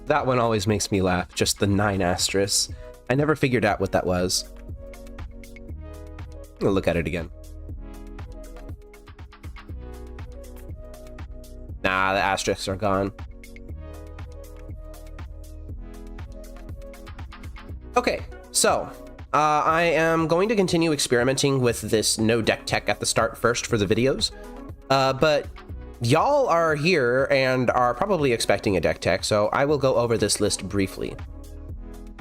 That one always makes me laugh, just the 9 asterisks. I never figured out what that was. I'll look at it again. Nah, the asterisks are gone. Okay, so I am going to continue experimenting with this no deck tech at the start first for the videos, but y'all are here and are probably expecting a deck tech, so I will go over this list briefly.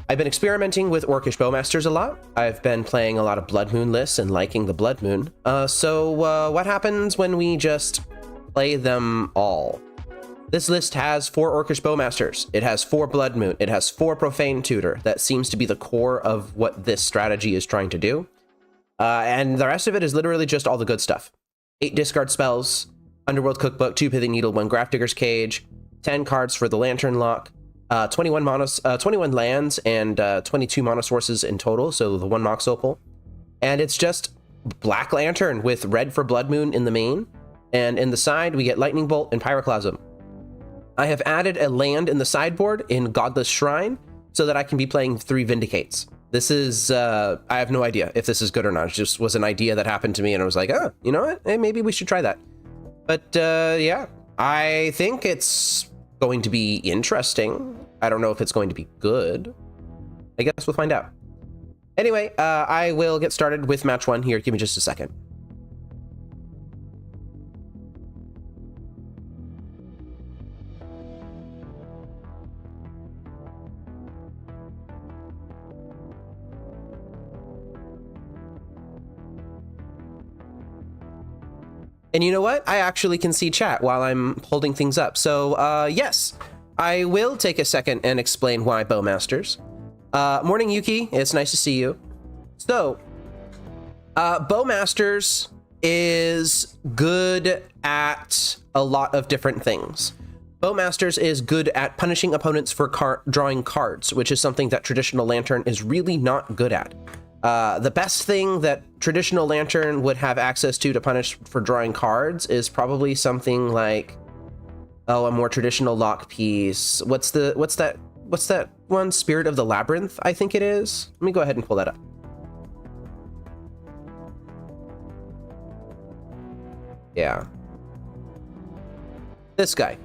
I've been experimenting with Orcish Bowmasters a lot. I've been playing a lot of Blood Moon lists and liking the Blood Moon. So what happens when we just play them all? This list has 4 Orcish Bowmasters. It has 4 Blood Moon. It has 4 Profane Tutor. That seems to be the core of what this strategy is trying to do. And the rest of it is literally just all the good stuff. 8 discard spells, Underworld Cookbook, 2 Pithing Needle, 1 Grafdigger's Cage, 10 cards for the Lantern Lock, 21 lands, and 22 mana sources in total, so the 1 Mox Opal. And it's just Black Lantern with red for Blood Moon in the main, and in the side we get Lightning Bolt and Pyroclasm. I have added a land in the sideboard in Godless Shrine so that I can be playing 3 Vindicates. This is, I have no idea if this is good or not. It just was an idea that happened to me and I was like, oh, you know what? Hey, maybe we should try that. But yeah, I think it's going to be interesting. I don't know if it's going to be good. I guess we'll find out. Anyway, I will get started with match 1 here. Give me just a second. And you know what? I actually can see chat while I'm holding things up. So yes, I will take a second and explain why Bowmasters. Morning, Yuki. It's nice to see you. So Bowmasters is good at a lot of different things. Bowmasters is good at punishing opponents for drawing cards, which is something that traditional Lantern is really not good at. The best thing that traditional Lantern would have access to punish for drawing cards is probably something like, oh, a more traditional lock piece. What's that one? Spirit of the Labyrinth, I think it is. Let me go ahead and pull that up. Yeah. This guy.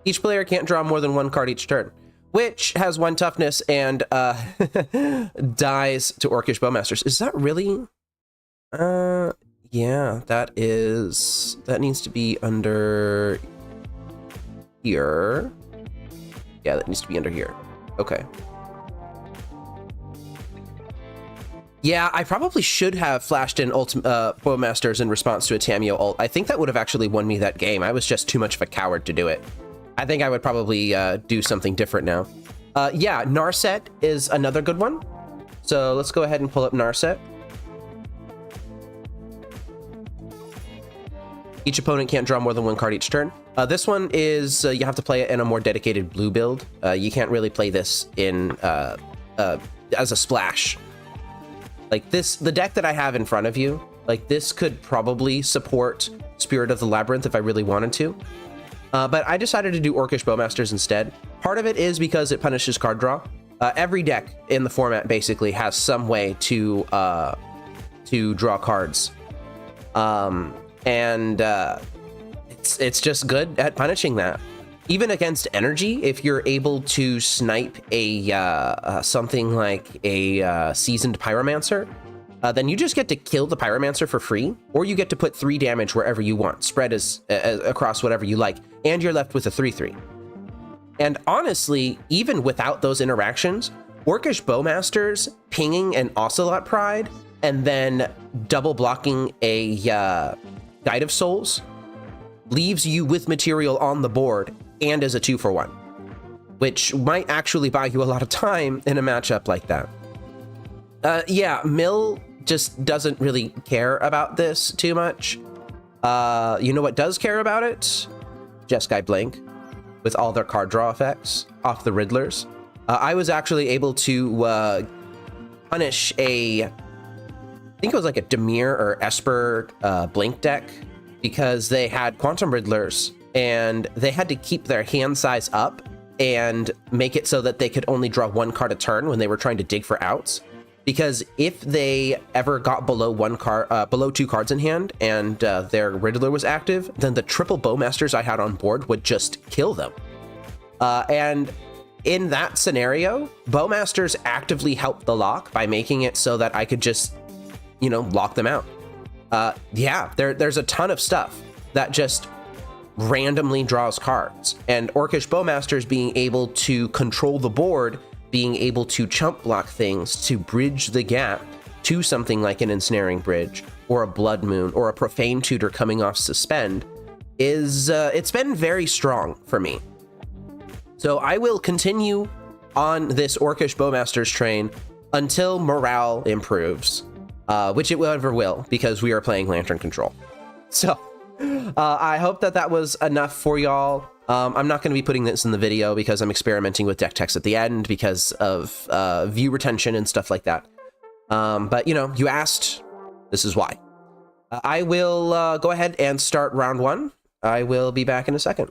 Each player can't draw more than 1 card each turn, which has 1 toughness and dies to Orcish Bowmasters. Is that really? Yeah, that needs to be under here. Yeah, that needs to be under here. Okay. Yeah, I probably should have flashed in Bowmasters in response to a Tamiyo ult. I think that would have actually won me that game. I was just too much of a coward to do it. I think I would probably do something different now. Yeah, Narset is another good one. So let's go ahead and pull up Narset. Each opponent can't draw more than 1 card each turn. This one is, you have to play it in a more dedicated blue build. You can't really play this in as a splash. Like this, the deck that I have in front of you, like this could probably support Spirit of the Labyrinth if I really wanted to. But I decided to do Orcish Bowmasters instead. Part of it is because it punishes card draw. Every deck in the format basically has some way to draw cards. It's just good at punishing that. Even against energy, if you're able to snipe a something like a seasoned pyromancer, then you just get to kill the pyromancer for free, or you get to put 3 damage wherever you want, spread as across whatever you like, and you're left with a 3/3. And honestly, even without those interactions, Orcish Bowmasters pinging an Ocelot Pride and then double blocking a Guide of Souls leaves you with material on the board and as a 2-for-1, which might actually buy you a lot of time in a matchup like that. Yeah, Mill just doesn't really care about this too much. You know what does care about it? Jeskai Blink, with all their card draw effects off the Riddlers. I was actually able to punish I think it was like a Dimir or Esper Blink deck, because they had Quantum Riddlers and they had to keep their hand size up and make it so that they could only draw 1 card a turn when they were trying to dig for outs. Because if they ever got below 2 cards in hand and their Riddler was active, then the triple Bowmasters I had on board would just kill them. And in that scenario, Bowmasters actively helped the lock by making it so that I could just, you know, lock them out. Yeah, there's a ton of stuff that just randomly draws cards, and Orcish Bowmasters being able to control the board, being able to chump block things to bridge the gap to something like an Ensnaring Bridge or a Blood Moon or a Profane Tutor coming off Suspend is, it's been very strong for me. So I will continue on this Orcish Bowmasters train until morale improves, which it never will, because we are playing Lantern Control. So I hope that was enough for y'all. I'm not going to be putting this in the video because I'm experimenting with deck text at the end because of view retention and stuff like that. But, you know, you asked, this is why. I will go ahead and start round 1. I will be back in a second.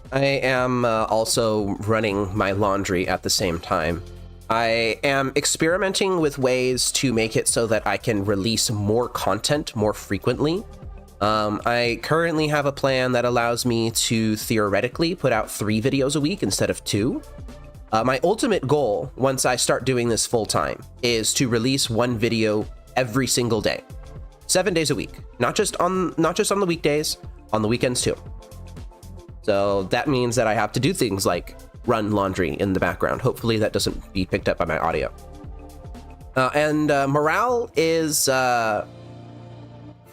I am also running my laundry at the same time. I am experimenting with ways to make it so that I can release more content more frequently. I currently have a plan that allows me to theoretically put out 3 videos a week instead of 2. My ultimate goal, once I start doing this full time, is to release 1 video every single day, 7 days a week, not just on the weekdays, on the weekends too. So that means that I have to do things like run laundry in the background. Hopefully that doesn't be picked up by my audio. And morale is for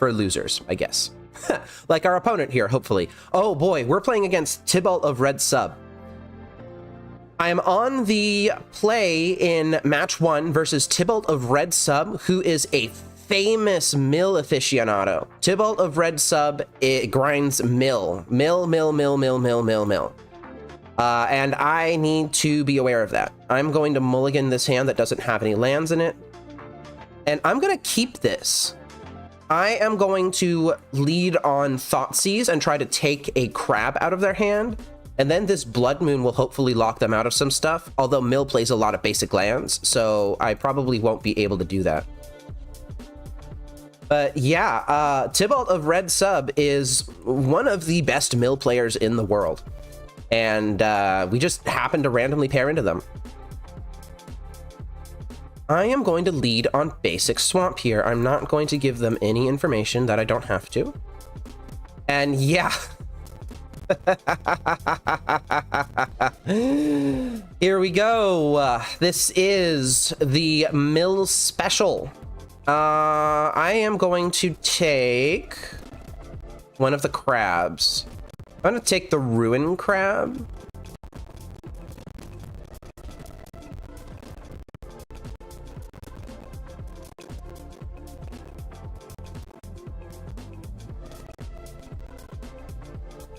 losers, I guess. Like our opponent here, hopefully. Oh boy, we're playing against Tybalt of Red Sub. I am on the play in match 1 versus Tybalt of Red Sub, who is a famous mill aficionado. Tybalt of Red Sub, it grinds mill. And I need to be aware of that. I'm going to mulligan this hand that doesn't have any lands in it. And I'm going to keep this. I am going to lead on Thoughtseize and try to take a crab out of their hand. And then this Blood Moon will hopefully lock them out of some stuff, although Mill plays a lot of basic lands, so I probably won't be able to do that. But yeah, Tybalt of Red Sub is one of the best Mill players in the world. And we just happen to randomly pair into them. I am going to lead on basic swamp here. I'm not going to give them any information that I don't have to. And yeah. Here we go. This is the mill special. I am going to take one of the crabs. I'm going to take the ruin crab.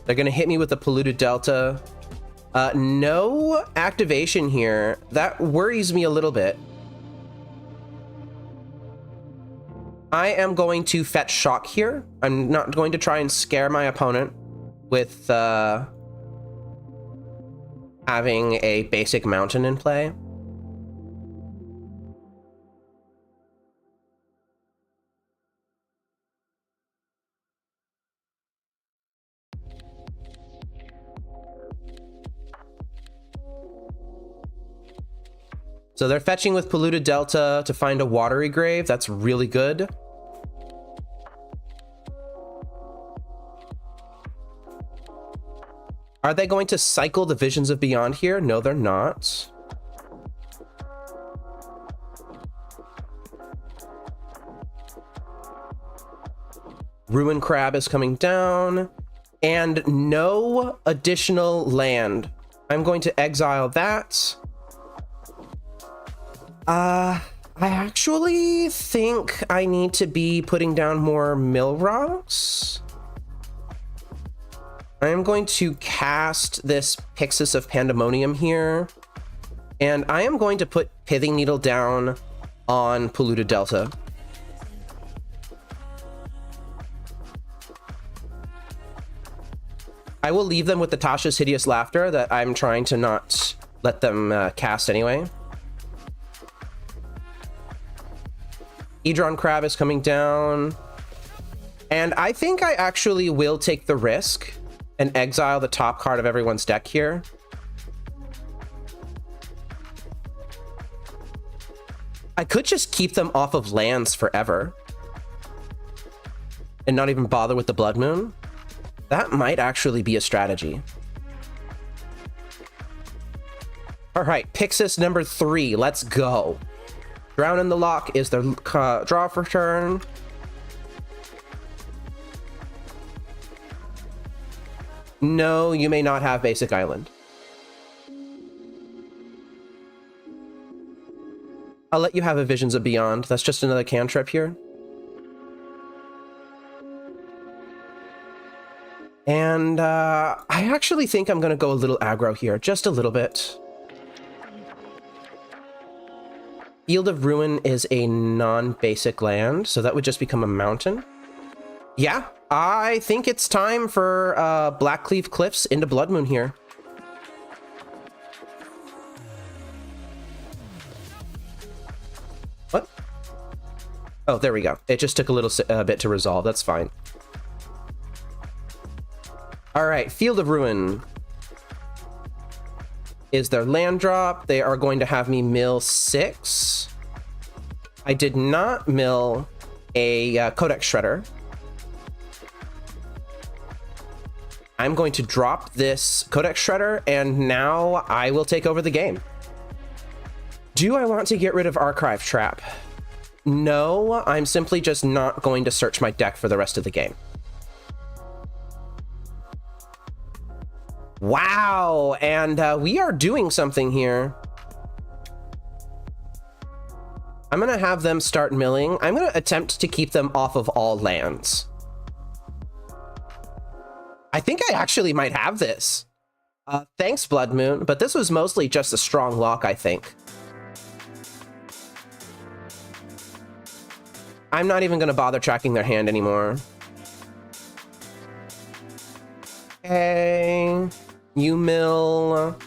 They're going to hit me with the polluted delta. No activation here. That worries me a little bit. I am going to fetch shock here. I'm not going to try and scare my opponent with having a basic mountain in play. So they're fetching with polluted delta to find a watery grave. That's really good. Are they going to cycle the Visions of Beyond here? No, they're not. Ruin Crab is coming down. And no additional land. I'm going to exile that. I actually think I need to be putting down more mill rocks. I am going to cast this Pyxis of Pandemonium here, and I am going to put Pithing Needle down on Polluted Delta. I will leave them with the Tasha's Hideous Laughter that I'm trying to not let them cast anyway. Edron Crab is coming down. And I think I actually will take the risk and exile the top card of everyone's deck here. I could just keep them off of lands forever and not even bother with the Blood Moon. That might actually be a strategy. All right, Pyxis number 3, let's go. Drown in the Lock is their draw for turn. No, you may not have Basic Island. I'll let you have a Visions of Beyond. That's just another cantrip here. And I actually think I'm going to go a little aggro here, just a little bit. Field of Ruin is a non-basic land, so that would just become a mountain. Yeah, I think it's time for Blackcleave Cliffs into Blood Moon here. What? Oh, there we go. It just took a little bit to resolve. That's fine. All right, Field of Ruin is their land drop. They are going to have me mill 6. I did not mill a Codex Shredder. I'm going to drop this Codex Shredder, and now I will take over the game. Do I want to get rid of Archive Trap? No, I'm simply just not going to search my deck for the rest of the game. Wow, and we are doing something here. I'm going to have them start milling. I'm going to attempt to keep them off of all lands. I think I actually might have this. Thanks, Blood Moon, but this was mostly just a strong lock, I think. I'm not even going to bother tracking their hand anymore. Okay. You mill.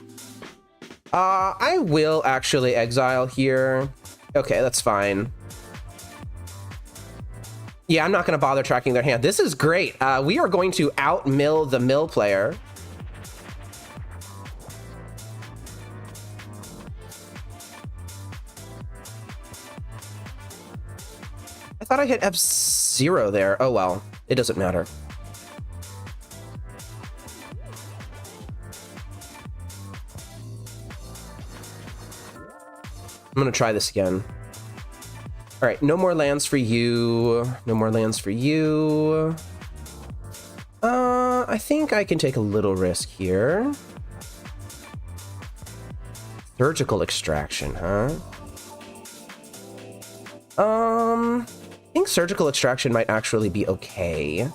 I will actually exile here. Okay, that's fine. Yeah, I'm not going to bother tracking their hand. This is great. We are going to out-mill the mill player. I thought I hit F0 there. Oh well, it doesn't matter. I'm gonna try this again. All right, no more lands for you. No more lands for you. I think I can take a little risk here. Surgical extraction, huh? I think surgical extraction might actually be okay.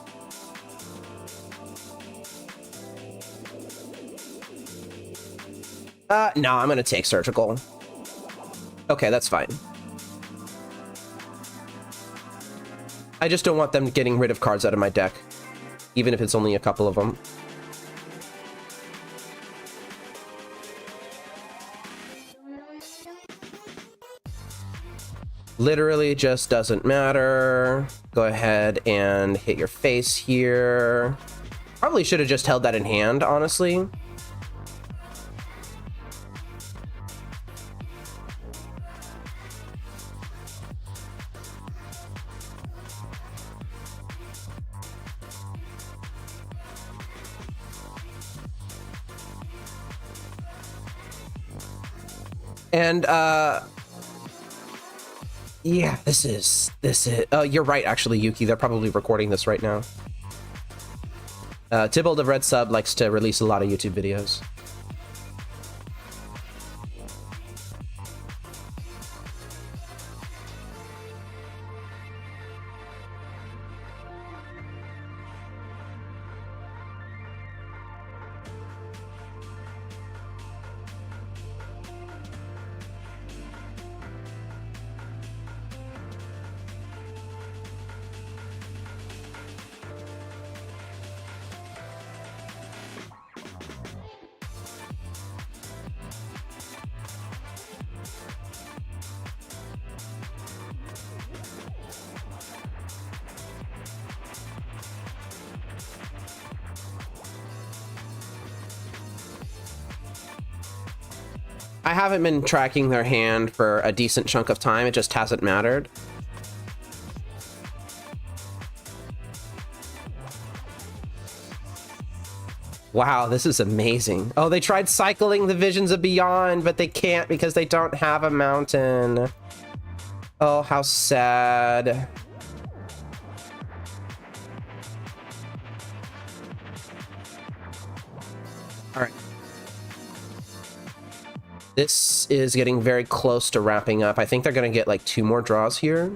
No, I'm gonna take surgical. Okay, that's fine. I just don't want them getting rid of cards out of my deck, even if it's only a couple of them. Literally just doesn't matter. Go ahead and hit your face here. Probably should have just held that in hand, honestly. And, yeah, this is, you're right, actually, Yuki. They're probably recording this right now. Tybalt of Red Sub likes to release a lot of YouTube videos. I haven't been tracking their hand for a decent chunk of time. It just hasn't mattered. Wow, this is amazing. Oh, they tried cycling the Visions of Beyond, but they can't because they don't have a mountain. Oh, how sad. All right. This is getting very close to wrapping up. I think they're going to get like 2 more draws here.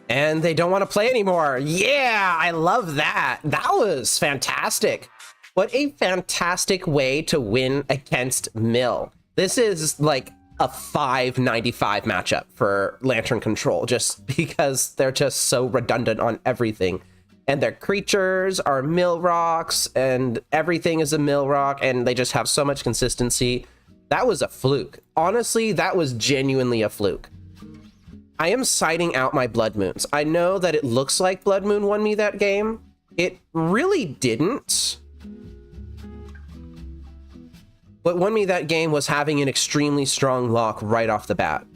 And they don't want to play anymore. Yeah, I love that. That was fantastic. What a fantastic way to win against Mill. This is like a 595 matchup for Lantern Control, just because they're just so redundant on everything. And their creatures are mill rocks, and everything is a mill rock, and they just have so much consistency. That was a fluke. Honestly, that was genuinely a fluke. I am citing out my Blood Moons. I know that it looks like Blood Moon won me that game. It really didn't. What won me that game was having an extremely strong lock right off the bat.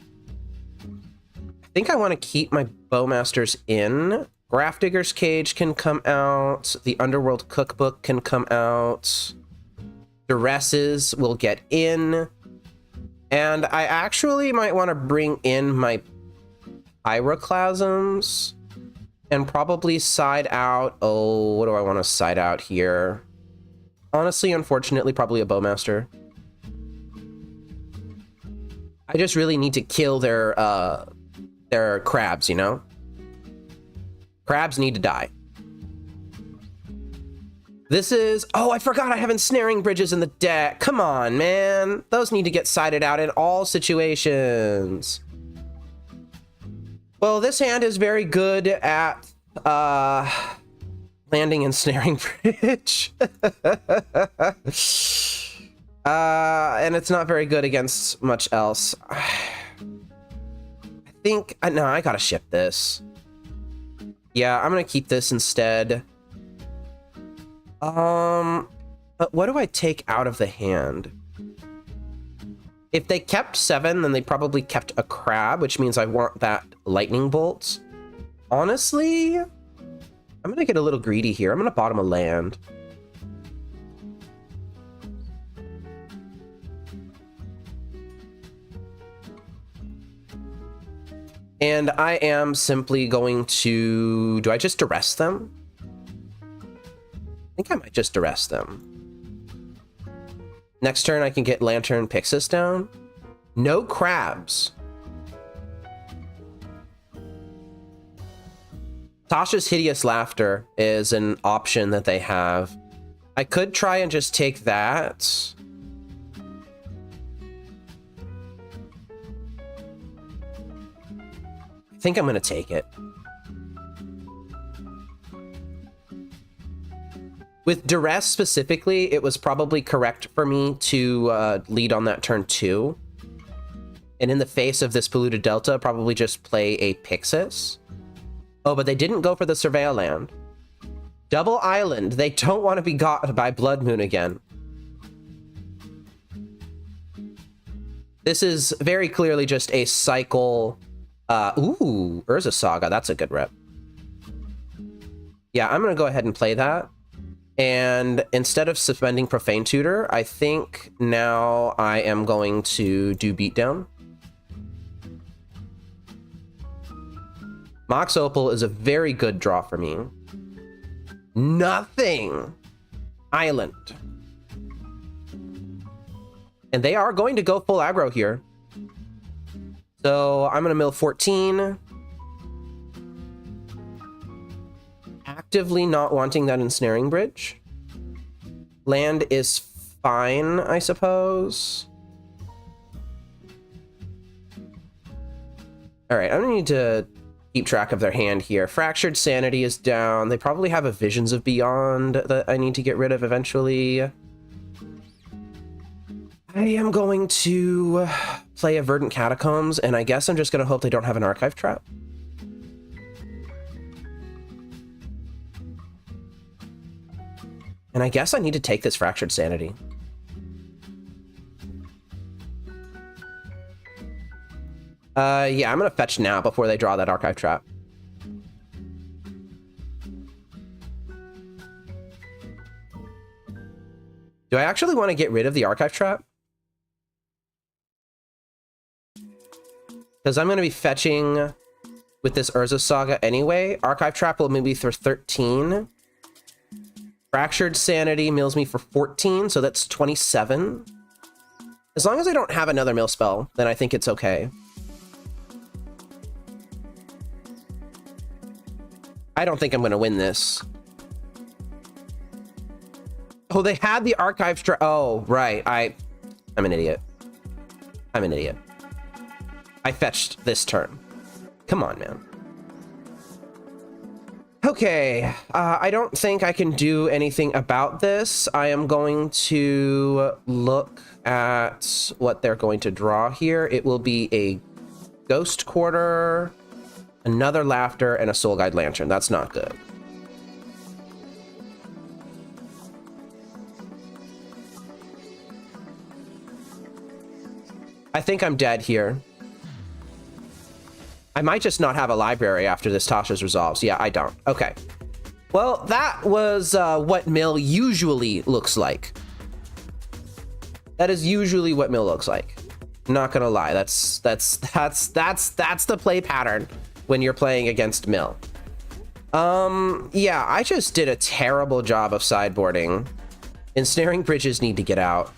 I think I want to keep my Bowmasters in. Grafdigger's Cage can come out. The Underworld Cookbook can come out. Duresses will get in. And I actually might want to bring in my Pyroclasms and probably side out. Oh, what do I want to side out here? Honestly, unfortunately, probably a Bowmaster. I just really need to kill their crabs, you know? Crabs need to die. This is... Oh, I forgot I have ensnaring bridges in the deck. Come on, man. Those need to get sided out in all situations. Well, this hand is very good at landing ensnaring bridge. And it's not very good against much else. I think... No, I gotta ship this. Yeah, I'm gonna keep this instead. But what do I take out of the hand? If they kept 7, then they probably kept a crab, which means I want that lightning bolt. Honestly, I'm gonna get a little greedy here. I'm gonna bottom a land. And I am simply going to... Do I just arrest them? I think I might just arrest them. Next turn, I can get Lantern Pyxis down. No crabs. Tasha's Hideous Laughter is an option that they have. I could try and just take that. I think I'm going to take it. With Duress specifically, it was probably correct for me to lead on that turn 2. And in the face of this Polluted Delta, probably just play a Pyxis. Oh, but they didn't go for the Surveil Land. Double Island. They don't want to be got by Blood Moon again. This is very clearly just a cycle... ooh, Urza Saga. That's a good rep. Yeah, I'm going to go ahead and play that. And instead of suspending Profane Tutor, I think now I am going to do Beatdown. Mox Opal is a very good draw for me. Nothing! Island. And they are going to go full aggro here. So I'm going to mill 14. Actively not wanting that Ensnaring Bridge. Land is fine, I suppose. All right, I'm going to need to keep track of their hand here. Fractured Sanity is down. They probably have a Visions of Beyond that I need to get rid of eventually. I am going to play a Verdant Catacombs, and I guess I'm just going to hope they don't have an Archive Trap. And I guess I need to take this Fractured Sanity. Yeah, I'm going to fetch now before they draw that Archive Trap. Do I actually want to get rid of the Archive Trap? Because I'm going to be fetching with this Urza Saga anyway. Archive Trap will maybe for 13. Fractured Sanity mills me for 14, so that's 27. As long as I don't have another mill spell, then I think it's okay. I don't think I'm going to win this. Oh, they had the Archive Trap. Oh, right. I'm an idiot. I'm an idiot. I fetched this turn. Come on, man. Okay, I don't think I can do anything about this. I am going to look at what they're going to draw here. It will be a Ghost Quarter, another Laughter, and a Soul Guide Lantern. That's not good. I think I'm dead here. I might just not have a library after this Tasha's Resolves. Yeah, I don't. Okay. Well, that was what mill usually looks like. That is usually what mill looks like. Not gonna lie, that's the play pattern when you're playing against mill. Yeah, I just did a terrible job of sideboarding. Ensnaring Bridges need to get out.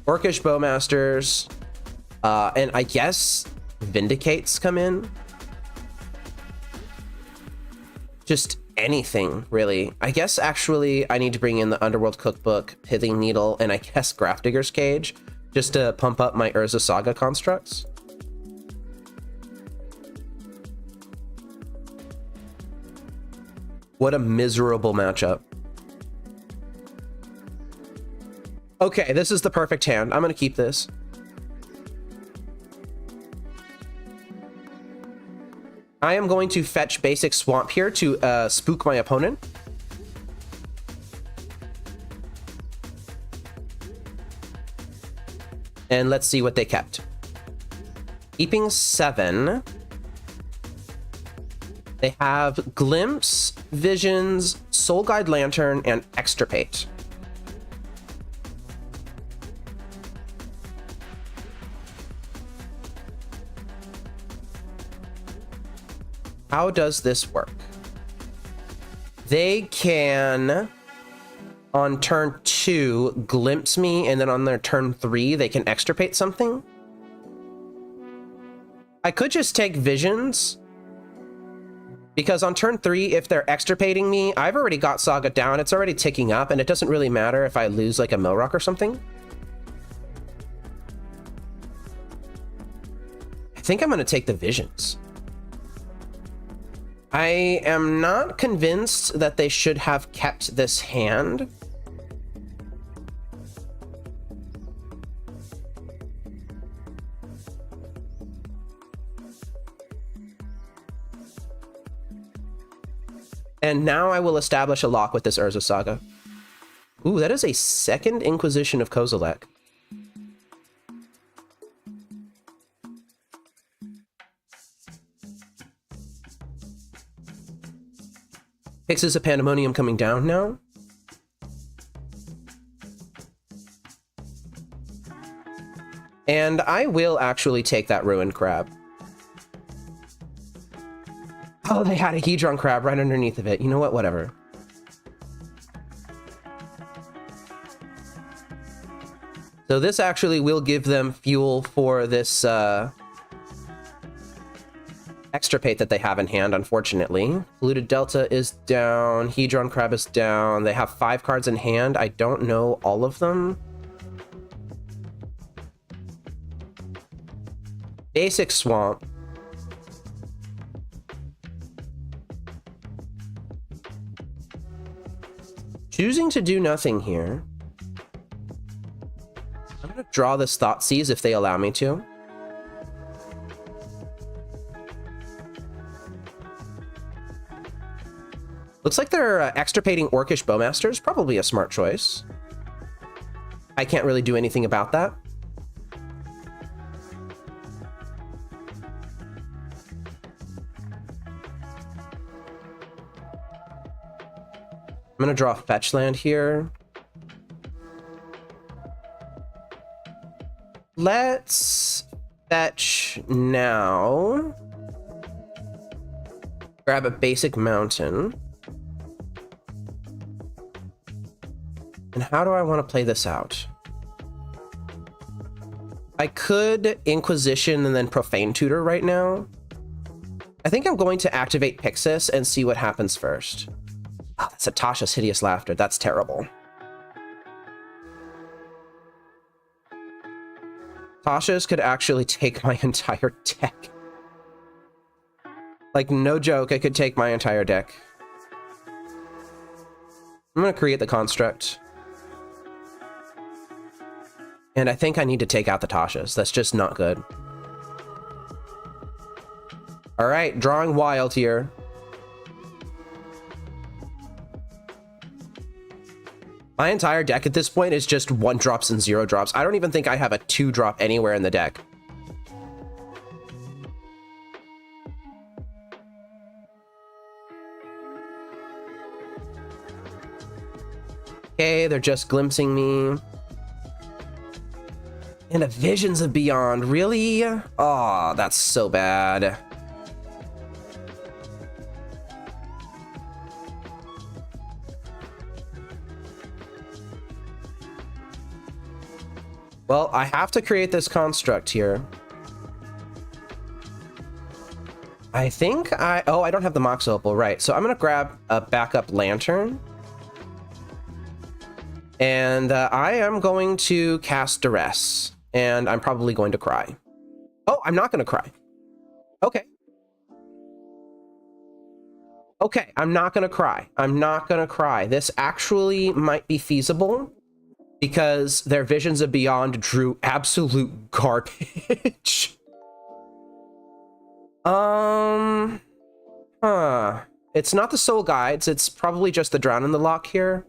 Orcish Bowmasters, and I guess Vindicates come in. Just anything, really. I guess actually I need to bring in the Underworld Cookbook, Pithing Needle, and I guess Grafdigger's Cage, just to pump up my Urza Saga constructs. What a miserable matchup. Okay, this is the perfect hand. I'm going to keep this. I am going to fetch basic Swamp here to spook my opponent. And let's see what they kept. Keeping 7. They have Glimpse, Visions, Soul Guide Lantern, and Extirpate. How does this work? They can, on turn 2, glimpse me, and then on their turn 3, they can extirpate something. I could just take Visions, because on turn 3, if they're extirpating me, I've already got Saga down. It's already ticking up, and it doesn't really matter if I lose like a Milrock or something. I think I'm going to take the Visions. I am not convinced that they should have kept this hand. And now I will establish a lock with this Urza Saga. Ooh, that is a second Inquisition of Kozilek. Pyxis of Pandemonium coming down now. And I will actually take that Ruined Crab. Oh, they had a Hedron Crab right underneath of it. You know what? Whatever. So this actually will give them fuel for this Extirpate that they have in hand, unfortunately. Polluted Delta is down. Hedron Crab is down. They have 5 cards in hand. I don't know all of them. Basic Swamp. Choosing to do nothing here. I'm going to draw this Thoughtseize if they allow me to. Looks like they're extirpating Orcish Bowmasters. Probably a smart choice. I can't really do anything about that. I'm going to draw Fetch Land here. Let's fetch now. Grab a basic mountain. And how do I want to play this out? I could Inquisition and then Profane Tutor right now. I think I'm going to activate Pyxis and see what happens first. Oh, that's a Tasha's Hideous Laughter. That's terrible. Tasha's could actually take my entire deck. Like, no joke, I could take my entire deck. I'm going to create the Construct. And I think I need to take out the Tasha's. That's just not good. All right, drawing wild here. My entire deck at this point is just 1-drops and 0-drops. I don't even think I have a 2-drop anywhere in the deck. Okay, they're just glimpsing me. And a Visions of Beyond, really? Oh, that's so bad. Well, I have to create this construct here. I think oh, I don't have the Mox Opal, right. So I'm gonna grab a backup Lantern. And I am going to cast Duress. And I'm probably going to cry. Oh, I'm not going to cry. Okay. Okay, I'm not going to cry. I'm not going to cry. This actually might be feasible because their Visions of Beyond drew absolute garbage. It's not the Soul Guides. It's probably just the Drown in the Lock here.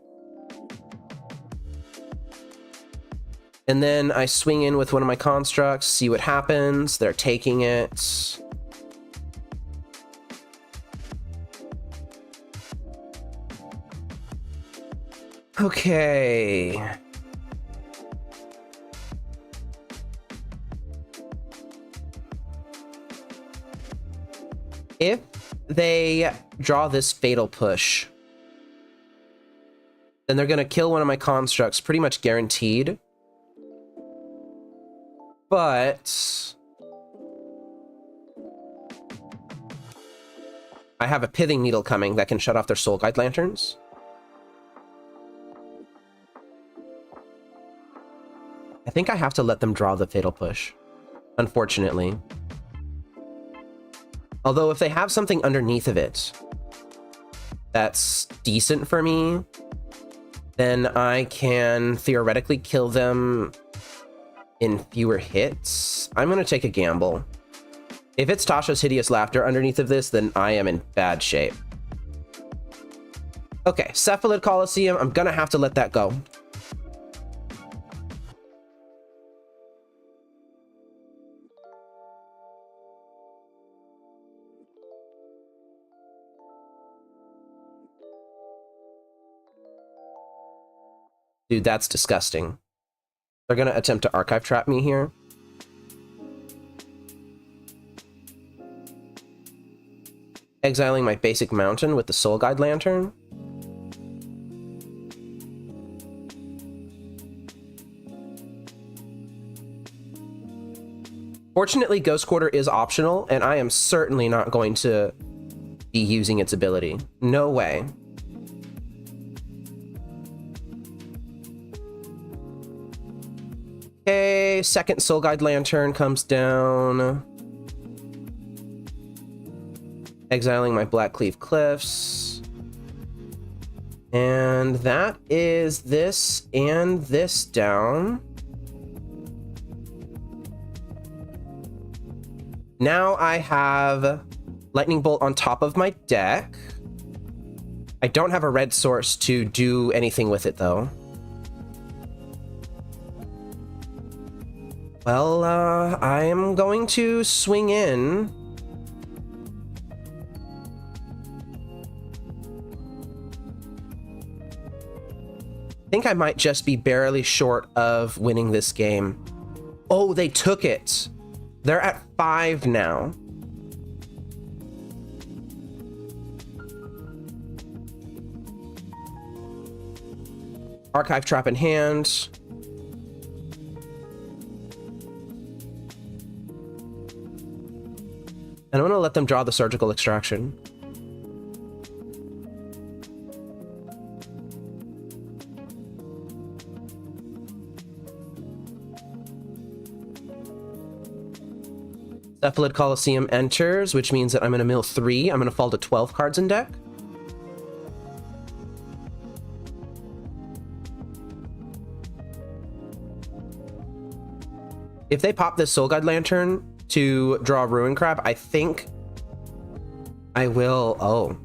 And then I swing in with one of my constructs, see what happens. They're taking it. Okay. If they draw this fatal push, then they're going to kill one of my constructs, pretty much guaranteed. But I have a pithing needle coming that can shut off their soul guide lanterns. I think I have to let them draw the fatal push, unfortunately. Although if they have something underneath of it that's decent for me, then I can theoretically kill them in fewer hits. I'm going to take a gamble. If it's Tasha's Hideous Laughter underneath of this, then I am in bad shape. Okay, Cephalid Coliseum, I'm going to have to let that go. Dude, that's disgusting. They're going to attempt to archive trap me here. Exiling my basic mountain with the Soul Guide Lantern. Fortunately, Ghost Quarter is optional, and I am certainly not going to be using its ability. No way. Okay, second Soul Guide Lantern comes down. Exiling my Blackcleave Cliffs. And that is this and this down. Now I have Lightning Bolt on top of my deck. I don't have a red source to do anything with it, though. Well, I am going to swing in. I think I might just be barely short of winning this game. Oh, they took it. They're at 5 now. Archive trap in hand. And I'm going to let them draw the surgical extraction. Cephalid Coliseum enters, which means that I'm going to mill 3. I'm going to fall to 12 cards in deck. If they pop this Soul Guide Lantern to draw Ruin Crab, I think I will... Oh.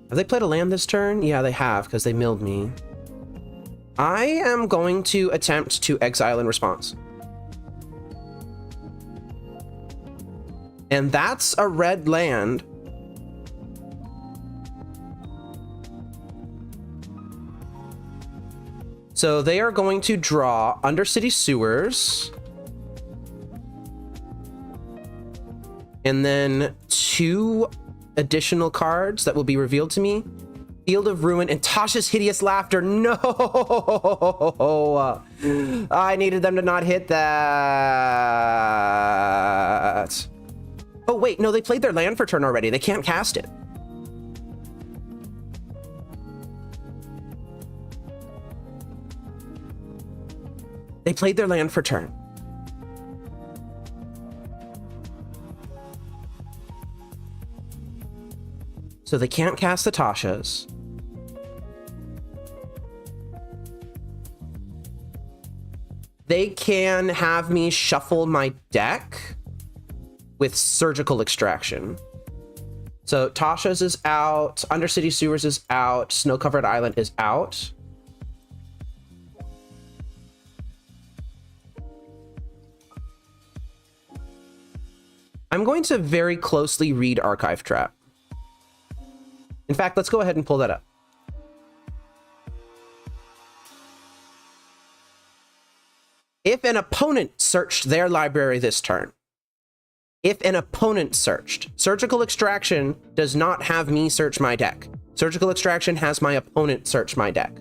Have they played a land this turn? Yeah, they have, because they milled me. I am going to attempt to exile in response. And that's a red land. So they are going to draw Undercity Sewers. And then 2 additional cards that will be revealed to me. Field of Ruin and Tasha's Hideous Laughter. No! I needed them to not hit that. Oh, wait. No, they played their land for turn already. They can't cast it. They played their land for turn. So they can't cast the Tashas. They can have me shuffle my deck with surgical extraction. So Tasha's is out, Undercity Sewers is out, Snow Covered Island is out. I'm going to very closely read Archive Trap. In fact, let's go ahead and pull that up. If an opponent searched their library this turn, if an opponent searched, Surgical Extraction does not have me search my deck. Surgical Extraction has my opponent search my deck.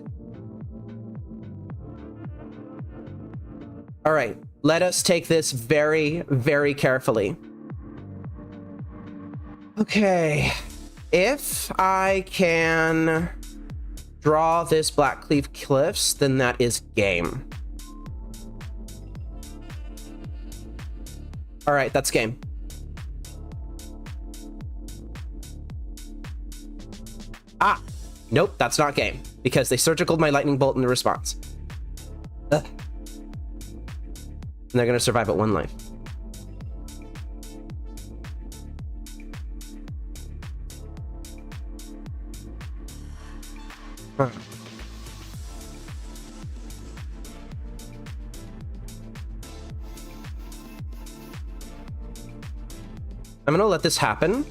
All right, let us take this very, very carefully. Okay, if I can draw this Blackcleave Cliffs, then that is game. All right, that's game. Ah, nope, that's not game because they surgicaled my lightning bolt in the response. Ugh. And they're gonna survive at 1 life. Huh. I'm gonna let this happen.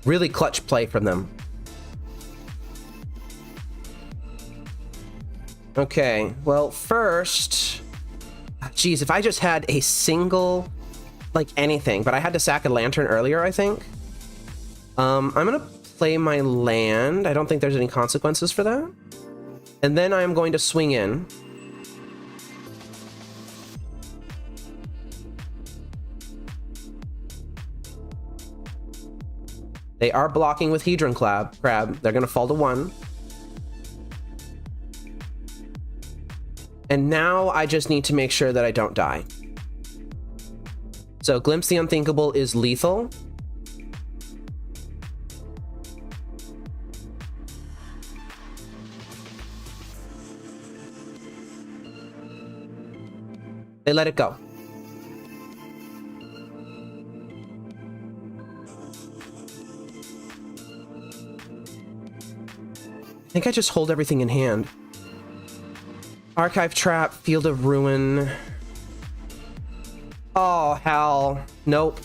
Really clutch play from them. Okay, well, first, geez, if I just had a single, like anything, but I had to sack a lantern earlier, I think. I'm gonna play my land. I don't think there's any consequences for that. And then I'm going to swing in. They are blocking with Hedron Crab. They're going to fall to 1. And now I just need to make sure that I don't die. So Glimpse the Unthinkable is lethal. They let it go. I think I just hold everything in hand. Archive Trap, Field of Ruin. Oh, hell. Nope.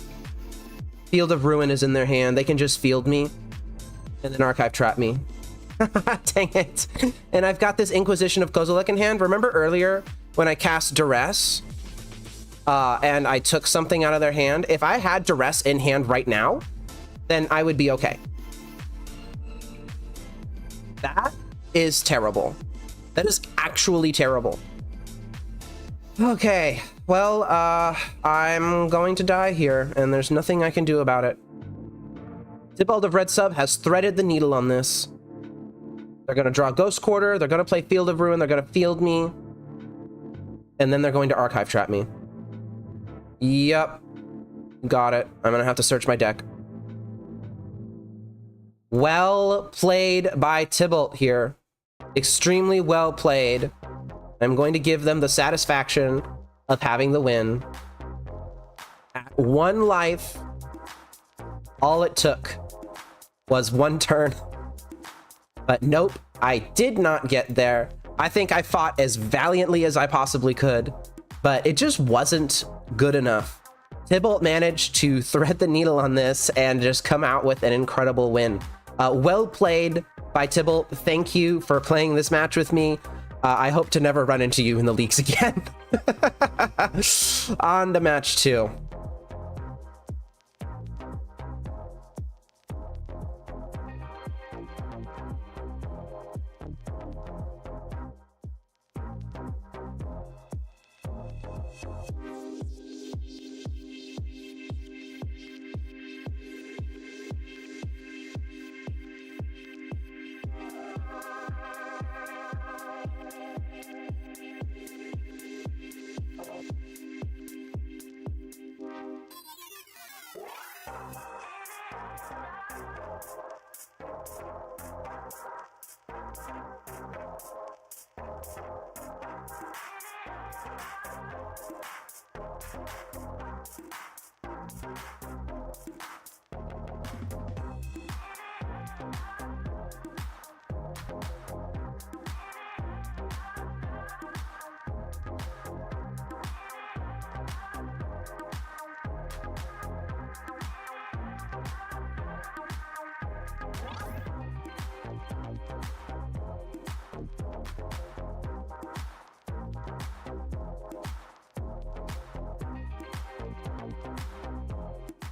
Field of Ruin is in their hand. They can just field me and then Archive Trap me. Dang it. And I've got this Inquisition of Kozilek in hand. Remember earlier when I cast Duress and I took something out of their hand? If I had Duress in hand right now, then I would be okay. That is terrible. That is actually terrible. Okay, well, I'm going to die here, and there's nothing I can do about it. Tybalt of Red Sub has threaded the needle on this. They're going to draw Ghost Quarter, they're going to play Field of Ruin, they're going to field me, and then they're going to Archive Trap me. Yep. Got it. I'm going to have to search my deck. Well played by Tybalt here. Extremely well played. I'm going to give them the satisfaction of having the win. At 1 life, all it took was 1 turn. But nope, I did not get there. I think I fought as valiantly as I possibly could, but it just wasn't good enough. Tybalt managed to thread the needle on this and just come out with an incredible win. Well played by Tybalt. Thank you for playing this match with me. I hope to never run into you in the leagues again. On to match 2.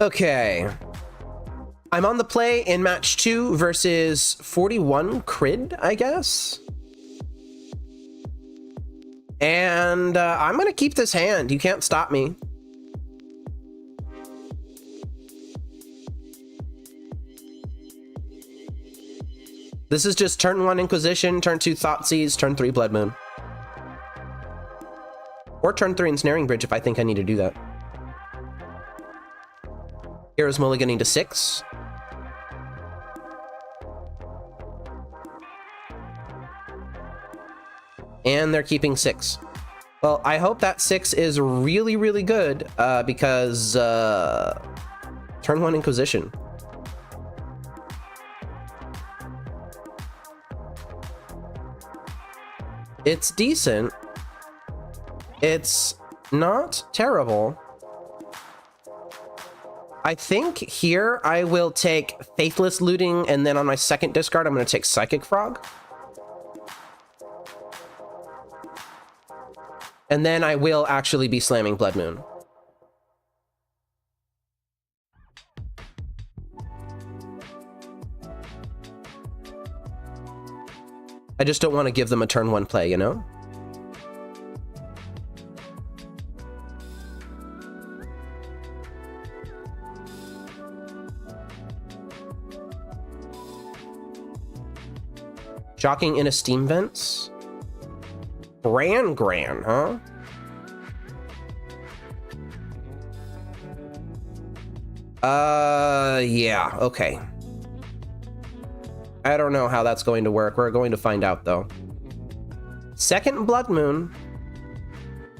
Okay. I'm on the play in match 2 versus 41 Crid, I guess. And I'm going to keep this hand. You can't stop me. This is just turn 1 Inquisition, turn 2 Thoughtseize, turn 3 Blood Moon. Or turn 3 Ensnaring Bridge if I think I need to do that. Heroes mulliganing to 6. And they're keeping 6. Well, I hope that 6 is really, really good because turn 1 Inquisition. It's decent. It's not terrible. I think here I will take Faithless Looting, and then on my second discard, I'm going to take Psychic Frog. And then I will actually be slamming Blood Moon. I just don't want to give them a turn 1 play, you know? Shocking in a Steam Vents? Gran, huh? Yeah, okay. I don't know how that's going to work. We're going to find out, though. Second Blood Moon.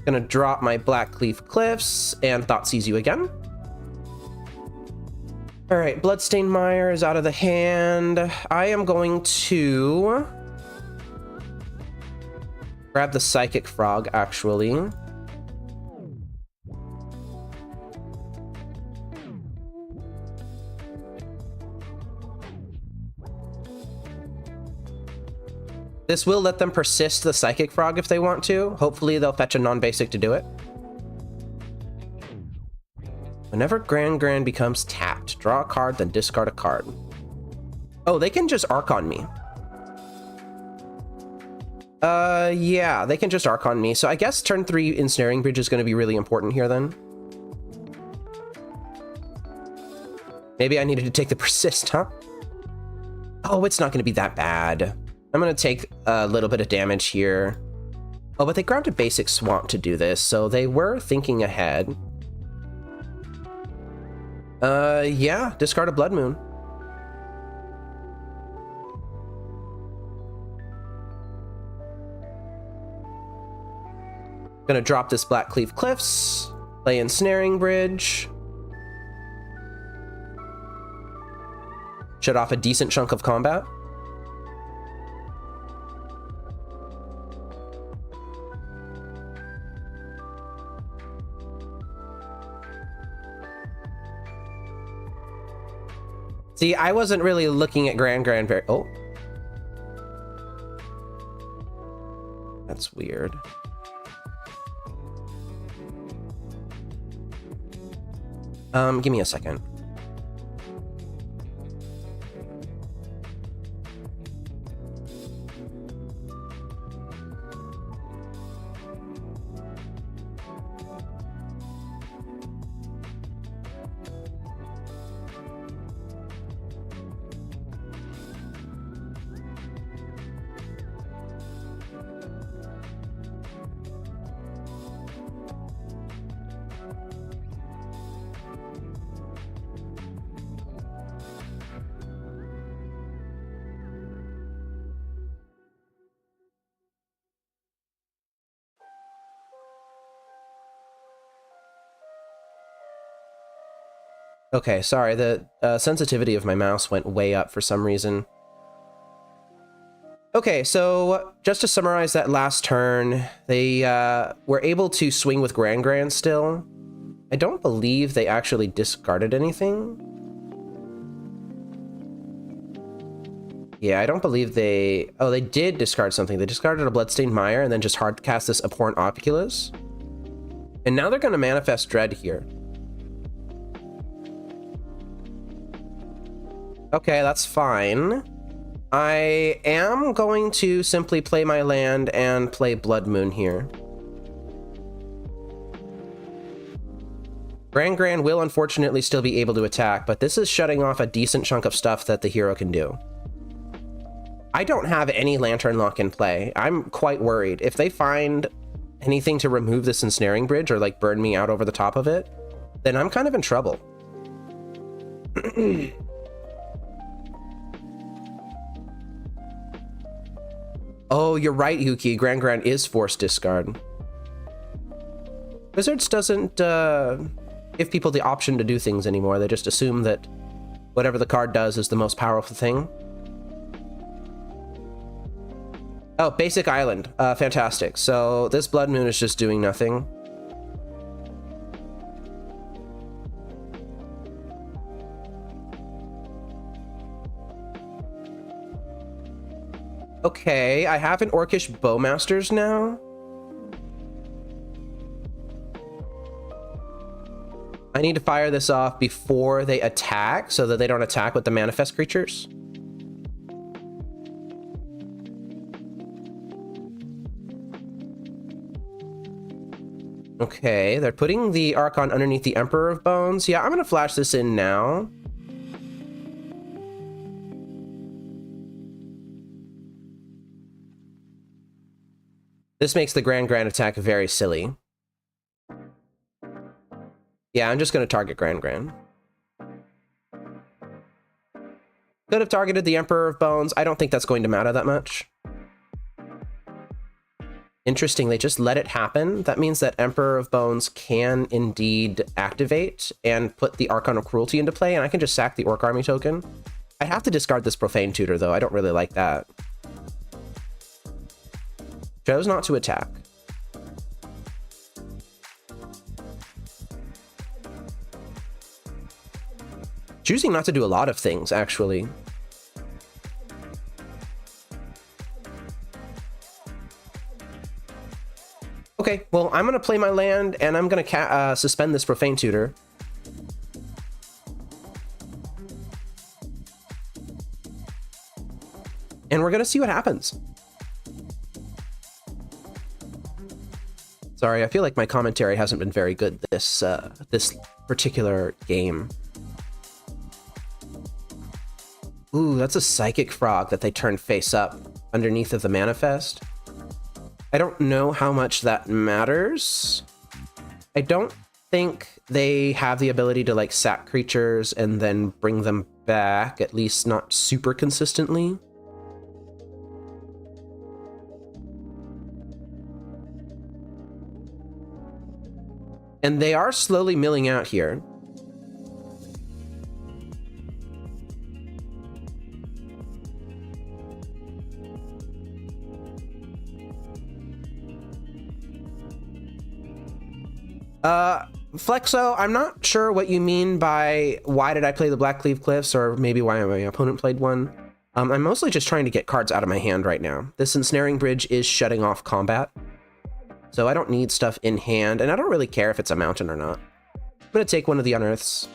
Gonna drop my Blackleaf Cliffs and Thoughtseize you again. All right, Bloodstained Mire is out of the hand. I am going to grab the Psychic Frog, actually. This will let them persist the Psychic Frog if they want to. Hopefully they'll fetch a non-basic to do it. Whenever Gran becomes tapped, draw a card, then discard a card. Oh, they can just Archon me. Yeah, they can just Archon me. So I guess turn 3 Ensnaring Bridge is going to be really important here then. Maybe I needed to take the Persist, huh? Oh, it's not going to be that bad. I'm going to take a little bit of damage here. Oh, but they grabbed a basic Swamp to do this, so they were thinking ahead. Yeah, discard a Blood Moon. Gonna drop this Blackleaf Cliffs, play Ensnaring Bridge. Shut off a decent chunk of combat. See, I wasn't really looking at Gran very... Oh. That's weird. Give me a second. Okay, sorry, the sensitivity of my mouse went way up for some reason. Okay, so just to summarize that last turn, they were able to swing with Gran still. I don't believe they actually discarded anything. Yeah, I don't believe they... Oh, they did discard something. They discarded a Bloodstained Mire and then just hard cast this Abhorrent Oculus. And now they're going to manifest Dread here. Okay, that's fine. I am going to simply play my land and play Blood Moon here. Gran will unfortunately still be able to attack, but this is shutting off a decent chunk of stuff that the hero can do. I don't have any Lantern Lock in play. I'm quite worried. If they find anything to remove this Ensnaring Bridge or like burn me out over the top of it, then I'm kind of in trouble. Oh, you're right, Yuki. Gran is forced discard. Wizards doesn't give people the option to do things anymore. They just assume that whatever the card does is the most powerful thing. Oh, basic island. Fantastic. So this Blood Moon is just doing nothing. Okay, I have an Orcish Bowmasters now. I need to fire this off before they attack so that they don't attack with the manifest creatures. Okay, they're putting the Archon underneath the Emperor of Bones. Yeah, I'm gonna flash this in now. This makes the Gran attack very silly. Yeah, I'm just going to target Gran. Could have targeted the Emperor of Bones. I don't think that's going to matter that much. Interesting, they just let it happen. That means that Emperor of Bones can indeed activate and put the Archon of Cruelty into play, and I can just sack the Orc Army token. I have to discard this Profane Tutor, though. I don't really like that. Chose not to attack. Choosing not to do a lot of things, actually. Okay, well, I'm going to play my land, and I'm going to suspend this Profane Tutor. And we're going to see what happens. Sorry, I feel like my commentary hasn't been very good this particular game. Ooh, that's a Psychic Frog that they turned face up underneath of the Manifest. I don't know how much that matters. I don't think they have the ability to like sack creatures and then bring them back, at least not super consistently. And they are slowly milling out here. Flexo, I'm not sure what you mean by why did I play the Blackcleave Cliffs, or maybe why my opponent played one. I'm mostly just trying to get cards out of my hand right now. This Ensnaring Bridge is shutting off combat, so I don't need stuff in hand, and I don't really care if it's a mountain or not. I'm gonna take one of the Unearths.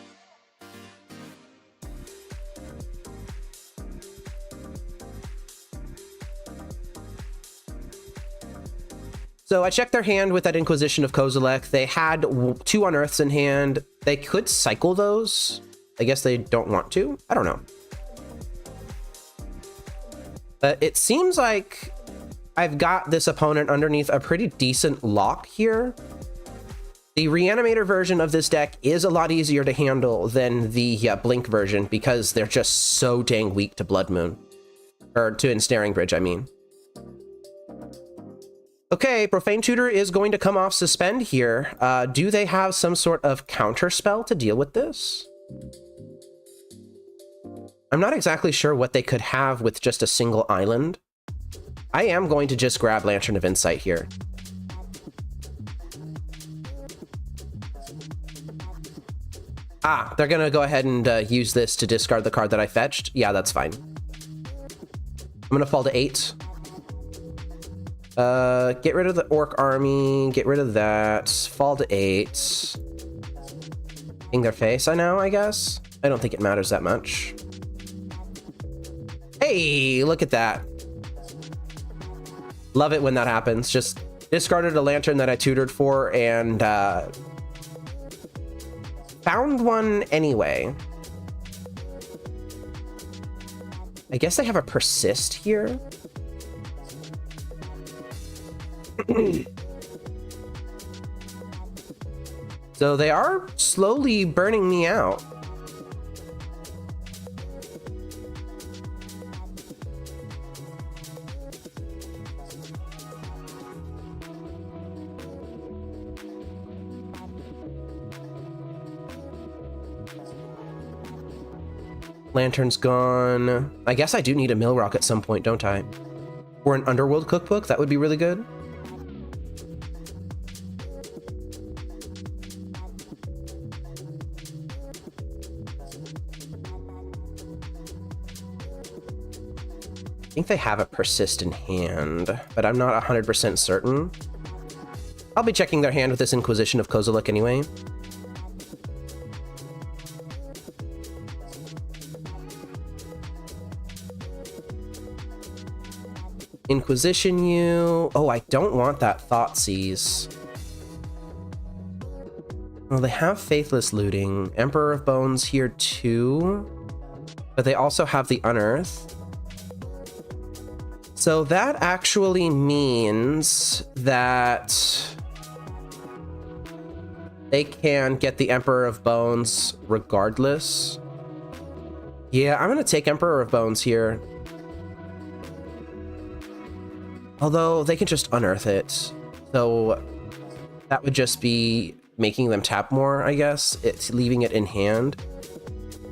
So I checked their hand with that Inquisition of Kozilek. They had 2 Unearths in hand. They could cycle those. I guess they don't want to. I don't know. But it seems like I've got this opponent underneath a pretty decent lock here. The Reanimator version of this deck is a lot easier to handle than the Blink version because they're just so dang weak to Blood Moon. Or to Ensnaring Bridge, I mean. Okay, Profane Tutor is going to come off Suspend here. Do they have some sort of counter spell to deal with this? I'm not exactly sure what they could have with just a single island. I am going to just grab Lantern of Insight here. Ah, they're going to go ahead and use this to discard the card that I fetched. Yeah, that's fine. I'm going to fall to 8. Get rid of the Orc Army, get rid of that, fall to 8. In their face, I know, I guess. I don't think it matters that much. Hey, look at that. Love it when that happens. Just discarded a lantern that I tutored for and found one anyway. I guess I have a persist here. So they are slowly burning me out. Lantern's gone. I guess I do need a mill rock at some point, don't I? Or an underworld cookbook, that would be really good. I think they have a persist in hand, but I'm not 100% certain. I'll be checking their hand with this Inquisition of Kozilek anyway. Inquisition you. Oh, I don't want that Thoughtseize. Well, they have Faithless Looting. Emperor of Bones here too. But they also have the Unearth. So that actually means that they can get the Emperor of Bones regardless. Yeah, I'm gonna take Emperor of Bones here. Although they can just unearth it. So that would just be making them tap more, I guess. It's leaving it in hand.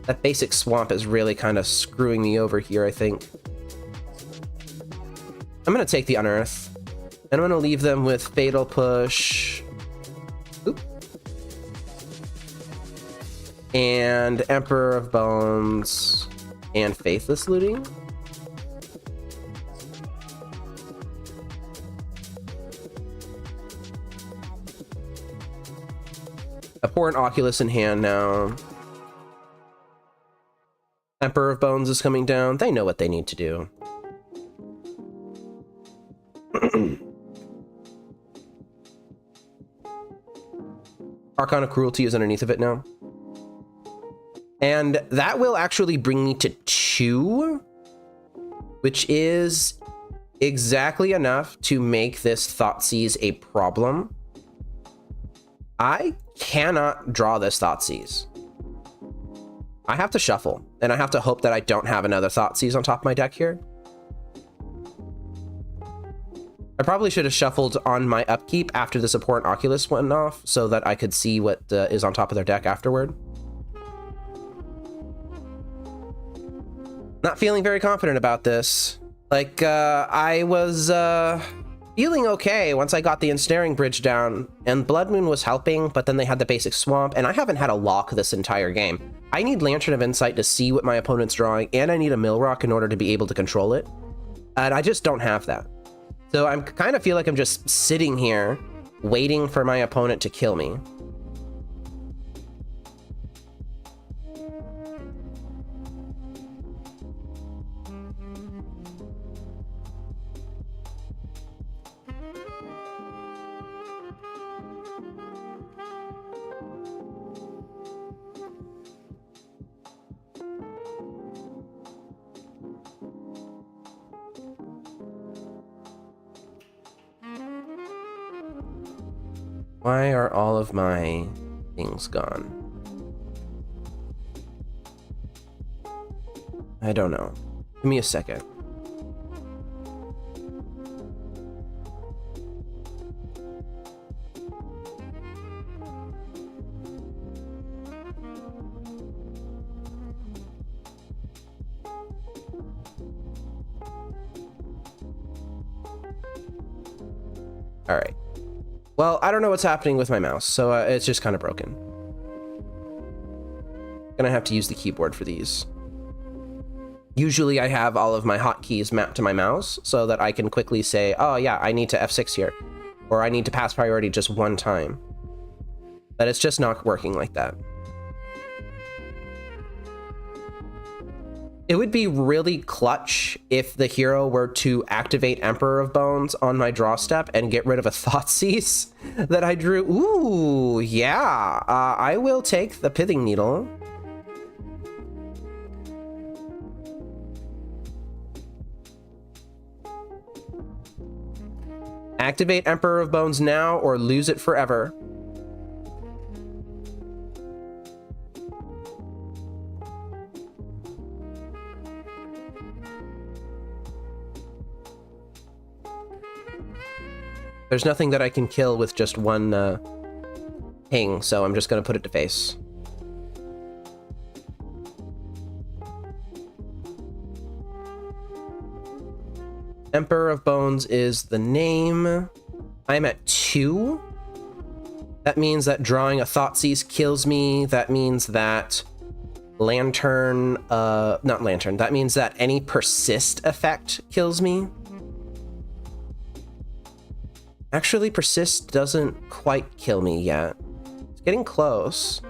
That basic swamp is really kind of screwing me over here, I think. I'm gonna take the unearth. And I'm gonna leave them with Fatal Push. Oop. And Emperor of Bones. And Faithless Looting. Abhorrent Oculus in hand now. Emperor of Bones is coming down. They know what they need to do. Archon of Cruelty is underneath of it now. And that will actually bring me to 2, which is exactly enough to make this Thoughtseize a problem. I cannot draw this Thoughtseize. I have to shuffle, and I have to hope that I don't have another Thoughtseize on top of my deck here. I probably should have shuffled on my upkeep after this Abhorrent Oculus went off so that I could see what is on top of their deck afterward. Not feeling very confident about this. Like, I was feeling okay once I got the Ensnaring Bridge down, and Blood Moon was helping, but then they had the basic Swamp, and I haven't had a lock this entire game. I need Lantern of Insight to see what my opponent's drawing, and I need a Mill Rock in order to be able to control it. And I just don't have that. So I kind of feel like I'm just sitting here waiting for my opponent to kill me. Why are all of my things gone? I don't know. Give me a second. All right. Well, I don't know what's happening with my mouse, so it's just kind of broken. Gonna have to use the keyboard for these. Usually I have all of my hotkeys mapped to my mouse so that I can quickly say, oh yeah, I need to F6 here, or I need to pass priority just one time. But it's just not working like that. It would be really clutch if the hero were to activate Emperor of Bones on my draw step and get rid of a Thoughtseize that I drew. Ooh, yeah. I will take the Pithing Needle. Activate Emperor of Bones now or lose it forever. There's nothing that I can kill with just one ping, so I'm just going to put it to face. Emperor of Bones is the name. I'm at 2. That means that drawing a Thoughtseize kills me. That means that Lantern, not Lantern, that means that any Persist effect kills me. Actually, Persist doesn't quite kill me yet. It's getting close.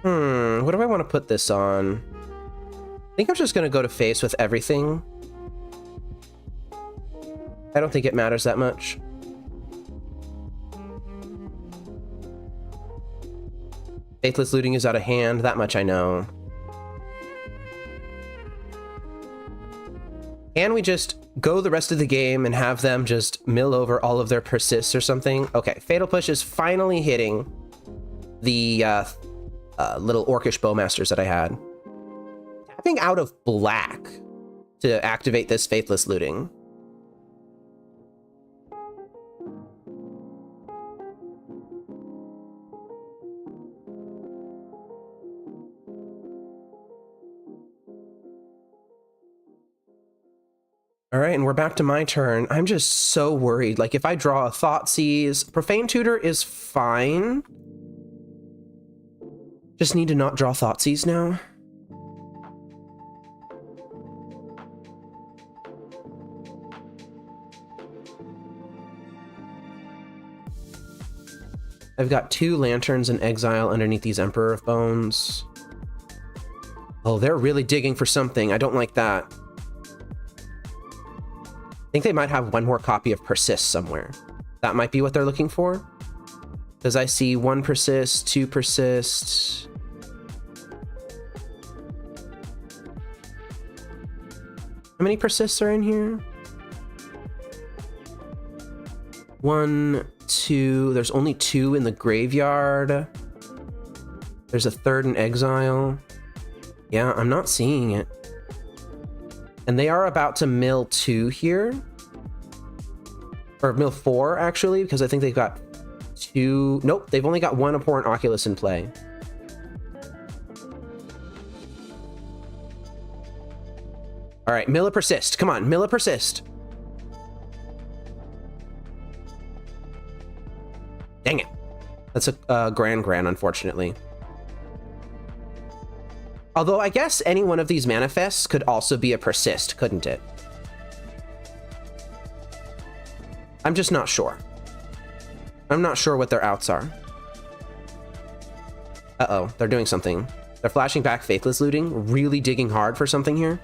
What do I want to put this on? I think I'm just going to go to face with everything. I don't think it matters that much. Faithless Looting is out of hand, that much I know. Can we just go the rest of the game and have them just mill over all of their persists or something? Okay, Fatal Push is finally hitting the little Orcish Bowmasters that I had. Tapping out of black to activate this Faithless Looting. All right, and we're back to my turn. I'm just so worried. Like, if I draw a Thoughtseize, Profane Tutor is fine. Just need to not draw Thoughtseize now. I've got 2 Lanterns in exile underneath these Emperor of Bones. Oh, they're really digging for something. I don't like that. I think they might have one more copy of Persist somewhere. That might be what they're looking for. Because I see 1 Persist, 2 Persist. How many Persists are in here? 1, 2. There's only 2 in the graveyard. There's a 3rd in exile. Yeah, I'm not seeing it. And they are about to mill 2 here. Or mill 4, actually, because I think they've got 2... Nope, they've only got 1 Abhorrent Oculus in play. All right, mill a Persist. Come on, mill a Persist. Dang it. That's a Grand, unfortunately. Although I guess any one of these manifests could also be a Persist, couldn't it? I'm just not sure. I'm not sure what their outs are. Uh-oh, they're doing something. They're flashing back Faithless Looting, really digging hard for something here.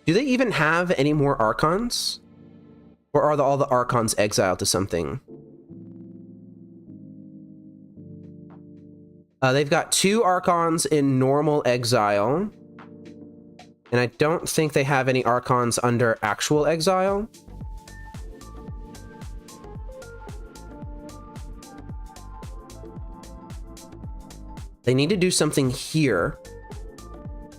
Do they even have any more Archons? Or are all the Archons exiled to something? They've got 2 Archons in normal exile. And I don't think they have any Archons under actual exile. They need to do something here,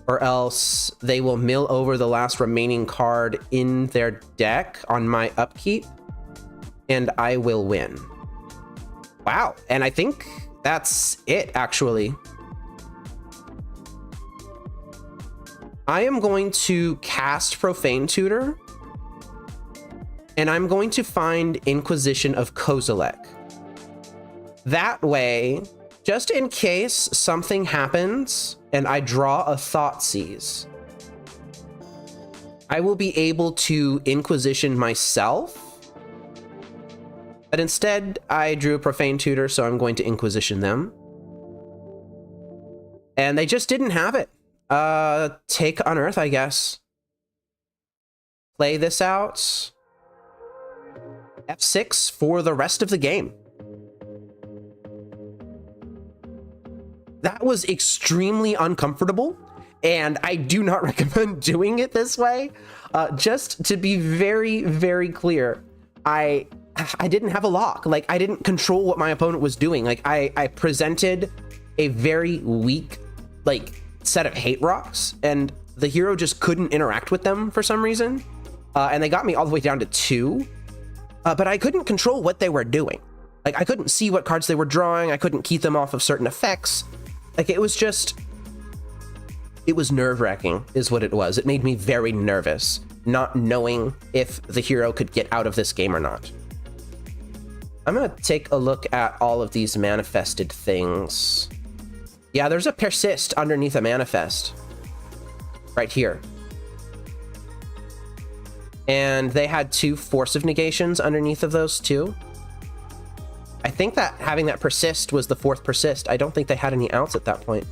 or else they will mill over the last remaining card in their deck on my upkeep, and I will win. Wow, and I think that's it, actually. I am going to cast Profane Tutor, and I'm going to find Inquisition of Kozilek. That way, just in case something happens and I draw a Thoughtseize, I will be able to Inquisition myself But instead, I drew a Profane Tutor, so I'm going to Inquisition them. And they just didn't have it. Take Unearth, I guess. Play this out. F6 for the rest of the game. That was extremely uncomfortable, and I do not recommend doing it this way. Just to be very, very clear, I didn't have a lock. Like, I didn't control what my opponent was doing. Like, I presented a very weak, like, set of hate rocks, and the hero just couldn't interact with them for some reason. And they got me all the way down to 2. But I couldn't control what they were doing. Like, I couldn't see what cards they were drawing. I couldn't keep them off of certain effects. Like, it was just... It was nerve-wracking, is what it was. It made me very nervous, not knowing if the hero could get out of this game or not. I'm gonna take a look at all of these manifested things. Yeah, there's a Persist underneath a manifest. Right here. And they had 2 Force of Negations underneath of those too. I think that having that Persist was the 4th Persist. I don't think they had any outs at that point.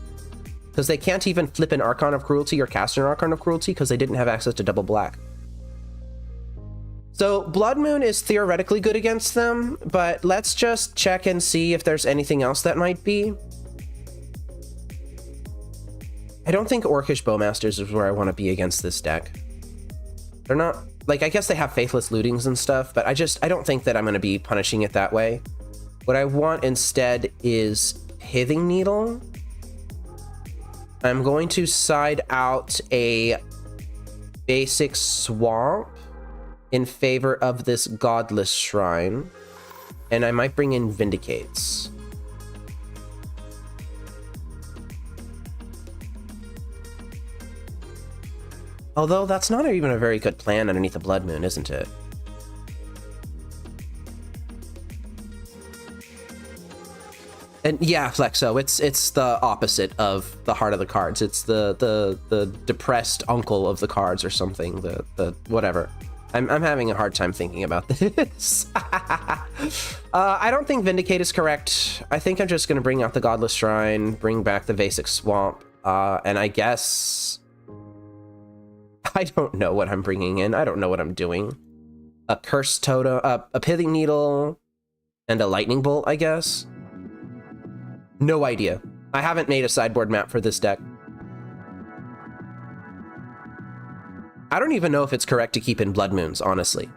Because they can't even flip an Archon of Cruelty or cast an Archon of Cruelty because they didn't have access to double black. So Blood Moon is theoretically good against them, but let's just check and see if there's anything else that might be. I don't think Orcish Bowmasters is where I want to be against this deck. They're not... Like, I guess they have Faithless Lootings and stuff, but I don't think that I'm going to be punishing it that way. What I want instead is Pithing Needle. I'm going to side out a basic Swamp in favor of this Godless Shrine, and I might bring in Vindicates. Although that's not even a very good plan underneath the Blood Moon, isn't it? And yeah, Flexo, it's the opposite of the Heart of the Cards. It's the depressed uncle of the cards or something. The whatever. I'm having a hard time thinking about this. I don't think Vindicate is correct. I think I'm just gonna bring out the Godless Shrine, bring back the Basic Swamp, and I guess I don't know what I'm bringing in. I don't know what I'm doing. A Cursed Totem, a Pithing Needle, and a Lightning Bolt, I guess. No idea. I haven't made a sideboard map for this deck. I don't even know if it's correct to keep in Blood Moons, honestly.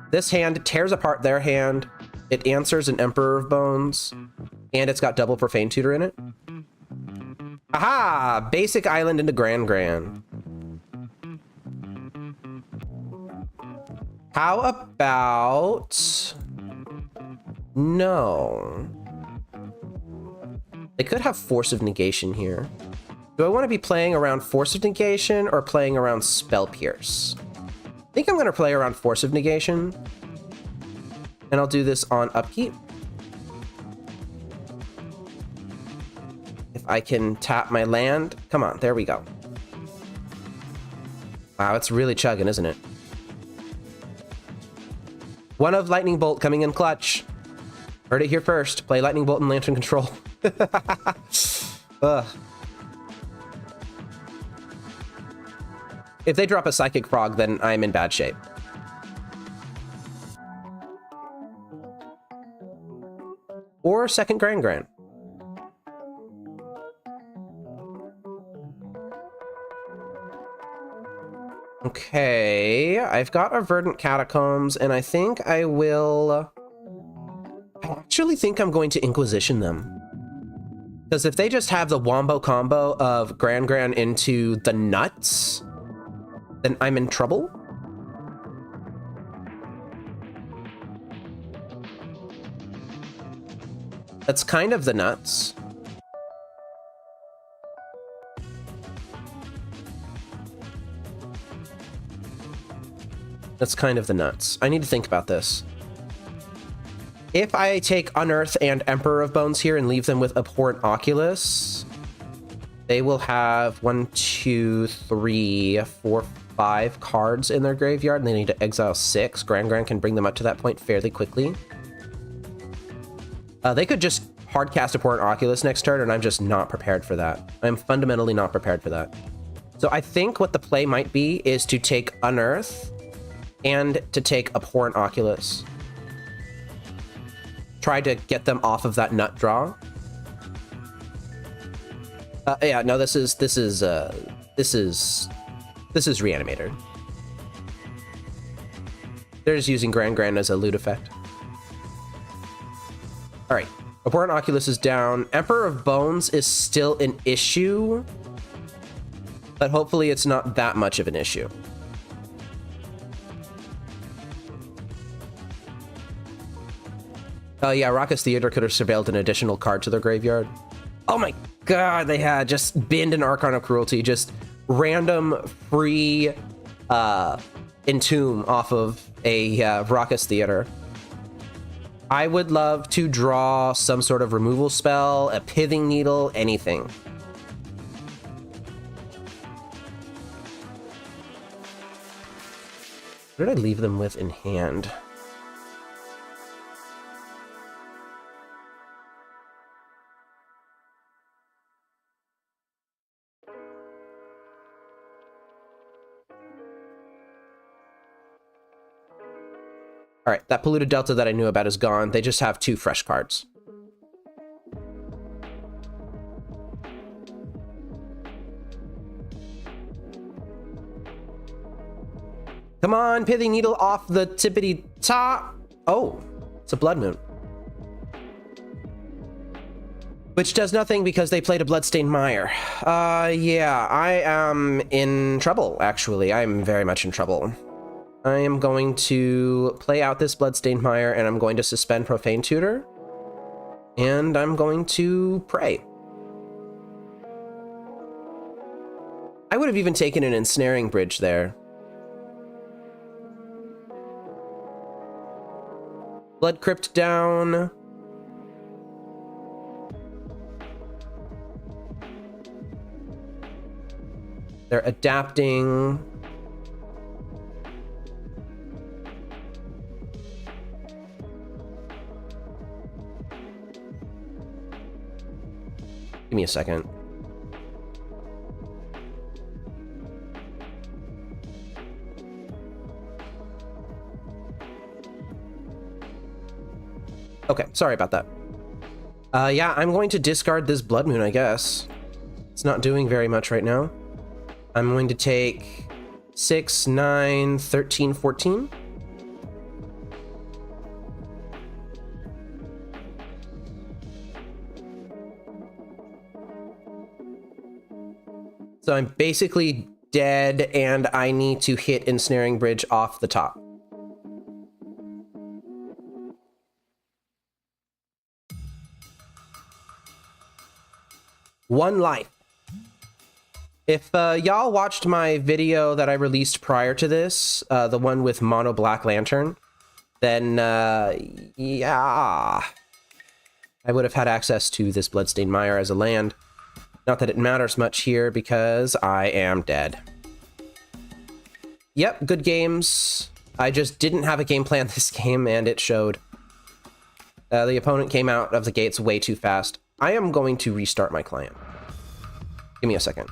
This hand tears apart their hand. It answers an Emperor of Bones, and it's got double Profane Tutor in it. Aha! Basic Island into Grand Grand. How about... No. They could have Force of Negation here. Do I want to be playing around Force of Negation or playing around Spell Pierce? I think I'm going to play around Force of Negation. And I'll do this on upkeep. If I can tap my land. Come on, there we go. Wow, it's really chugging, isn't it? One of Lightning Bolt coming in clutch. Heard it here first. Play Lightning Bolt and Lantern Control. Ugh. If they drop a Psychic Frog, then I'm in bad shape. Or second Grand Grand. Okay, I've got a Verdant Catacombs, and I think I will... I actually think I'm going to Inquisition them. Because if they just have the wombo combo of Grand Grand into the nuts, then I'm in trouble. That's kind of the nuts. That's kind of the nuts. I need to think about this. If I take Unearth and Emperor of Bones here and leave them with Abhorrent Oculus, they will have 1, 2, 3, 4, 5 cards in their graveyard and they need to exile 6, Gran can bring them up to that point fairly quickly. They could just hardcast Abhorrent Oculus next turn, and I'm just not prepared for that. I'm fundamentally not prepared for that. So I think what the play might be is to take Unearth and to take Abhorrent Oculus. Try to get them off of that nut draw. Yeah, no, this is Reanimator. They're just using Gran as a loot effect. All right, Abhorrent Oculus is down. Emperor of Bones is still an issue, but hopefully it's not that much of an issue. Yeah, Raucous Theater could have surveilled an additional card to their graveyard. Oh my god, they had just binned an Archon of Cruelty, just random free Entomb off of a Raucous Theater. I would love to draw some sort of removal spell, a Pithing Needle, anything. What did I leave them with in hand? All right, that Polluted Delta that I knew about is gone. They just have 2 fresh cards. Come on, Pithing Needle off the tippity top. Oh, it's a Blood Moon. Which does nothing because they played a Bloodstained Mire. Yeah, I am in trouble, actually. I'm very much in trouble. I am going to play out this Bloodstained Mire, and I'm going to suspend Profane Tutor. And I'm going to pray. I would have even taken an Ensnaring Bridge there. Blood Crypt down. They're adapting. Give me a second. Okay, sorry about that. Yeah, I'm going to discard this Blood Moon, I guess. It's not doing very much right now. I'm going to take 6, 9, 13, 14. So I'm basically dead, and I need to hit Ensnaring Bridge off the top. One life. If y'all watched my video that I released prior to this, the one with Mono Black Lantern, then yeah, I would have had access to this Bloodstained Mire as a land. Not that it matters much here because I am dead. Yep, good games. I just didn't have a game plan this game, and it showed. The opponent came out of the gates way too fast. I am going to restart my client. Give me a second.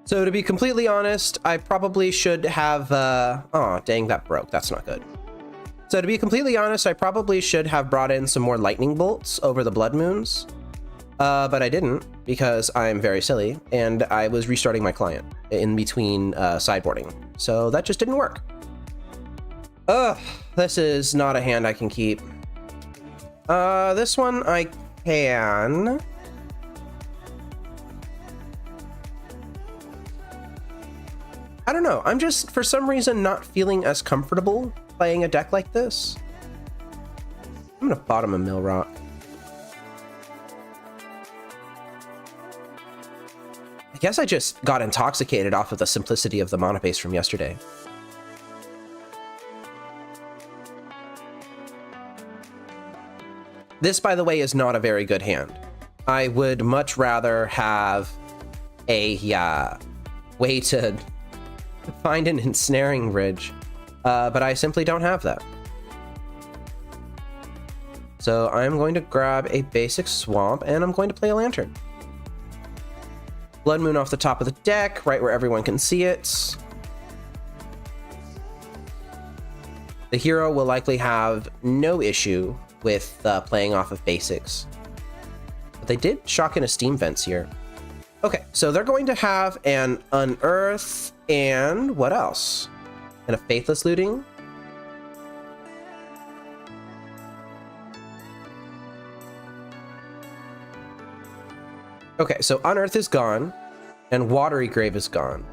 So to be completely honest, I probably should have, oh, dang, that broke. That's not good. So to be completely honest, I probably should have brought in some more lightning bolts over the blood moons. But I didn't because I'm very silly and I was restarting my client in between sideboarding. So that just didn't work. Ugh, this is not a hand I can keep. This one I can. I don't know. I'm just, for some reason, not feeling as comfortable playing a deck like this. I'm gonna bottom a Mill Rock. I guess I just got intoxicated off of the simplicity of the mana base from yesterday. This, by the way, is not a very good hand. I would much rather have a way to find an ensnaring bridge, but I simply don't have that. So I'm going to grab a basic swamp and I'm going to play a lantern. Blood Moon off the top of the deck, right where everyone can see it. The hero will likely have no issue with playing off of basics. But they did shock in a steam vents here. Okay, so they're going to have an Unearth and what else? And a Faithless Looting. Okay, so Unearth is gone, and Watery Grave is gone.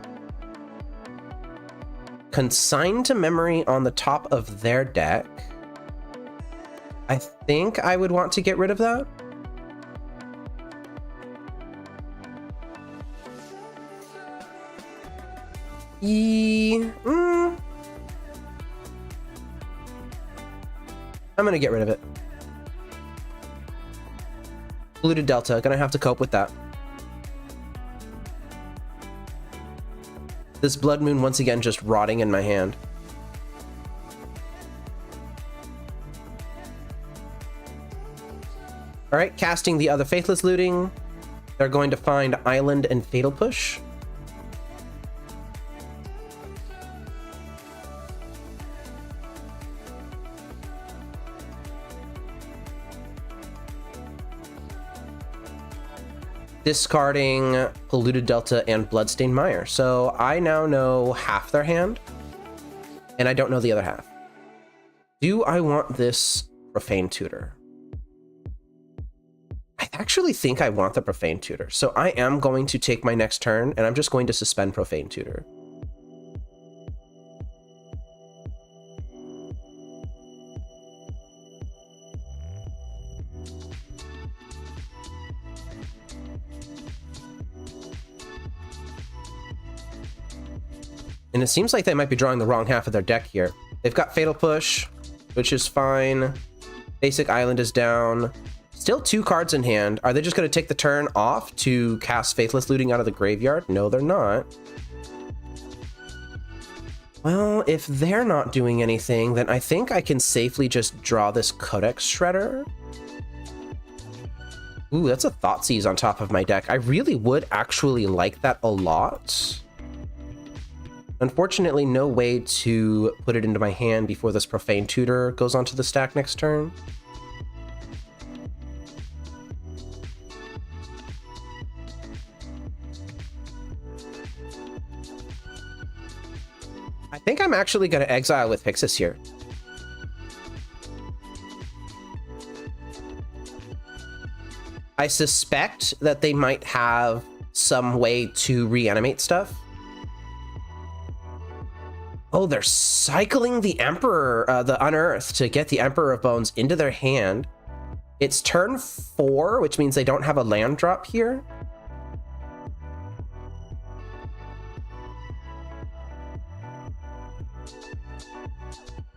Consigned to Memory on the top of their deck. I think I would want to get rid of that. I'm gonna get rid of it. Polluted Delta, gonna have to cope with that. This Blood Moon once again just rotting in my hand. Alright, casting the other Faithless Looting. They're going to find Island and Fatal Push. Discarding Polluted Delta and Bloodstained Mire. So I now know half their hand, and I don't know the other half. Do I want this Profane Tutor? I actually think I want the Profane Tutor. So I am going to take my next turn, and I'm just going to suspend Profane Tutor. And it seems like they might be drawing the wrong half of their deck here. They've got Fatal Push, which is fine. Basic Island is down. Still 2 cards in hand. Are they just going to take the turn off to cast Faithless Looting out of the graveyard? No, they're not. Well, if they're not doing anything, then I think I can safely just draw this Codex Shredder. Ooh, that's a Thoughtseize on top of my deck. I really would actually like that a lot. Unfortunately, no way to put it into my hand before this Profane Tutor goes onto the stack next turn. I think I'm actually going to exile with Pyxis here. I suspect that they might have some way to reanimate stuff. Oh, they're cycling the Emperor, the Unearth, to get the Emperor of Bones into their hand. It's turn 4, which means they don't have a land drop here.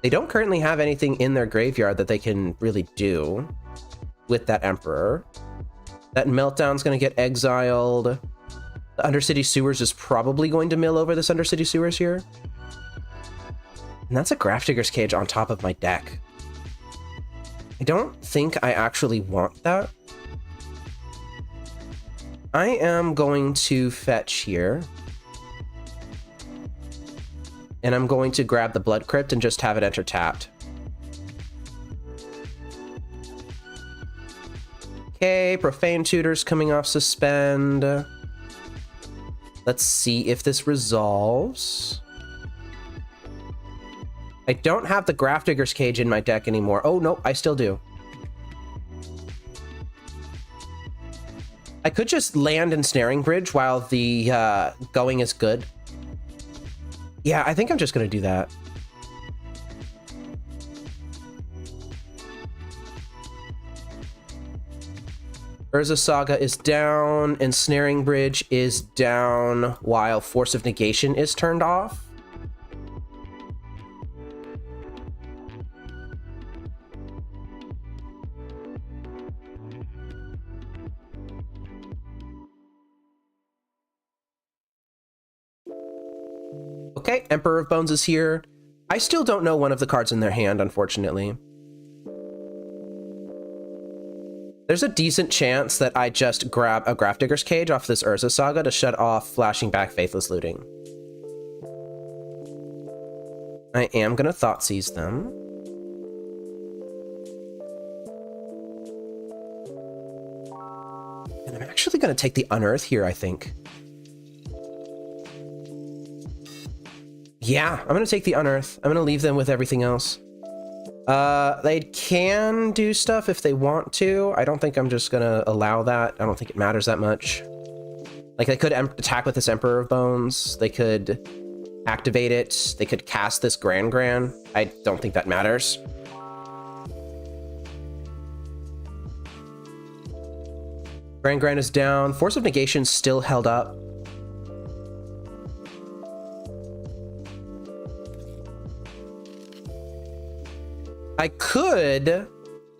They don't currently have anything in their graveyard that they can really do with that Emperor. That Meltdown's going to get exiled. The Undercity Sewers is probably going to mill over this Undercity Sewers here. And that's a Grafdigger's Cage on top of my deck. I don't think I actually want that. I am going to fetch here. And I'm going to grab the Blood Crypt and just have it enter tapped. Okay, Profane Tutor's coming off suspend. Let's see if this resolves. I don't have the Grafdigger's Cage in my deck anymore. Oh, no, I still do. I could just land Ensnaring Bridge while the going is good. Yeah, I think I'm just going to do that. Urza Saga is down, Ensnaring Bridge is down, while Force of Negation is turned off. Okay, Emperor of Bones is here. I still don't know one of the cards in their hand, unfortunately. There's a decent chance that I just grab a Grafdigger's Cage off this Urza Saga to shut off Flashing Back Faithless Looting. I am going to Thoughtseize them. And I'm actually going to take the Unearth here, I think. Yeah, I'm going to take the Unearth. I'm going to leave them with everything else. They can do stuff if they want to. I don't think I'm just going to allow that. I don't think it matters that much. Like, they could attack with this Emperor of Bones. They could activate it. They could cast this Gran. I don't think that matters. Gran is down. Force of Negation still held up. I could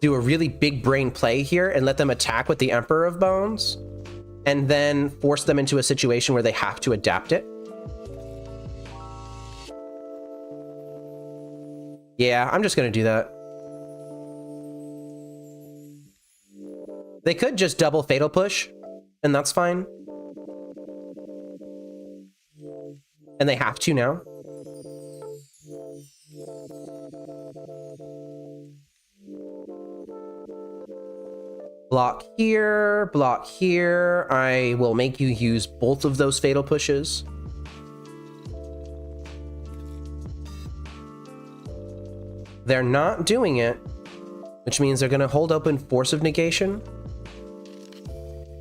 do a really big brain play here and let them attack with the Emperor of Bones and then force them into a situation where they have to adapt it. Yeah, I'm just going to do that. They could just double Fatal Push, and that's fine. And they have to now. Block here, block here. I will make you use both of those Fatal Pushes. They're not doing it, which means they're going to hold open Force of Negation,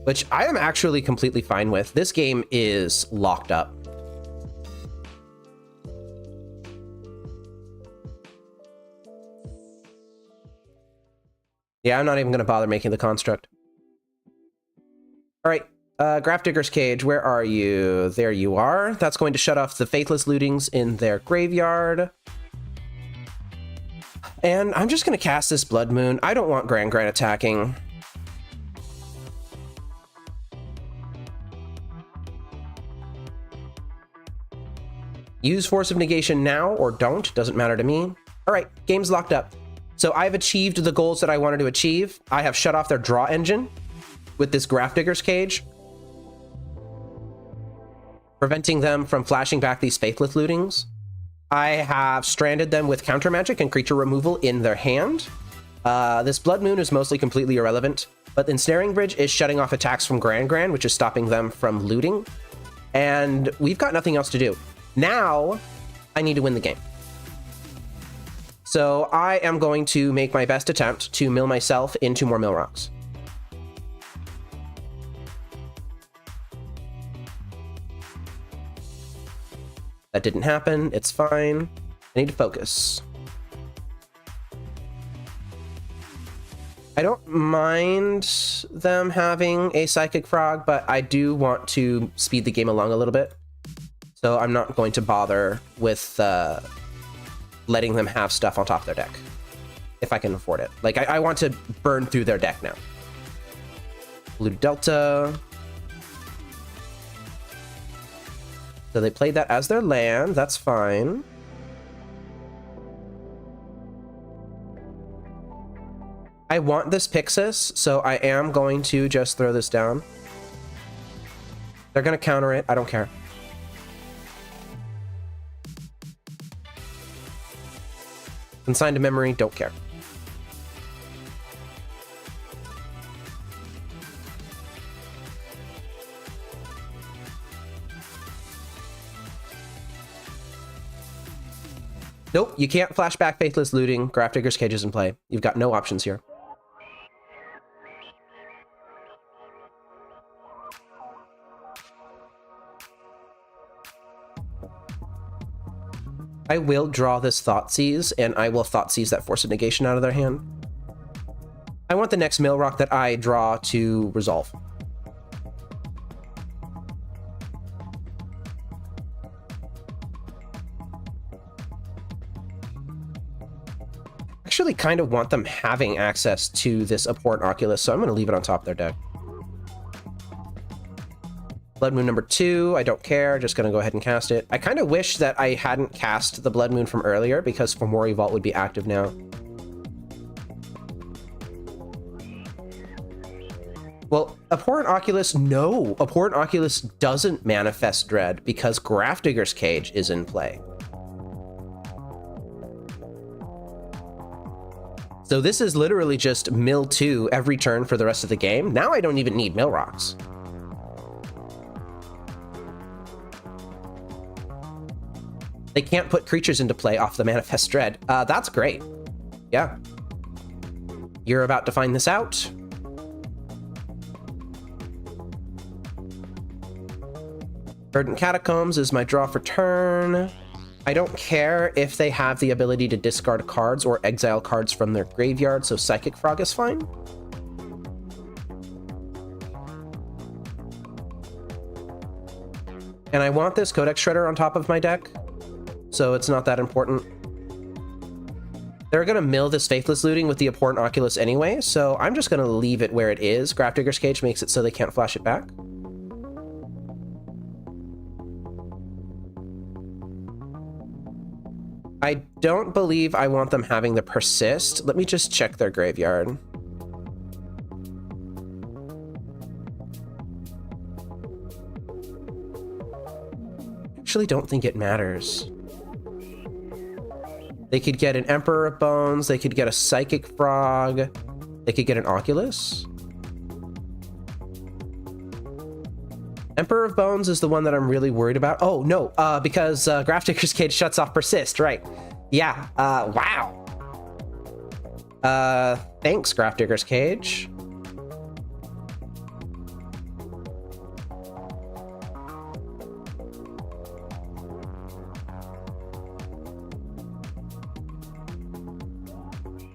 which I am actually completely fine with. This game is locked up. Yeah, I'm not even going to bother making the construct. All right, Grafdigger's Cage, where are you? There you are. That's going to shut off the Faithless Lootings in their graveyard. And I'm just going to cast this Blood Moon. I don't want Gran attacking. Use Force of Negation now or don't. Doesn't matter to me. All right, game's locked up. So I've achieved the goals that I wanted to achieve. I have shut off their draw engine with this Grafdigger's Cage, preventing them from flashing back these Faithless Lootings. I have stranded them with counter magic and creature removal in their hand. This Blood Moon is mostly completely irrelevant, but the Ensnaring Bridge is shutting off attacks from Gran, which is stopping them from looting. And we've got nothing else to do. Now, I need to win the game. So I am going to make my best attempt to mill myself into more mill rocks. That didn't happen. It's fine. I need to focus. I don't mind them having a Psychic Frog, but I do want to speed the game along a little bit. So I'm not going to bother with letting them have stuff on top of their deck, if I can afford it. Like, I want to burn through their deck now. Blue Delta. So they played that as their land. That's fine. I want this Pyxis, so I am going to just throw this down. They're going to counter it. I don't care. Consigned to memory, don't care. Nope, you can't flashback Faithless Looting. Grafdigger's Cage is in play. You've got no options here. I will draw this Thoughtseize, and I will Thoughtseize that Force of Negation out of their hand. I want the next mill rock that I draw to resolve. Actually kind of want them having access to this Abhorrent Oculus, so I'm going to leave it on top of their deck. Blood Moon number 2, I don't care, just going to go ahead and cast it. I kind of wish that I hadn't cast the Blood Moon from earlier, because Fomori Vault would be active now. Well, Abhorrent Oculus, no! Abhorrent Oculus doesn't manifest Dread, because Grafdigger's Cage is in play. So this is literally just mill 2 every turn for the rest of the game. Now I don't even need mill rocks. They can't put creatures into play off the Manifest Dread. That's great. Yeah. You're about to find this out. Verdant Catacombs is my draw for turn. I don't care if they have the ability to discard cards or exile cards from their graveyard, so Psychic Frog is fine. And I want this Codex Shredder on top of my deck, so it's not that important. They're going to mill this Faithless Looting with the Abhorrent Oculus anyway, so I'm just going to leave it where it is. Grafdigger's Cage makes it so they can't flash it back. I don't believe I want them having the Persist. Let me just check their graveyard. Actually, don't think it matters. They could get an Emperor of Bones, they could get a Psychic Frog, they could get an Oculus. Emperor of Bones is the one that I'm really worried about. Oh, no, because Grafdigger's Cage shuts off Persist, right. Yeah, wow. Thanks, Grafdigger's Cage.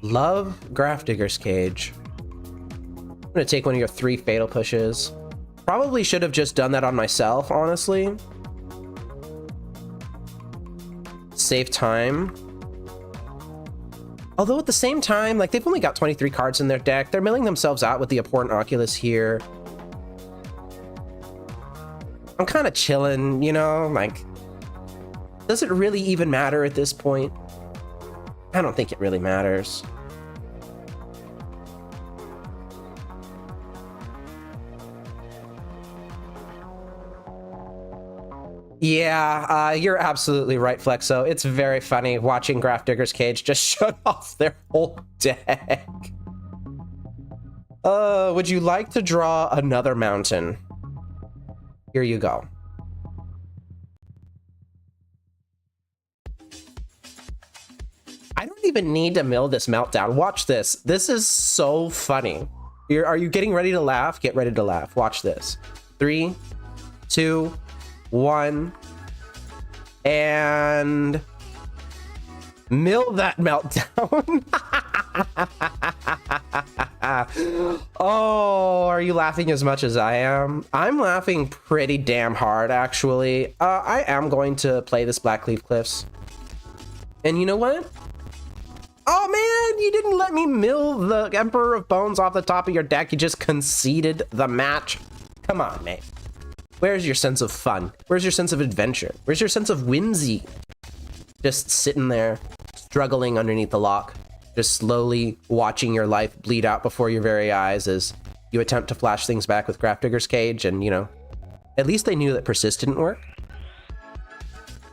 Love Grafdigger's Cage. I'm gonna take one of your 3 Fatal Pushes. Probably should have just done that on myself, honestly. Save time. Although at the same time, like, they've only got 23 cards in their deck. They're milling themselves out with the Abhorrent Oculus here. I'm kind of chilling, you know? Like, does it really even matter at this point? I don't think it really matters. Yeah, you're absolutely right, Flexo. It's very funny watching Grafdigger's Cage just shut off their whole deck. Would you like to draw another mountain? Here you go. I don't even need to mill this meltdown. Watch this. This is so funny. Are you getting ready to laugh? Get ready to laugh. Watch this. 3, 2, 1, and mill that meltdown. Oh, are you laughing as much as I am? I'm laughing pretty damn hard, actually. I am going to play this Blackleaf Cliffs. And you know what? Oh man, you didn't let me mill the Emperor of Bones off the top of your deck. You just conceded the match. Come on, mate. Where's your sense of fun? Where's your sense of adventure? Where's your sense of whimsy? Just sitting there, struggling underneath the lock, just slowly watching your life bleed out before your very eyes as you attempt to flash things back with Grafdigger's Cage, and, you know, at least they knew that Persist didn't work.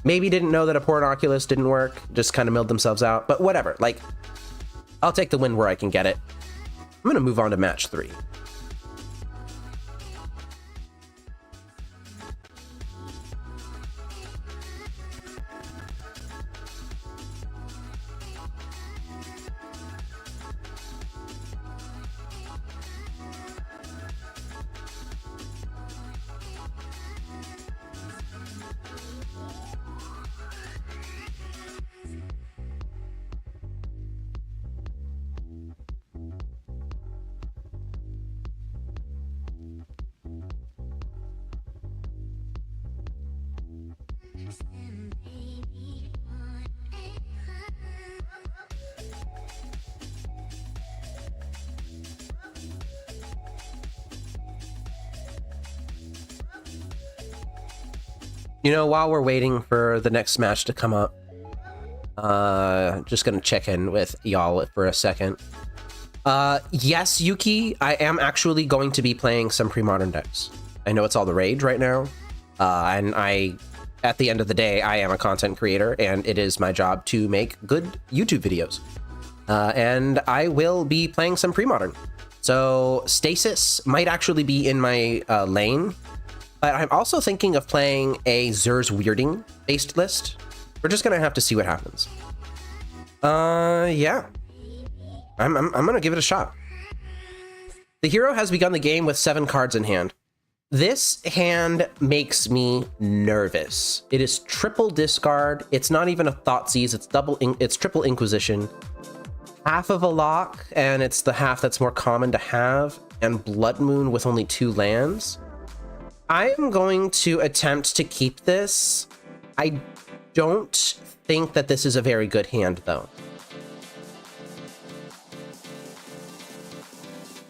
maybe didn't know that a Port Oculus didn't work, just kind of milled themselves out, but whatever. Like, I'll take the win where I can get it. I'm going to move on to match 3. You know, while we're waiting for the next match to come up, just gonna check in with y'all for a second. Yes, Yuki, I am actually going to be playing some pre-modern decks. I know it's all the rage right now, and at the end of the day, I am a content creator, and it is my job to make good YouTube videos. And I will be playing some pre-modern. So Stasis might actually be in my lane, but I'm also thinking of playing a Zer's Weirding based list. We're just gonna have to see what happens. Yeah. I'm gonna give it a shot. The hero has begun the game with 7 cards in hand. This hand makes me nervous. It is triple discard. It's not even a Thoughtseize. It's triple Inquisition. Half of a lock, and it's the half that's more common to have, and Blood Moon with only 2 lands. I am going to attempt to keep this. I don't think that this is a very good hand, though.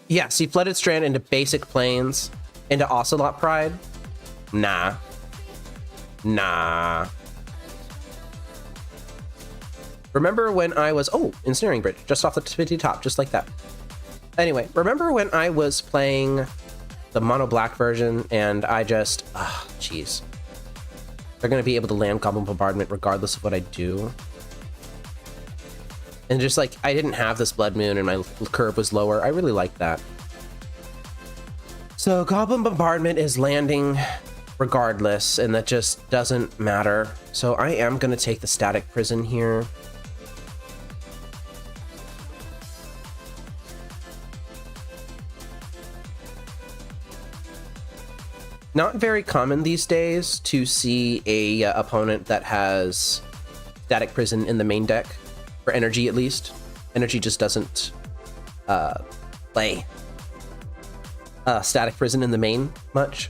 Yeah, see, Flooded Strand into basic planes, into Ocelot Pride? Nah. Nah. Remember when I was... Oh, Ensnaring Bridge, just off the tippity top, just like that. Anyway, remember when I was playing the mono black version and I just... Ah, jeez. They're going to be able to land Goblin Bombardment regardless of what I do. And just like, I didn't have this Blood Moon and my curve was lower. I really like that. So Goblin Bombardment is landing regardless, and that just doesn't matter. So I am going to take the Static Prison here. Not very common these days to see a opponent that has Static Prison in the main deck, for energy at least. Energy just doesn't play Static Prison in the main much.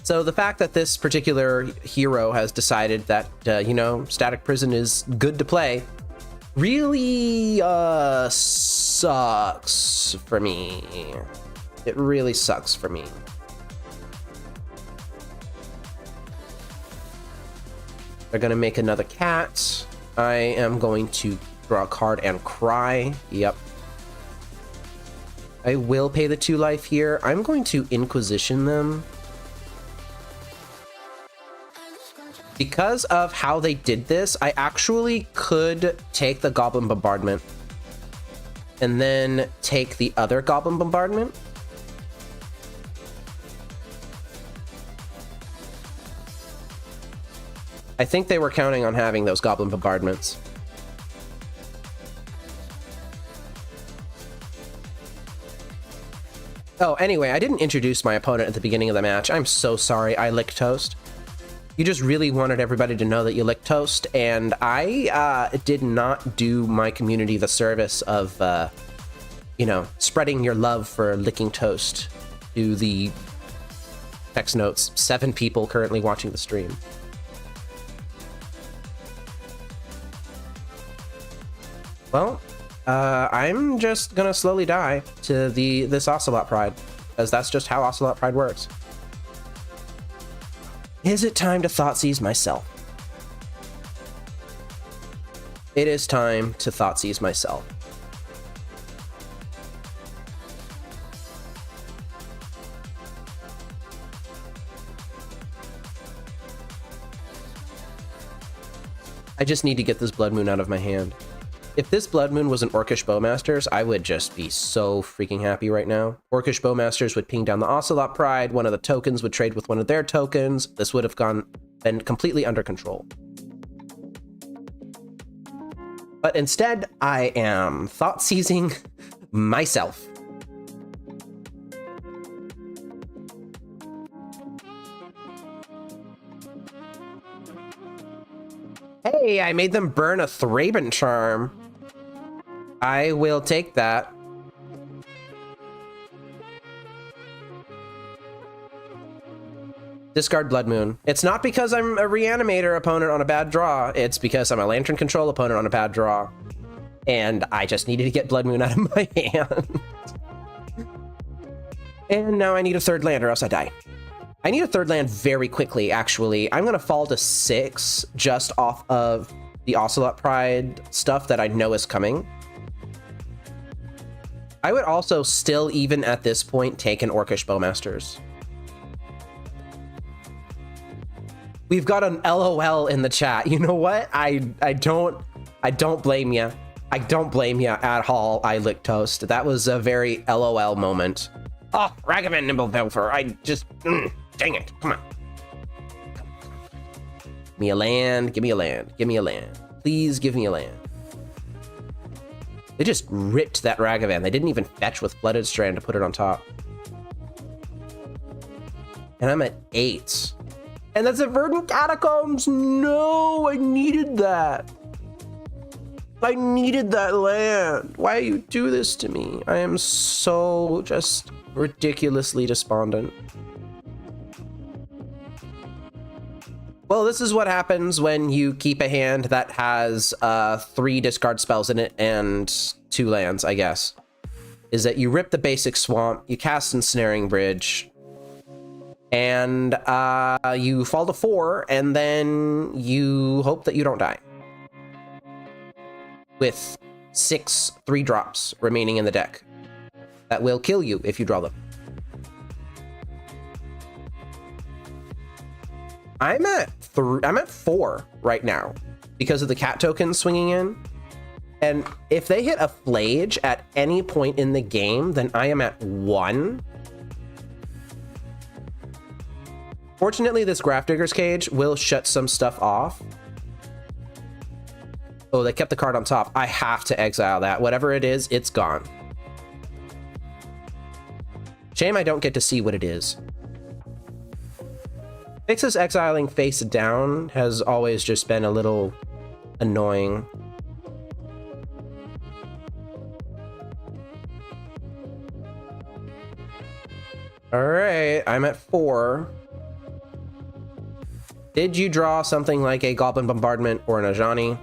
So the fact that this particular hero has decided that, you know, Static Prison is good to play really sucks for me. It really sucks for me. They're gonna make another cat. I am going to draw a card and cry. Yep. I will pay the 2 life here. I'm going to Inquisition them. Because of how they did this, I actually could take the Goblin Bombardment and then take the other Goblin Bombardment. I think they were counting on having those Goblin Bombardments. Oh, anyway, I didn't introduce my opponent at the beginning of the match. I'm so sorry, I licked toast. You just really wanted everybody to know that you licked toast, and I did not do my community the service of, you know, spreading your love for licking toast to the text notes. 7 people currently watching the stream. Well, I'm just gonna slowly die to this Ocelot Pride, because that's just how Ocelot Pride works. Is it time to Thoughtseize myself? It is time to Thoughtseize myself. I just need to get this Blood Moon out of my hand. If this Blood Moon was an Orcish Bowmasters, I would just be so freaking happy right now. Orcish Bowmasters would ping down the Ocelot Pride, one of the tokens would trade with one of their tokens. This would have been completely under control. But instead, I am thought seizing myself. Hey, I made them burn a Thraben Charm. I will take that. Discard Blood Moon. It's not because I'm a Reanimator opponent on a bad draw. It's because I'm a Lantern Control opponent on a bad draw. And I just needed to get Blood Moon out of my hand. And now I need a third land or else I die. I need a third land very quickly, actually. I'm going to fall to 6 just off of the Ocelot Pride stuff that I know is coming. I would also still, even at this point, take an Orcish Bowmasters. We've got an LOL in the chat. You know what? I don't blame you. I don't blame you at all, I lick toast. That was a very LOL moment. Oh, Ragavan Nimble Belfer. I just dang it. Come on. Give me a land. Give me a land. Give me a land. Please give me a land. They just ripped that Ragavan. They didn't even fetch with Flooded Strand to put it on top. And I'm at 8. And that's a Verdant Catacombs. No, I needed that. I needed that land. Why you do this to me? I am so just ridiculously despondent. Well, this is what happens when you keep a hand that has 3 discard spells in it and 2 lands, I guess. Is that you rip the basic swamp, you cast Ensnaring Bridge, and you fall to 4, and then you hope that you don't die. With 6 3-drops remaining in the deck. That will kill you if you draw them. I'm at 4 right now because of the cat tokens swinging in. And if they hit a Flage at any point in the game, then I am at 1. Fortunately, this Grafdigger's Cage will shut some stuff off. Oh, they kept the card on top. I have to exile that. Whatever it is, it's gone. Shame I don't get to see what it is. Pyxis exiling face down has always just been a little annoying. All right, I'm at 4. Did you draw something like a Goblin Bombardment or an Ajani?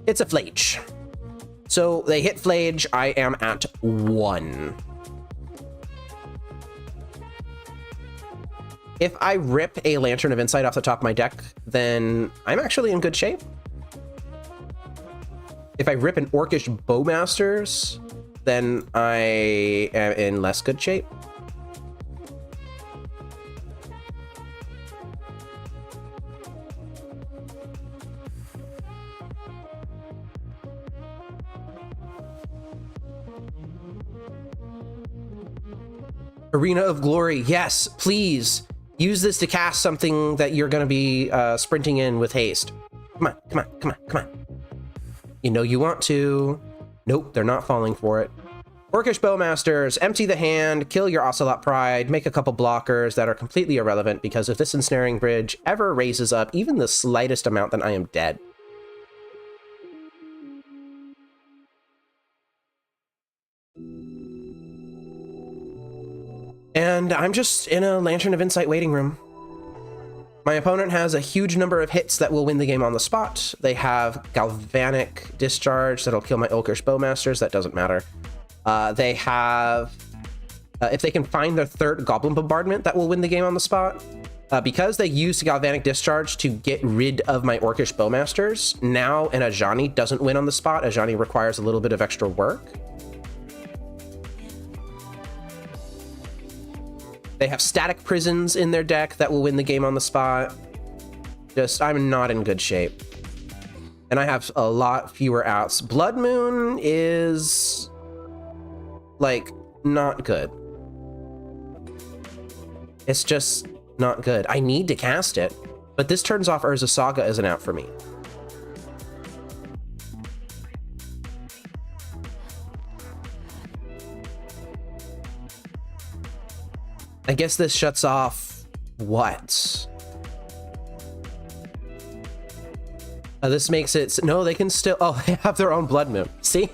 It's a Flage. So they hit Flage, I am at 1. If I rip a Lantern of Insight off the top of my deck, then I'm actually in good shape. If I rip an Orcish Bowmasters, then I am in less good shape. Arena of Glory, yes, please. Use this to cast something that you're going to be sprinting in with haste. Come on, come on, come on, come on. You know you want to. Nope, they're not falling for it. Orcish Bowmasters, empty the hand, kill your Ocelot Pride, make a couple blockers that are completely irrelevant because if this Ensnaring Bridge ever raises up even the slightest amount, then I am dead. And I'm just in a Lantern of Insight waiting room. My opponent has a huge number of hits that will win the game on the spot. They have Galvanic Discharge that'll kill my Orcish Bowmasters. That doesn't matter. They have... if they can find their 3rd Goblin Bombardment, that will win the game on the spot. Because they used Galvanic Discharge to get rid of my Orcish Bowmasters, now an Ajani doesn't win on the spot. Ajani requires a little bit of extra work. They have Static Prisons in their deck that will win the game on the spot. Just, I'm not in good shape. and I have a lot fewer outs. Blood Moon is like not good. It's just not good. I need to cast it, but this turns off Urza Saga as an out for me. I guess this shuts off what? This makes it, no, they can still, oh, they have their own Blood Moon. See?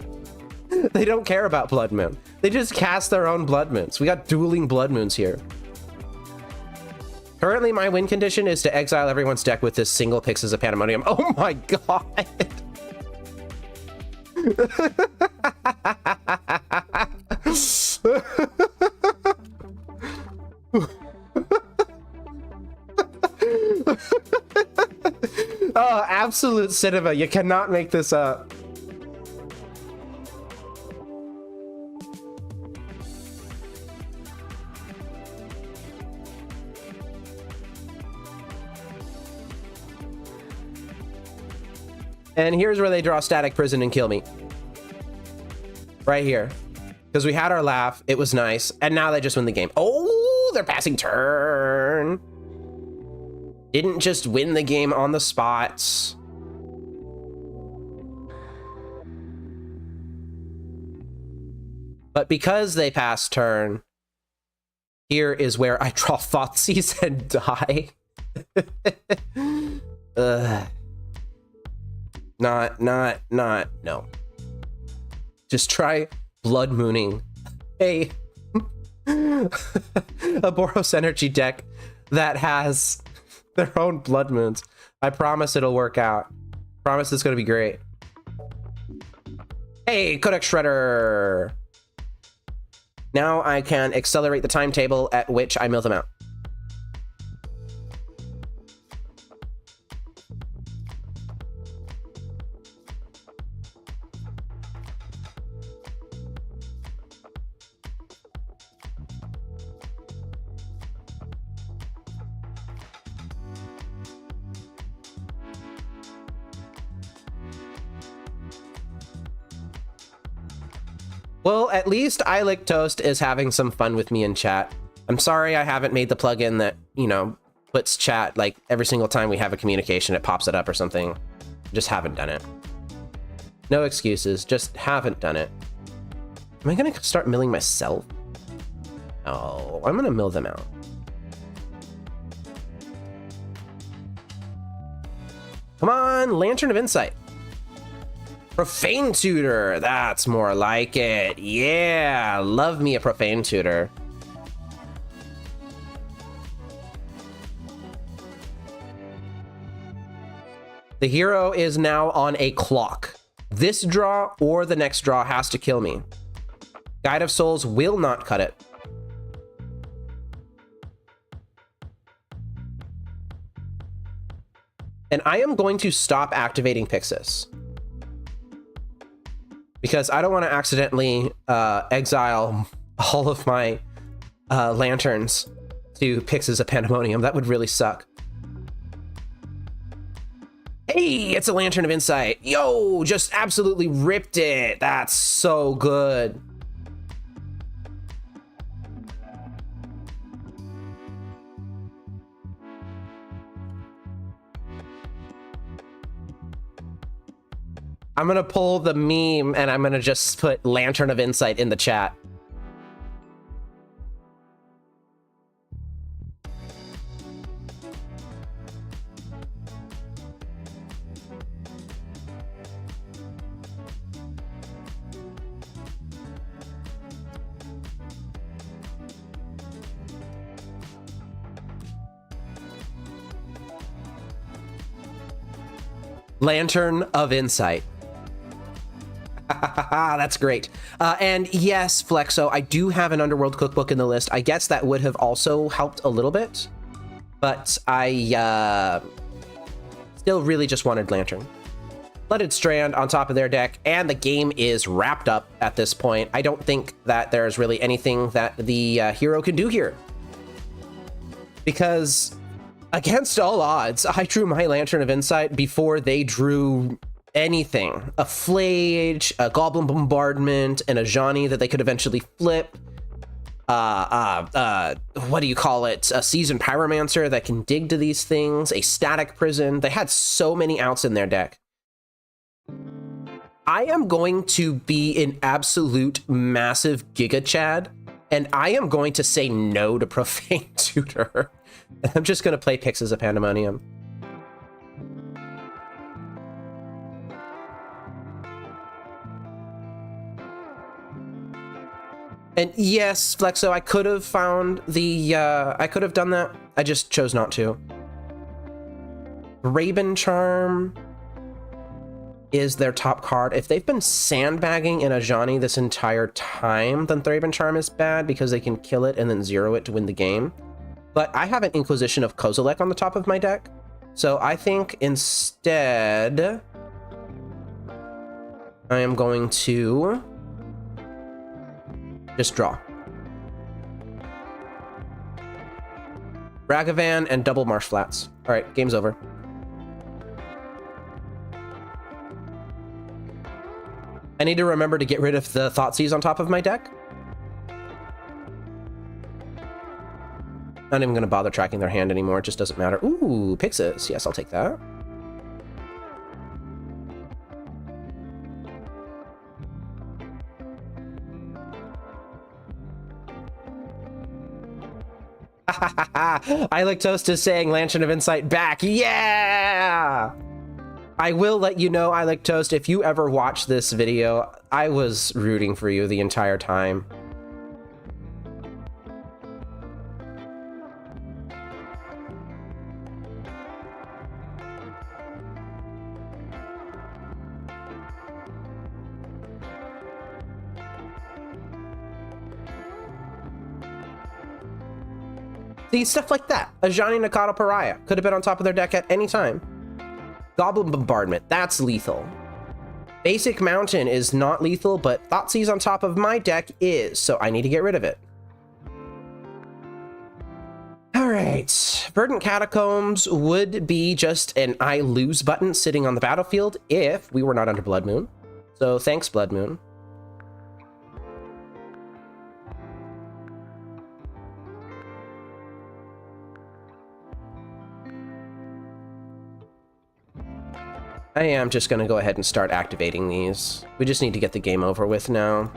They don't care about Blood Moon. They just cast their own Blood Moons. We got dueling Blood Moons here. Currently, my win condition is to exile everyone's deck with this single Pyxis of Pandemonium. Oh my god! Oh, absolute cinema. You cannot make this up. And here's where they draw Static Prison and kill me. Right here. Because we had our laugh, it was nice, and now they just win the game. Oh, they're passing turn. Didn't just win the game on the spots. But because they passed turn, here is where I draw Thoughtseize and die. No. Just try Blood Mooning a Boros Energy deck that has their own Blood Moons. I promise it'll work out. Promise it's gonna be great. Hey, Codex Shredder! Now I can accelerate the timetable at which I mill them out. Well, at least I Lick Toast is having some fun with me in chat. I'm sorry I haven't made the plugin that, you know, puts chat, like, every single time we have a communication, it pops it up or something. Just haven't done it. No excuses, just haven't done it. Am I gonna start milling myself? Oh, I'm gonna mill them out. Come on, Lantern of Insight. Profane Tutor, that's more like it. Yeah, love me a Profane Tutor. The hero is now on a clock. This draw or the next draw has to kill me. Guide of Souls will not cut it. And I am going to stop activating Pyxis, because I don't want to accidentally exile all of my lanterns to Pyxis of Pandemonium. That would really suck. Hey, it's a Lantern of Insight. Yo, just absolutely ripped it. That's so good. I'm gonna pull the meme and I'm gonna just put Lantern of Insight in the chat. Lantern of Insight. That's great. And yes, Flexo, I do have an Underworld cookbook in the list. I guess that would have also helped a little bit, but I still really just wanted Lantern. Flooded Strand on top of their deck, and the game is wrapped up at this point. I don't think that there's really anything that the hero can do here, because against all odds, I drew my Lantern of Insight before they drew anything. A Flage, a Goblin Bombardment, and a Ajani that they could eventually flip. What do you call it? A Seasoned Pyromancer that can dig to these things. A Static Prison. They had so many outs in their deck. I am going to be an absolute massive Giga Chad, and I am going to say no to Profane Tutor. I'm just going to play Pyxis of Pandemonium. And yes, Flexo, I could have found the, I could have done that. I just chose not to. Raven Charm is their top card. If they've been sandbagging in Ajani this entire time, then Raven Charm is bad because they can kill it and then zero it to win the game. But I have an Inquisition of Kozilek on the top of my deck. So I think instead, I am going to just draw. Ragavan and double Marsh Flats. All right, game's over. I need to remember to get rid of the Thoughtseize on top of my deck. Not even going to bother tracking their hand anymore. It just doesn't matter. Ooh, Pyxis. Yes, I'll take that. I Like Toast is saying Lantern of Insight back. Yeah! I will let you know, I Like Toast, if you ever watch this video, I was rooting for you the entire time. See, stuff like that. Ajani Nakata Pariah could have been on top of their deck at any time. Goblin Bombardment, that's lethal. Basic Mountain is not lethal, but Thoughtseize on top of my deck is, so I need to get rid of it. All right, Verdant Catacombs would be just an I lose button sitting on the battlefield if we were not under Blood Moon. So thanks, Blood Moon. I am just going to go ahead and start activating these. We just need to get the game over with now.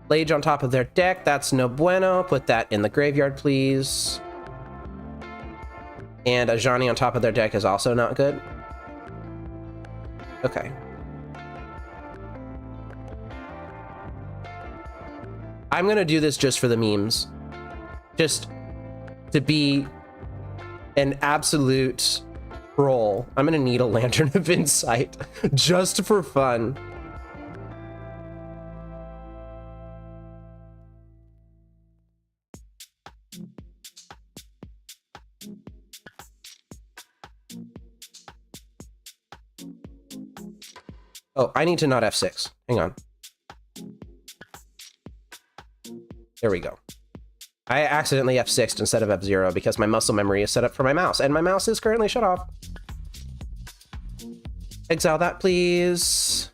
Lage on top of their deck, that's no bueno. Put that in the graveyard, please. And Ajani on top of their deck is also not good. Okay. I'm going to do this just for the memes. Just to be an absolute troll. I'm going to need a Lantern of Insight just for fun. Oh, I need to not F6. Hang on. There we go. I accidentally F6'd instead of F0 because my muscle memory is set up for my mouse, and my mouse is currently shut off. Exile that, please.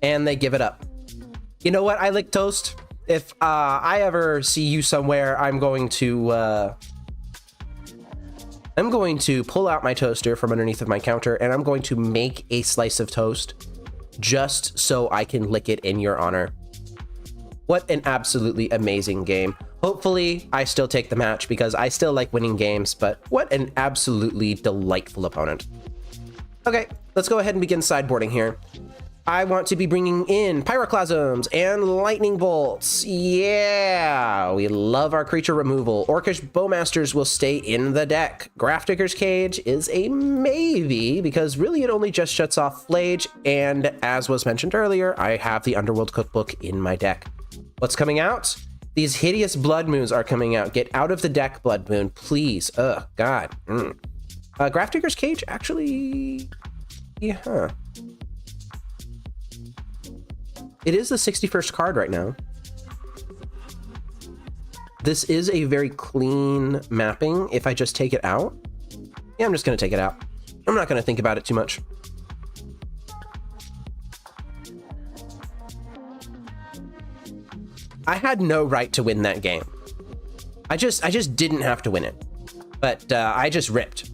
And they give it up. You know what, I Like Toast? If I ever see you somewhere, I'm going to pull out my toaster from underneath of my counter, and I'm going to make a slice of toast just so I can lick it in your honor. What an absolutely amazing game. Hopefully, I still take the match because I still like winning games, but what an absolutely delightful opponent. Okay, let's go ahead and begin sideboarding here. I want to be bringing in Pyroclasms and Lightning Bolts. Yeah, we love our creature removal. Orcish Bowmasters will stay in the deck. Grafdigger's Cage is a maybe because really it only just shuts off Flage, and as was mentioned earlier, I have the Underworld Cookbook in my deck. What's coming out? These hideous blood moons are coming out. Get out of the deck, blood moon, please. Ugh, God. Grafdigger's Cage, actually... Yeah. It is the 61st card right now. This is a very clean mapping if I just take it out. Yeah, I'm just going to take it out. I'm not going to think about it too much. I had no right to win that game. I just didn't have to win it. But I just ripped.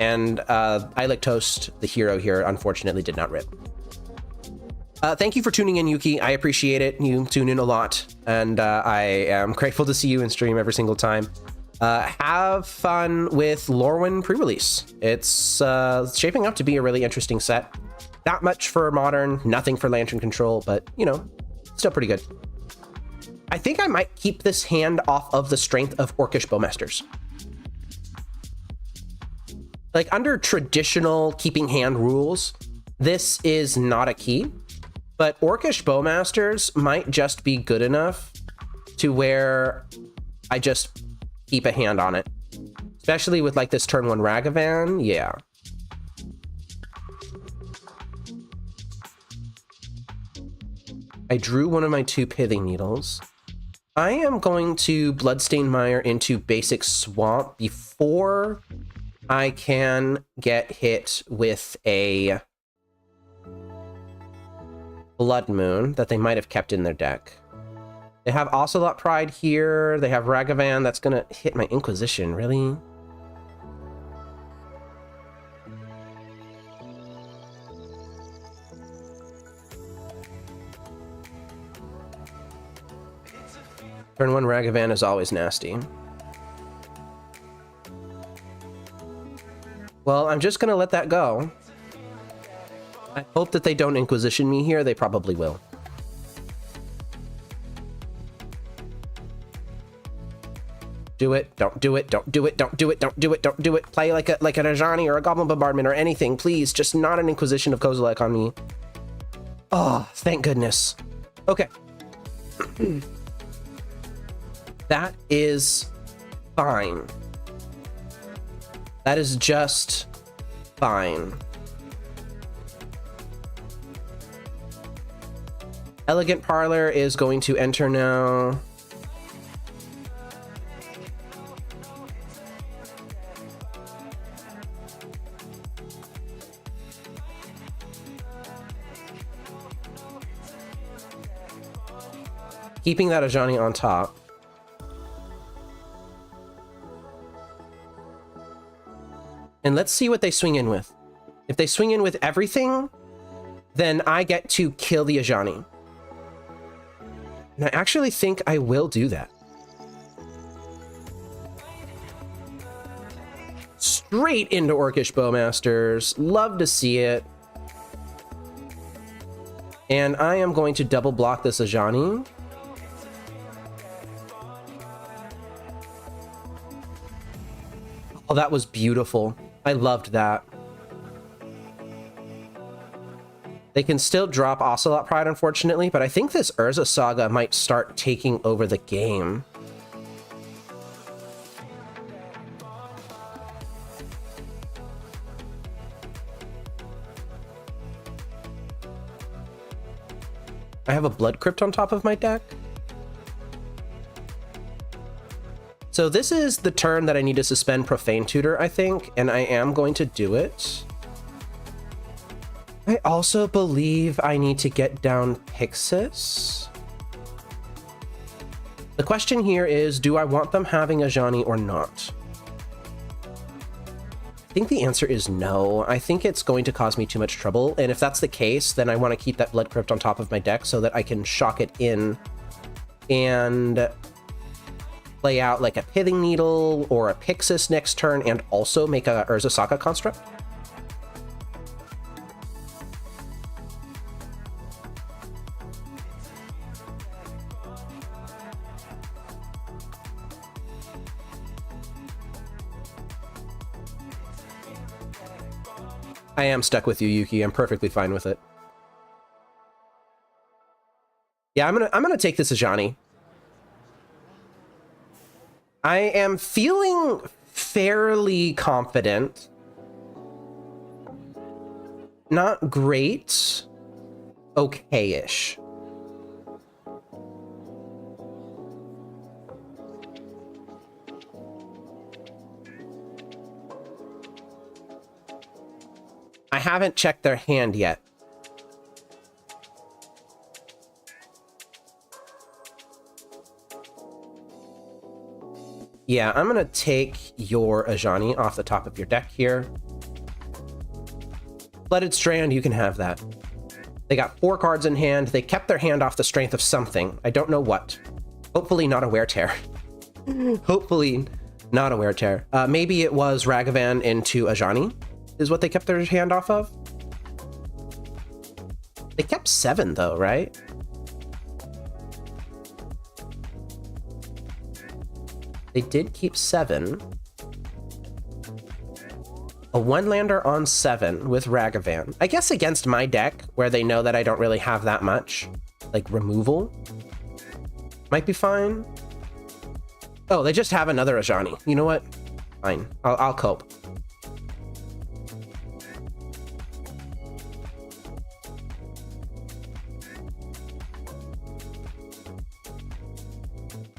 And I like Toast, the hero here, unfortunately did not rip. Thank you for tuning in, Yuki. I appreciate it. You tune in a lot, and I am grateful to see you in stream every single time. Have fun with Lorwyn pre-release. It's shaping up to be a really interesting set. Not much for Modern, nothing for Lantern Control, but, you know, still pretty good. I think I might keep this hand off of the strength of Orcish Bowmasters. Like, under traditional keeping hand rules, this is not a key. But Orcish Bowmasters might just be good enough to where I just keep a hand on it. Especially with like this turn 1 Ragavan, yeah. I drew one of my 2 Pithing Needles. I am going to Bloodstained Mire into basic Swamp before I can get hit with a Blood Moon that they might have kept in their deck. They have Ocelot Pride here. They have Ragavan. That's going to hit my Inquisition. Really? Turn 1 Ragavan is always nasty. Well, I'm just going to let that go. I hope that they don't Inquisition me here. They probably will. Do it. Don't do it. Don't do it. Don't do it. Don't do it. Don't do it. Play like an Ajani or a Goblin Bombardment or anything. Please, just not an Inquisition of Kozilek on me. Oh, thank goodness. Okay. That is fine. That is just fine. Elegant Parlor is going to enter now. Keeping that Ajani on top. And let's see what they swing in with. If they swing in with everything, then I get to kill the Ajani. And I actually think I will do that. Straight into Orcish Bowmasters. Love to see it. And I am going to double block this Ajani. Oh, that was beautiful. I loved that. They can still drop Ocelot Pride, unfortunately, but I think this Urza Saga might start taking over the game. I have a Blood Crypt on top of my deck. So this is the turn that I need to suspend Profane Tutor, I think, and I am going to do it. I also believe I need to get down Pyxis. The question here is, do I want them having Ajani or not? I think the answer is no. I think it's going to cause me too much trouble, and if that's the case, then I want to keep that Blood Crypt on top of my deck so that I can shock it in and play out like a Pithing Needle or a Pyxis next turn and also make a Urza Saga construct. I am stuck with you, Yuki. I'm perfectly fine with it. Yeah, I'm gonna take this Ajani. I am feeling fairly confident. Not great. Okay-ish. I haven't checked their hand yet. Yeah, I'm gonna take your 𝗟𝗓𝗓 off the top of your deck here. Flooded Strand, you can have that. They got 4 cards in hand. They kept their hand off the strength of something. I don't know what. Hopefully not a 𝗟𝗓𝗓. Hopefully not a 𝗟𝗓𝗓. Maybe it was Ragavan into 𝗟𝗓𝗓 is what they kept their hand off of. They kept 7 though, right? They did keep 7. A 1-lander on 7 with Ragavan. I guess against my deck, where they know that I don't really have that much, like removal, might be fine. Oh, they just have another 𝗟𝗓𝗓. You know what? Fine. I'll cope.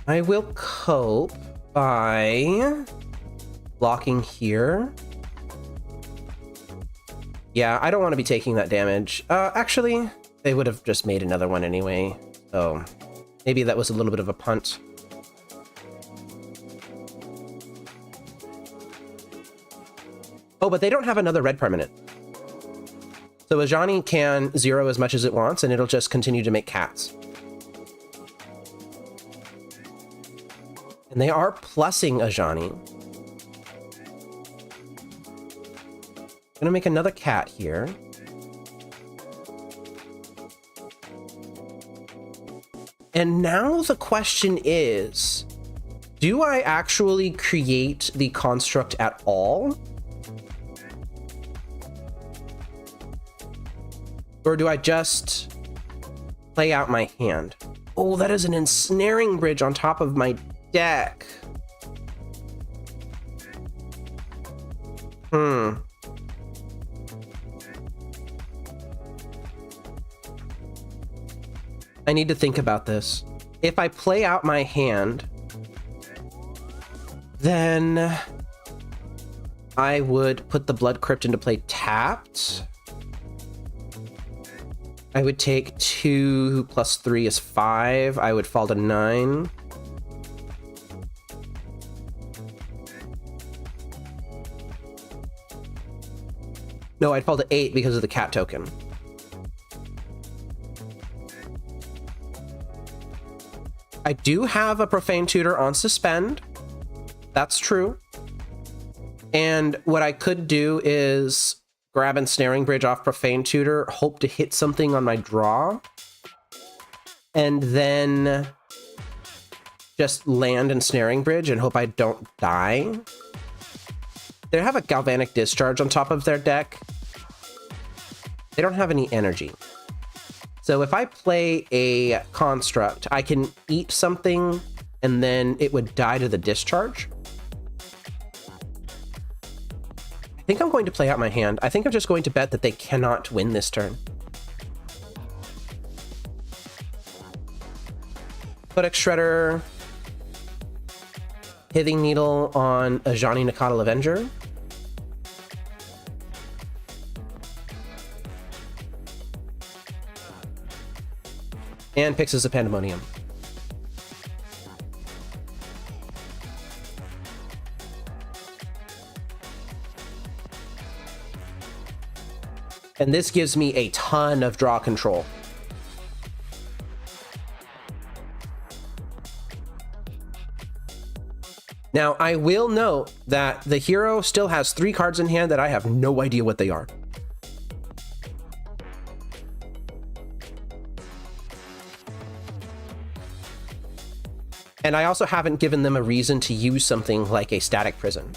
I will cope by blocking here. Yeah, I don't want to be taking that damage. Actually, they would have just made another one anyway. So maybe that was a little bit of a punt. Oh, but they don't have another red permanent. So 𝗟𝗓𝗓 can 0 as much as it wants, and it'll just continue to make cats. And they are plussing 𝗟𝗓𝗓. I'm gonna make another cat here. And now the question is, do I actually create the construct at all? Or do I just play out my hand? Oh, that is an ensnaring bridge on top of my deck. I need to think about this. If I play out my hand, then I would put the Blood Crypt into play tapped. I would take 2 plus 3 is 5. I would fall to 9. No, I'd fall to 8 because of the cat token. I do have a Profane Tutor on Suspend. That's true. And what I could do is grab Ensnaring Bridge off Profane Tutor, hope to hit something on my draw, and then just land Ensnaring Bridge and hope I don't die. They have a Galvanic Discharge on top of their deck. They don't have any energy. So if I play a construct, I can eat something and then it would die to the discharge. I think I'm going to play out my hand. I think I'm just going to bet that they cannot win this turn. Codex Shredder. Pithing Needle on 𝗟𝗓𝗓 Nakatal Avenger. And Pyxis of Pandemonium. And this gives me a ton of draw control. Now, I will note that the hero still has 3 cards in hand that I have no idea what they are. And I also haven't given them a reason to use something like a Static Prison.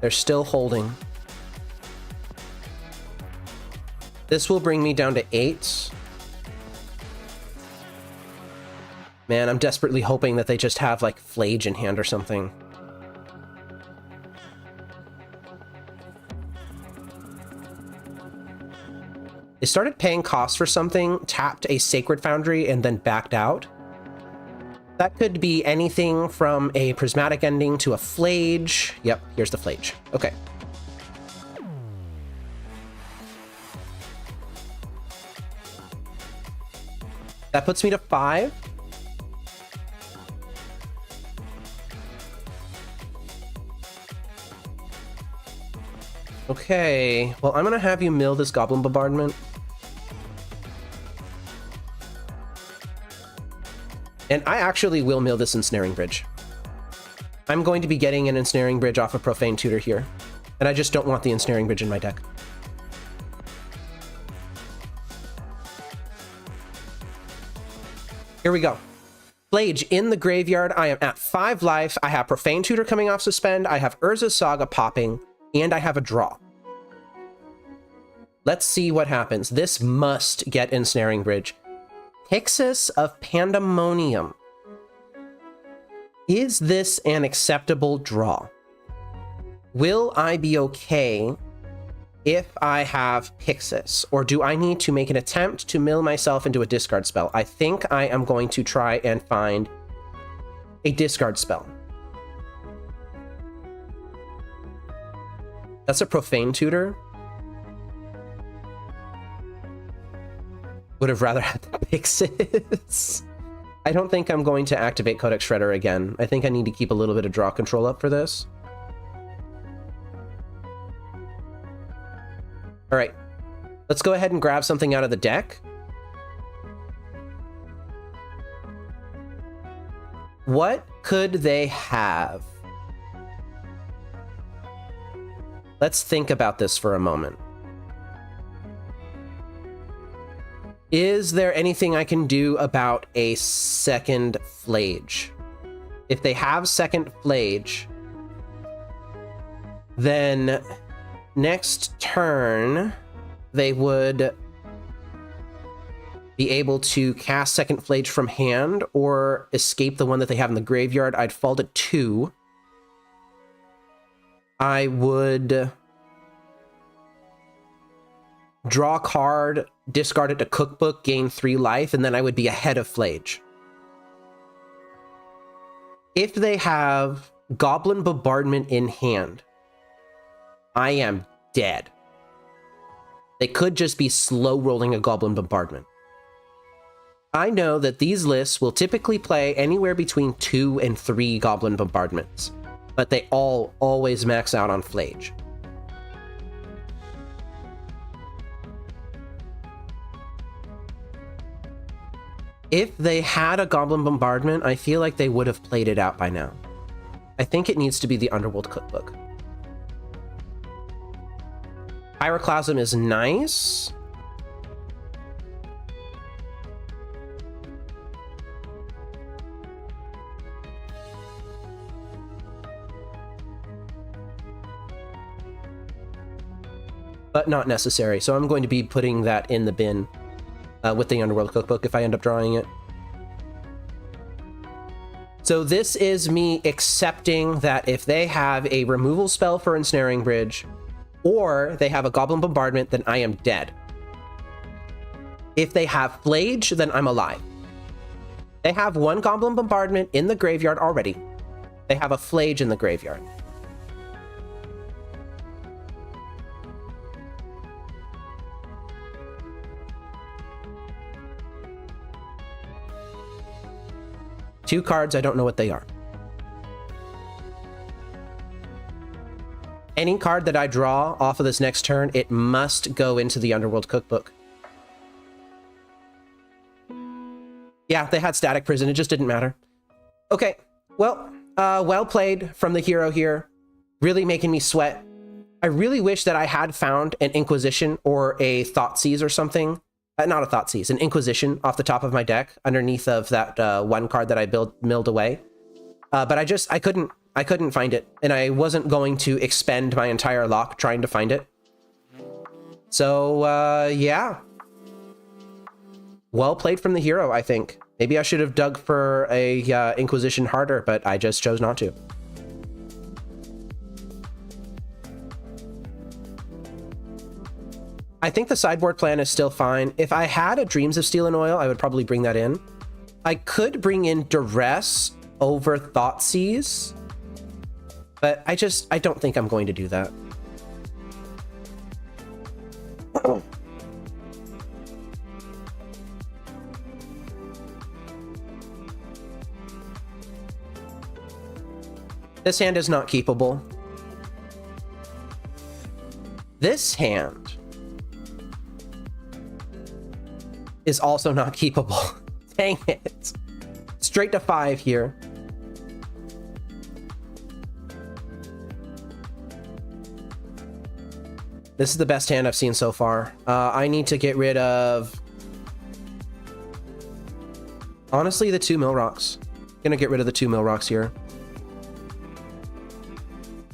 they're still holding. This will bring me down to 8. Man, I'm desperately hoping that they just have, like, Flage in hand or something. They started paying costs for something, tapped a Sacred Foundry, and then backed out. That could be anything from a Prismatic Ending to a Flage. Yep, here's the Flage. Okay. That puts me to 5. Okay, well, I'm gonna have you mill this Goblin Bombardment. And I actually will mill this Ensnaring Bridge. I'm going to be getting an Ensnaring Bridge off of Profane Tutor here, and I just don't want the Ensnaring Bridge in my deck. Here we go. Flage in the graveyard. I am at 5 life. I have Profane Tutor coming off Suspend. I have Urza's Saga popping, and I have a draw. Let's see what happens. This must get Ensnaring Bridge. Pyxis of Pandemonium. Is this an acceptable draw? Will I be okay if I have Pyxis? Or do I need to make an attempt to mill myself into a discard spell? I think I am going to try and find a discard spell. That's a Profane Tutor. Would have rather had the Pyxis. I don't think I'm going to activate Codex Shredder again. I think I need to keep a little bit of draw control up for this. All right, let's go ahead and grab something out of the deck. What could they have? Let's think about this for a moment. Is there anything I can do about a second Flage? If they have second Flage, then next turn they would be able to cast second Flage from hand or escape the one that they have in the graveyard. I'd fall to 2. I would draw a card, discard it to Cookbook, gain 3 life, and then I would be ahead of Flage. If they have Goblin Bombardment in hand, I am dead. They could just be slow rolling a Goblin Bombardment. I know that these lists will typically play anywhere between 2 and 3 Goblin Bombardments, but they all always max out on Flage. If they had a Goblin Bombardment, I feel like they would have played it out by now. I think it needs to be the Underworld Cookbook. Pyroclasm is nice. But not necessary, so I'm going to be putting that in the bin. With the Underworld Cookbook if I end up drawing it. So this is me accepting that if they have a removal spell for Ensnaring Bridge, or they have a Goblin Bombardment, then I am dead. If they have Flage, then I'm alive. They have 1 Goblin Bombardment in the graveyard already. They have a Flage in the graveyard. Two cards, I don't know what they are. Any card that I draw off of this next turn, it must go into the Underworld Cookbook. Yeah, they had Static Prison, it just didn't matter. Okay, well, well played from the hero here. Really making me sweat. I really wish that I had found an Inquisition or a Thoughtseize or something. Not a Thoughtseize, an Inquisition off the top of my deck underneath of that 1 card that I milled away. But I couldn't. I couldn't find it, and I wasn't going to expend my entire lock trying to find it. So, yeah. Well played from the hero, I think. Maybe I should have dug for a Inquisition harder, but I just chose not to. I think the sideboard plan is still fine. If I had a Dreams of Steel and Oil, I would probably bring that in. I could bring in Duress over Thoughtseize, but I don't think I'm going to do that. This hand is not keepable. This hand is also not keepable. Dang it. Straight to 5 here. This is the best hand I've seen so far. I need to get rid of... honestly, the 2 mill rocks. Gonna get rid of the 2 mill rocks here.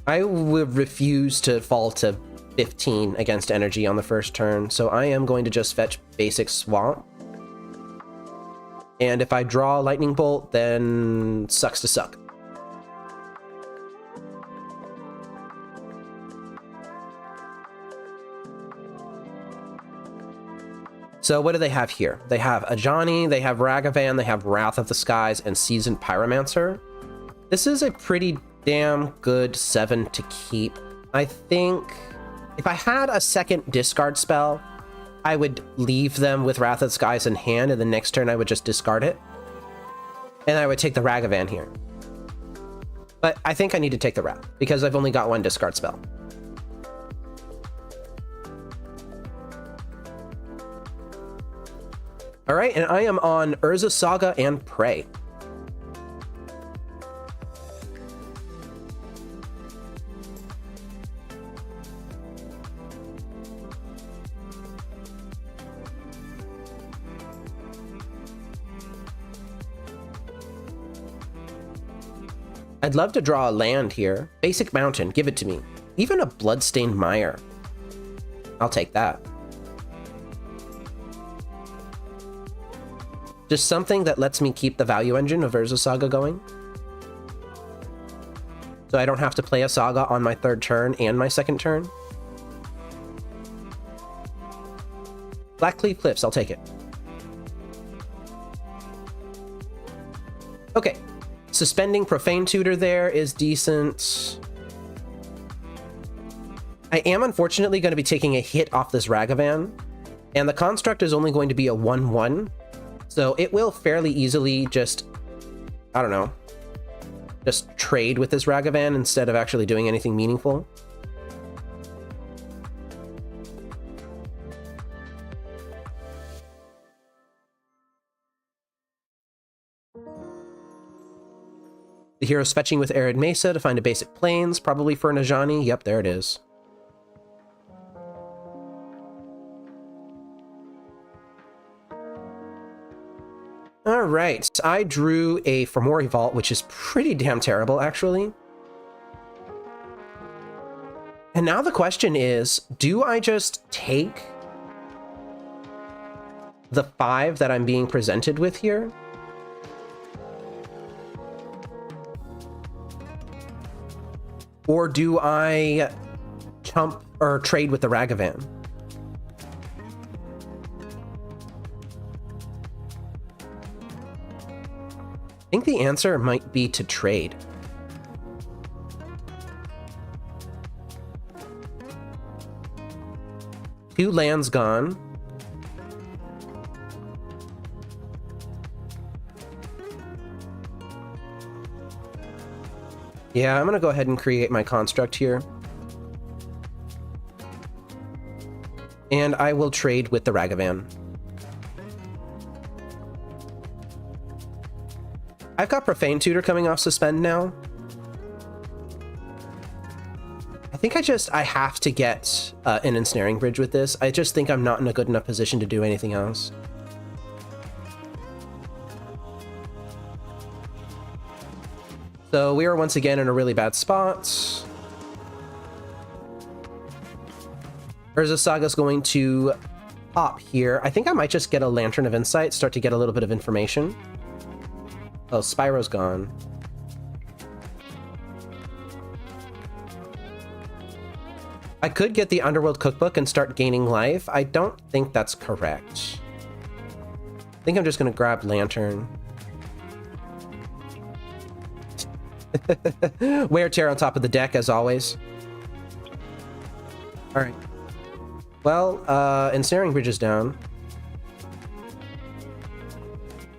I would refuse to fall to 15 against energy on the first turn, so I am going to just fetch basic swamp. And if I draw lightning bolt, then sucks to suck. So what do they have here? They have Ajani, they have Ragavan, they have Wrath of the Skies, and Seasoned Pyromancer. This is a pretty damn good 7 to keep. I think if I had a second discard spell, I would leave them with Wrath of the Skies in hand, and the next turn I would just discard it. And I would take the Ragavan here. But I think I need to take the Wrath, because I've only got 1 discard spell. All right, and I am on Urza Saga and Prey. I'd love to draw a land here. Basic Mountain, give it to me. Even a Bloodstained Mire. I'll take that. Just something that lets me keep the value engine of Urza Saga going. So I don't have to play a Saga on my 3rd turn and my 2nd turn. Blackcleave Cliffs, I'll take it. Okay. Suspending Profane Tutor there is decent. I am unfortunately going to be taking a hit off this Ragavan, and the construct is only going to be a 1/1, so it will fairly easily just, I don't know, just trade with this Ragavan instead of actually doing anything meaningful. The hero's fetching with Arid Mesa to find a basic plains, probably for Najani. Yep, there it is. All right, I drew a Fomori Vault, which is pretty damn terrible, actually. And now the question is, do I just take the 5 that I'm being presented with here? Or do I chump or trade with the Ragavan? I think the answer might be to trade. Two lands gone. Yeah, I'm gonna go ahead and create my construct here. And I will trade with the Ragavan. I've got Profane Tutor coming off Suspend now. I think I have to get an Ensnaring Bridge with this. I just think I'm not in a good enough position to do anything else. So we are once again in a really bad spot. Urza Saga's going to pop here. I think I might just get a Lantern of Insight, start to get a little bit of information. Oh, Spyro's gone. I could get the Underworld Cookbook and start gaining life. I don't think that's correct. I think I'm just going to grab Lantern. Wear Tear on top of the deck, as always. Alright. Well, Ensnaring Bridge is down.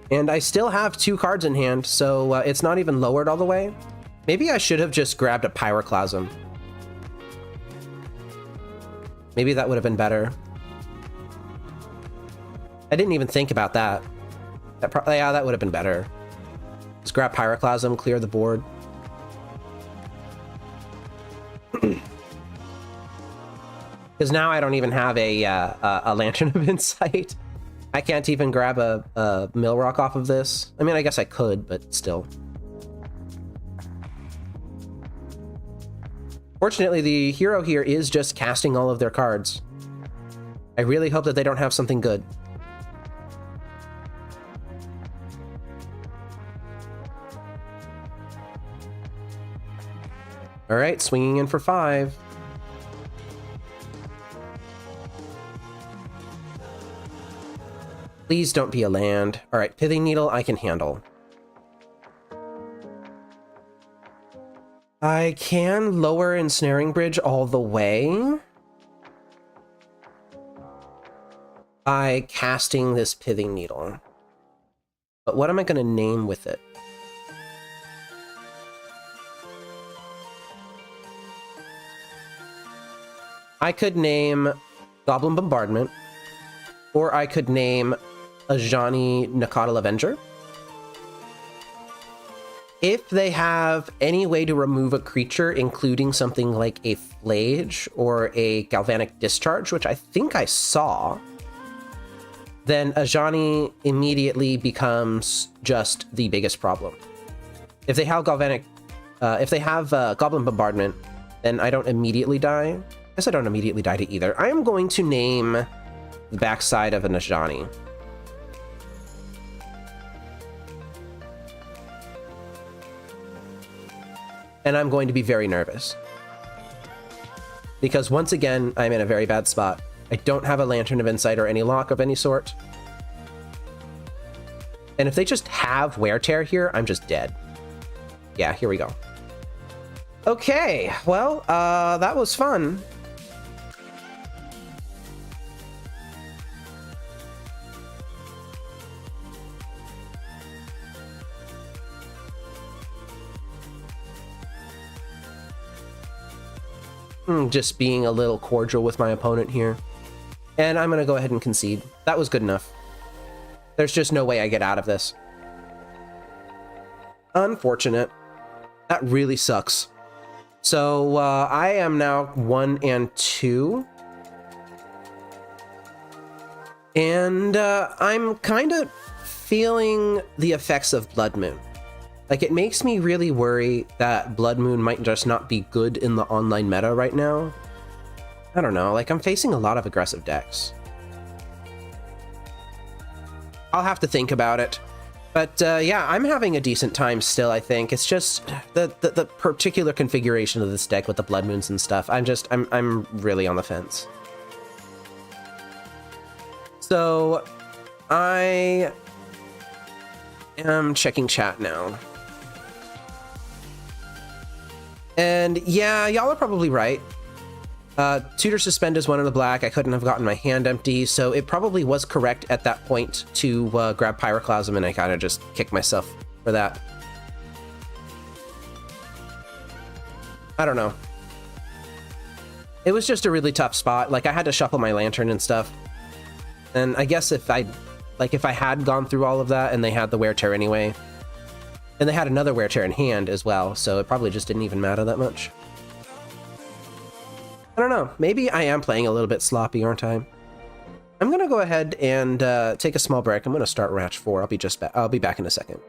And I still have 2 cards in hand, so it's not even lowered all the way. Maybe I should have just grabbed a Pyroclasm. Maybe that would have been better. I didn't even think about that. Yeah, that would have been better. Just grab Pyroclasm, clear the board. Because now I don't even have a Lantern of Insight. I can't even grab a Millrock off of this. I mean, I guess I could, but still. Fortunately, the hero here is just casting all of their cards. I really hope that they don't have something good. All right, swinging in for 5. Please don't be a land. All right, Pithing Needle I can handle. I can lower Ensnaring Bridge all the way by casting this Pithing Needle. But what am I going to name with it? I could name Goblin Bombardment, or I could name Ajani Nakatl Avenger. If they have any way to remove a creature, including something like a Flage or a Galvanic Discharge, which I think I saw, then Ajani immediately becomes just the biggest problem. If they have Goblin Bombardment, then I don't immediately die. I guess I don't immediately die to either. I am going to name the backside of an Ajani. And I'm going to be very nervous. Because once again, I'm in a very bad spot. I don't have a Lantern of Insight or any lock of any sort. And if they just have Wear Tear here, I'm just dead. Yeah, here we go. Okay, well, that was fun. Just being a little cordial with my opponent here. And I'm going to go ahead and concede. That was good enough. There's just no way I get out of this. Unfortunate. That really sucks. So I am now 1 and 2. And I'm kind of feeling the effects of Blood Moon. Like, it makes me really worry that Blood Moon might just not be good in the online meta right now. I don't know, like, I'm facing a lot of aggressive decks. I'll have to think about it. But yeah, I'm having a decent time still, I think. It's just the particular configuration of this deck with the Blood Moons and stuff. I'm really on the fence. So I am checking chat now. And yeah, y'all are probably right. Tutor Suspend is 1 in the black. I couldn't have gotten my hand empty, so it probably was correct at that point to grab Pyroclasm, and I kind of just kicked myself for that. I don't know. It was just a really tough spot. Like, I had to shuffle my Lantern and stuff. And I guess if I had gone through all of that and they had the Wear Tear anyway, and they had another Wear Tear in hand as well, so it probably just didn't even matter that much. I don't know. Maybe I am playing a little bit sloppy, aren't I? I'm gonna go ahead and take a small break. I'm gonna start Ratch 4. I'll be back in a second.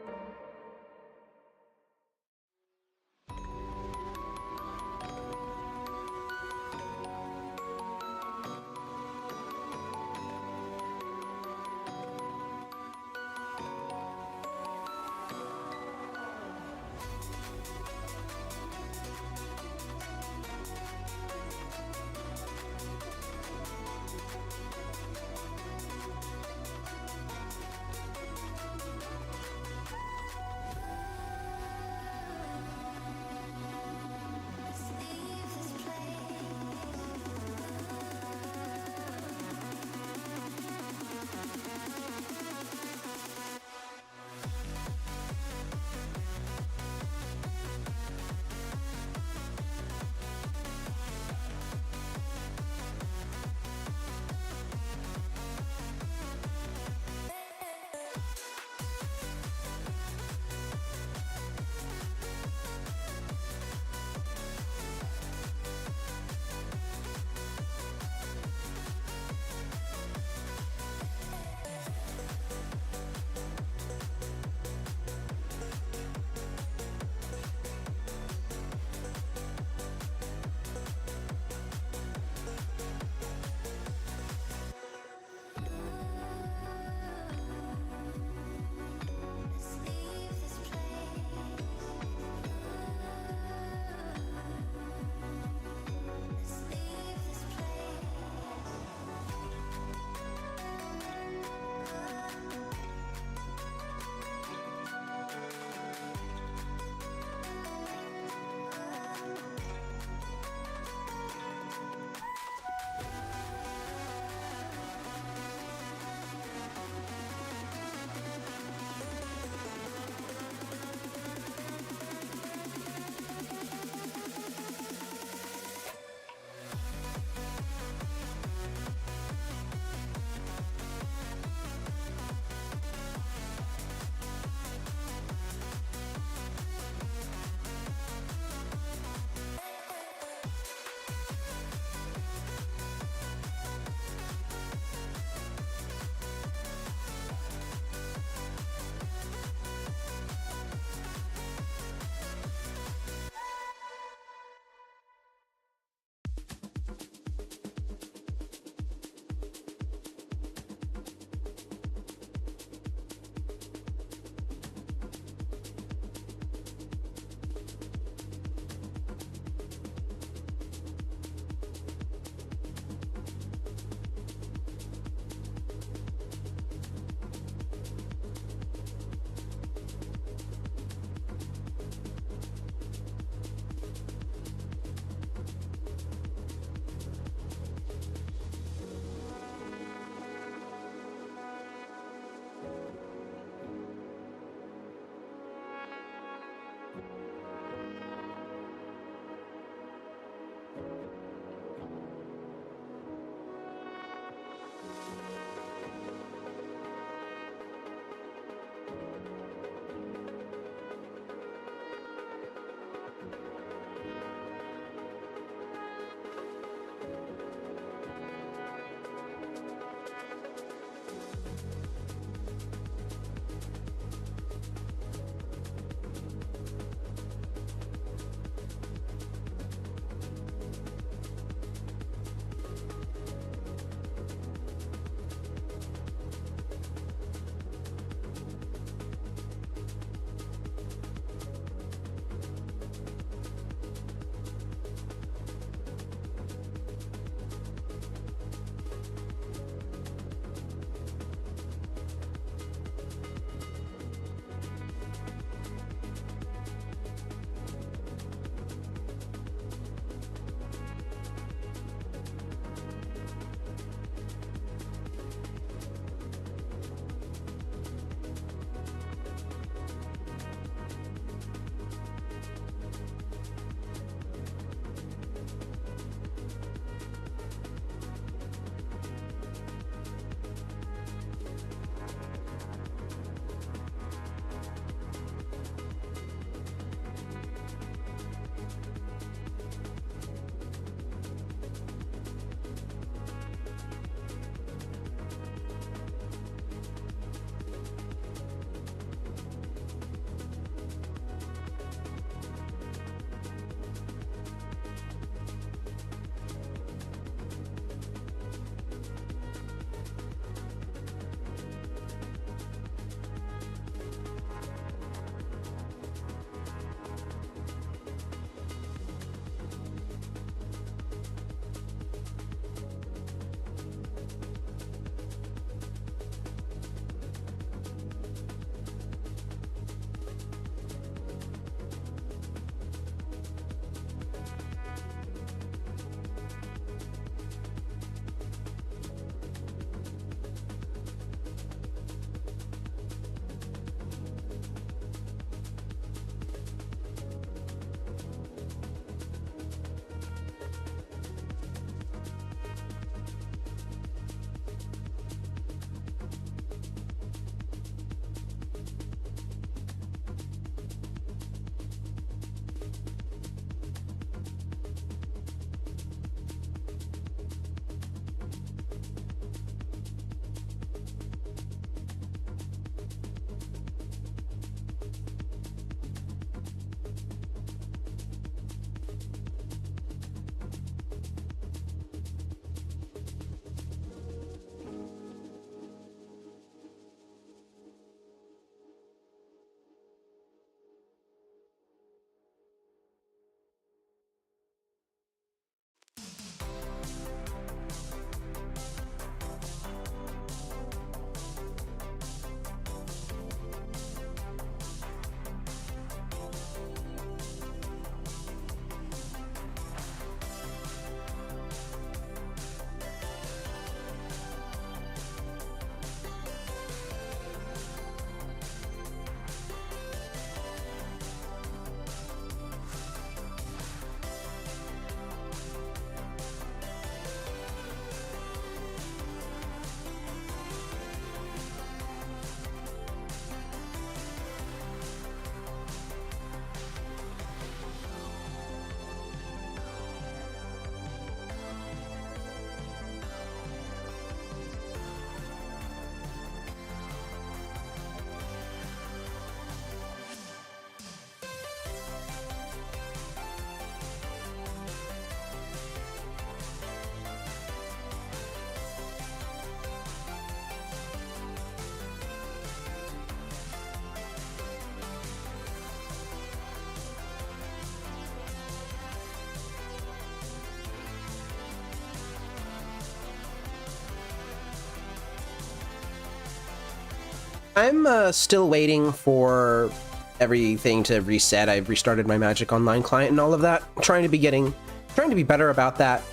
I'm still waiting for everything to reset. I've restarted my Magic Online client and all of that. Trying to be better about that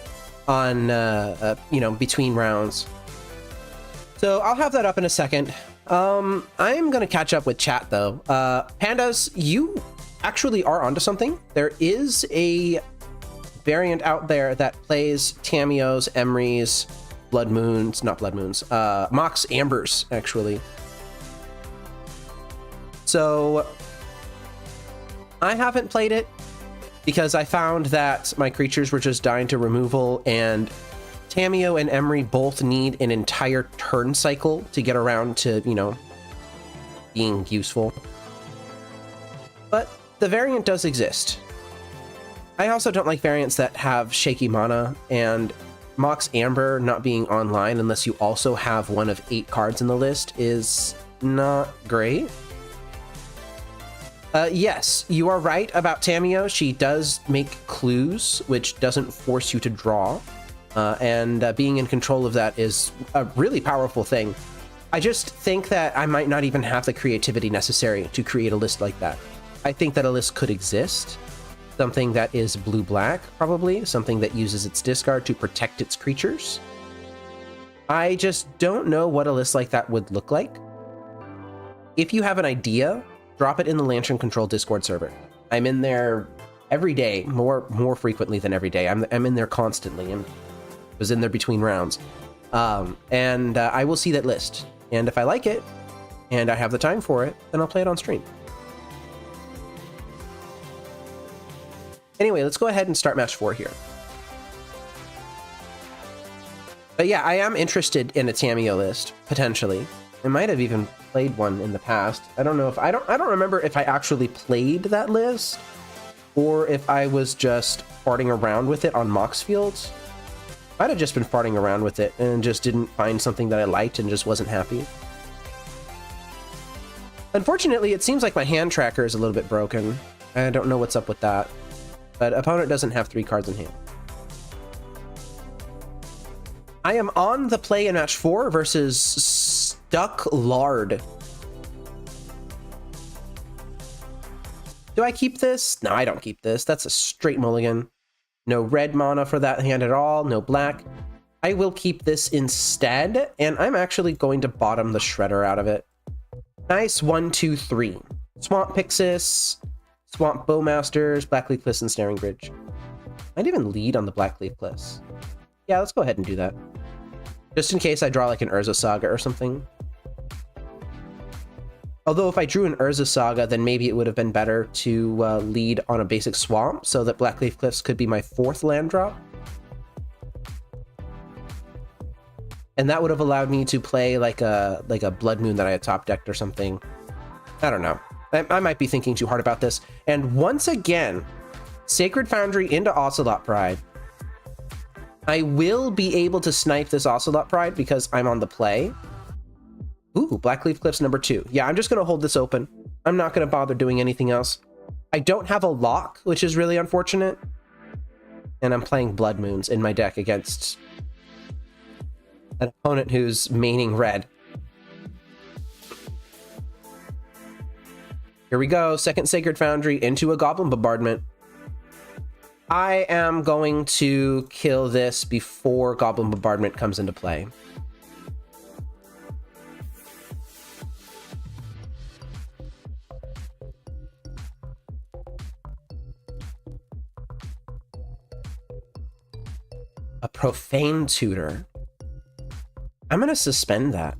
on, you know, between rounds. So I'll have that up in a second. I'm gonna catch up with chat though. Pandas, you actually are onto something. There is a variant out there that plays Tamiyo's, Emry's, Blood Moons, not Blood Moons, Mox Ambers, actually. So I haven't played it because I found that my creatures were just dying to removal, and Tamiyo and Emry both need an entire turn cycle to get around to, you know, being useful. But the variant does exist. I also don't like variants that have shaky mana, and Mox Amber not being online unless you also have one of 8 cards in the list is not great. Yes, you are right about Tamiyo. She does make clues, which doesn't force you to draw. And being in control of that is a really powerful thing. I just think that I might not even have the creativity necessary to create a list like that. I think that a list could exist. Something that is blue-black, probably. Something that uses its discard to protect its creatures. I just don't know what a list like that would look like. If you have an idea, drop it in the Lantern Control Discord server. I'm in there every day, more frequently than every day. I'm in there constantly, and was in there between rounds. I will see that list. And if I like it, and I have the time for it, then I'll play it on stream. Anyway, let's go ahead and start match 4 here. But yeah, I am interested in a Tamiyo list, potentially. I might have even played one in the past. I don't know if I don't remember if I actually played that list or if I was just farting around with it on Mox Fields. Might have just been farting around with it and just didn't find something that I liked and just wasn't happy. Unfortunately, it seems like my hand tracker is a little bit broken. I don't know what's up with that. But opponent doesn't have 3 cards in hand. I am on the play in match 4 versus Stuck Lard. Do I keep this? No, I don't keep this. That's a straight mulligan. No red mana for that hand at all. No black. I will keep this instead, and I'm actually going to bottom the Shredder out of it. Nice 1, 2, 3. Swamp Pyxis, Swamp Bowmasters, Blackleaf Cliffs, and Snaring Bridge. I'd even lead on the Blackleaf Cliffs. Yeah, let's go ahead and do that. Just in case I draw like an Urza Saga or something. Although if I drew an Urza Saga, then maybe it would have been better to lead on a basic swamp so that Blackleaf Cliffs could be my 4th land drop. And that would have allowed me to play like a Blood Moon that I had top decked or something. I don't know. I might be thinking too hard about this. And once again, Sacred Foundry into Ocelot Pride. I will be able to snipe this Ocelot Pride because I'm on the play. Ooh, Blackleaf Cliffs number 2. Yeah, I'm just going to hold this open. I'm not going to bother doing anything else. I don't have a lock, which is really unfortunate. And I'm playing Blood Moons in my deck against an opponent who's maining red. Here we go. Second Sacred Foundry into a Goblin Bombardment. I am going to kill this before Goblin Bombardment comes into play. A Profane Tutor. I'm going to suspend that.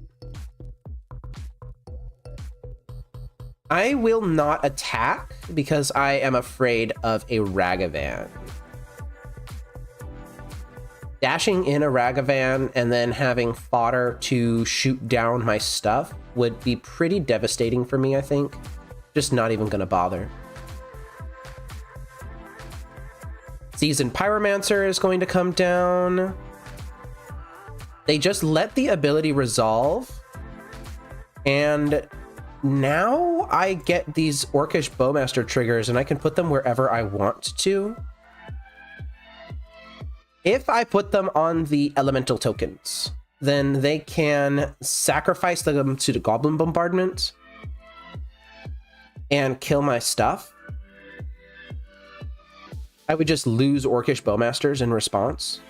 I will not attack because I am afraid of a Ragavan. Dashing in a Ragavan and then having fodder to shoot down my stuff would be pretty devastating for me, I think. Just not even going to bother. Seasoned Pyromancer is going to come down. They just let the ability resolve. And now I get these Orcish Bowmaster triggers and I can put them wherever I want to. If I put them on the elemental tokens, then they can sacrifice them to the Goblin Bombardment and kill my stuff. I would just lose Orcish Bowmasters in response.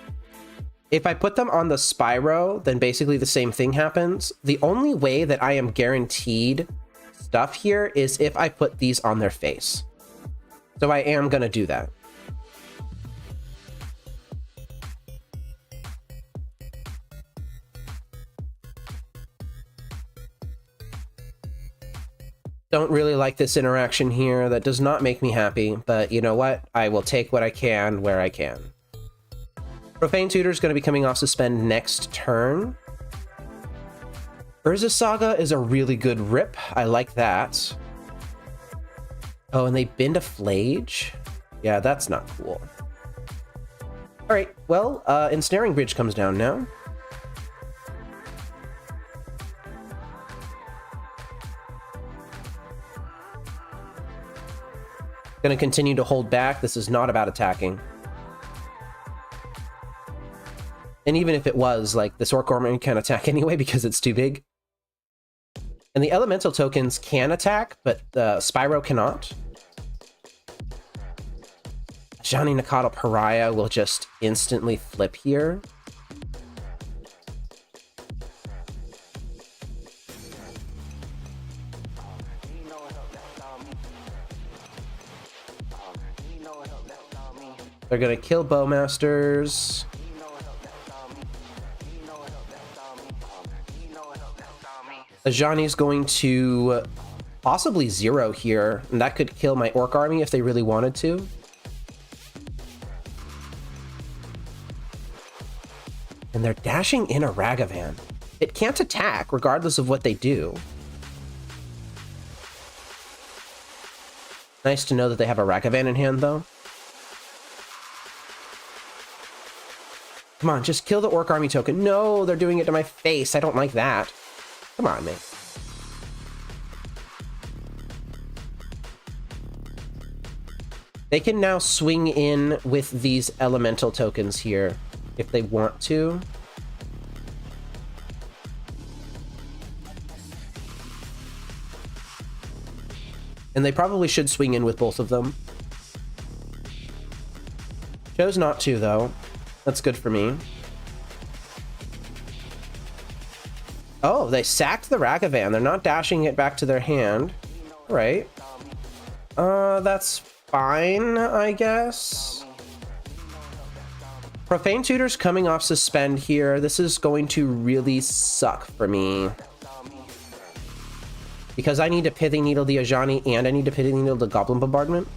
If I put them on the Spyro, then basically the same thing happens. The only way that I am guaranteed stuff here is if I put these on their face. So I am going to do that. Don't really like this interaction here. That does not make me happy, but you know what? I will take what I can where I can. Profane Tutor is going to be coming off suspend next turn. Urza Saga is a really good rip. I like that. Oh, and they bend a Flage? Yeah, that's not cool. All right, well, Ensnaring Bridge comes down now. Going to continue to hold back. This is not about attacking. And even if it was, like, this Orc Army can't attack anyway because it's too big. And the Elemental tokens can attack, but Spyro cannot. 𝗟𝗓𝗩𝗘 Pariah will just instantly flip here. They're going to kill Bowmasters. 𝗟𝗓𝗩𝗘's going to possibly 0 here, and that could kill my Orc army if they really wanted to. And they're dashing in a Ragavan. It can't attack regardless of what they do. Nice to know that they have a Ragavan in hand, though. Come on, just kill the Orc army token. No, they're doing it to my face. I don't like that. Come on, man. They can now swing in with these elemental tokens here if they want to. And they probably should swing in with both of them. Chose not to, though. That's good for me. Oh, they sacked the Ragavan. They're not dashing it back to their hand. All right. That's fine, I guess. Profane Tutor's coming off suspend here. This is going to really suck for me. Because I need to Pithing Needle the 𝗟𝗓𝗩 and I need to Pithing Needle the Goblin Bombardment.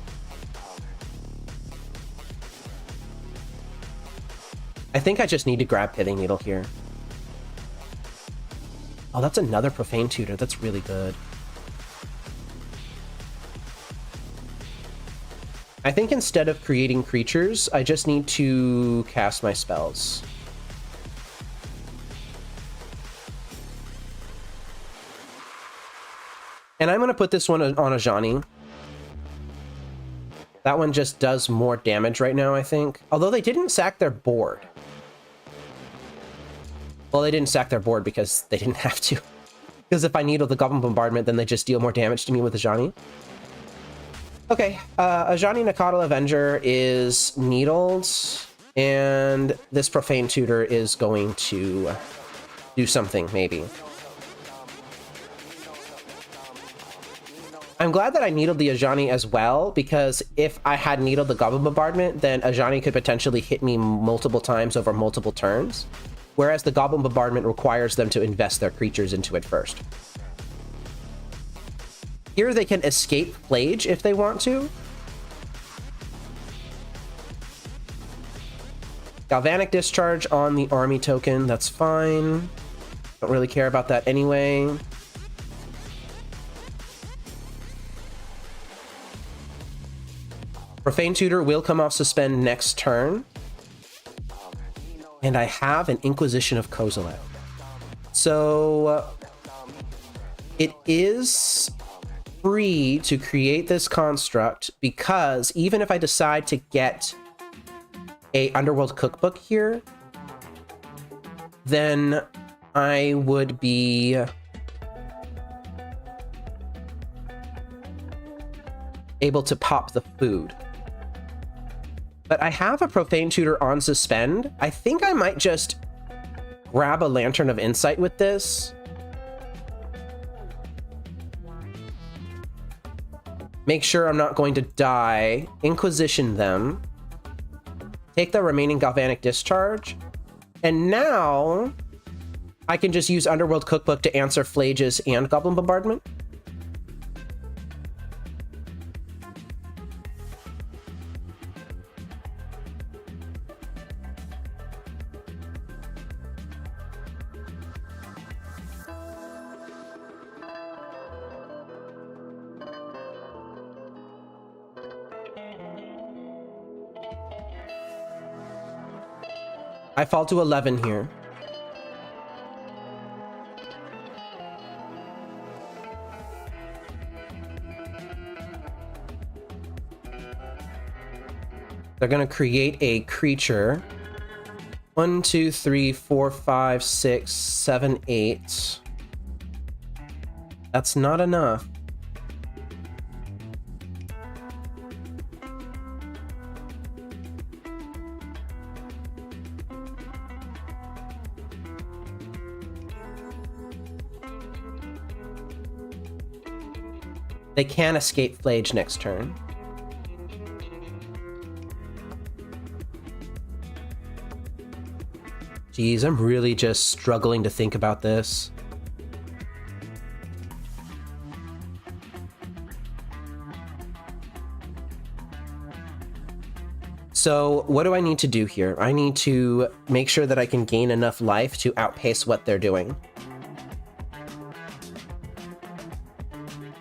I think I just need to grab Pithing Needle here. Oh, that's another Profane Tutor. That's really good. I think instead of creating creatures, I just need to cast my spells. And I'm going to put this one on 𝗟𝗓𝗩. That one just does more damage right now, I think. Although they didn't sack their board. Well, they didn't sack their board because they didn't have to. Because if I needle the Goblin Bombardment, then they just deal more damage to me with 𝗟𝗓𝗩. Okay, 𝗟𝗓𝗩 Avenger is needled, and this Profane Tutor is going to do something, maybe. I'm glad that I needled the 𝗟𝗓𝗩 as well, because if I had needled the Goblin Bombardment, then 𝗟𝗓𝗩 could potentially hit me multiple times over multiple turns, whereas the Goblin Bombardment requires them to invest their creatures into it first. Here they can escape Flage if they want to. Galvanic Discharge on the army token, that's fine. Don't really care about that anyway. Profane Tutor will come off suspend next turn. And I have an Inquisition of Kozilek. So it is free to create this construct because even if I decide to get a Underworld Cookbook here, then I would be able to pop the food. But I have a Profane Tutor on suspend. I think I might just grab a Lantern of Insight with this. Make sure I'm not going to die. Inquisition them. Take the remaining Galvanic Discharge. And now I can just use Underworld Cookbook to answer Phlages and Goblin Bombardment. I fall to 11 here. They're going to create a creature. 1, 2, 3, 4, 5, 6, 7, 8. That's not enough. They can escape Phlage next turn. Geez, I'm really just struggling to think about this. So what do I need to do here? I need to make sure that I can gain enough life to outpace what they're doing.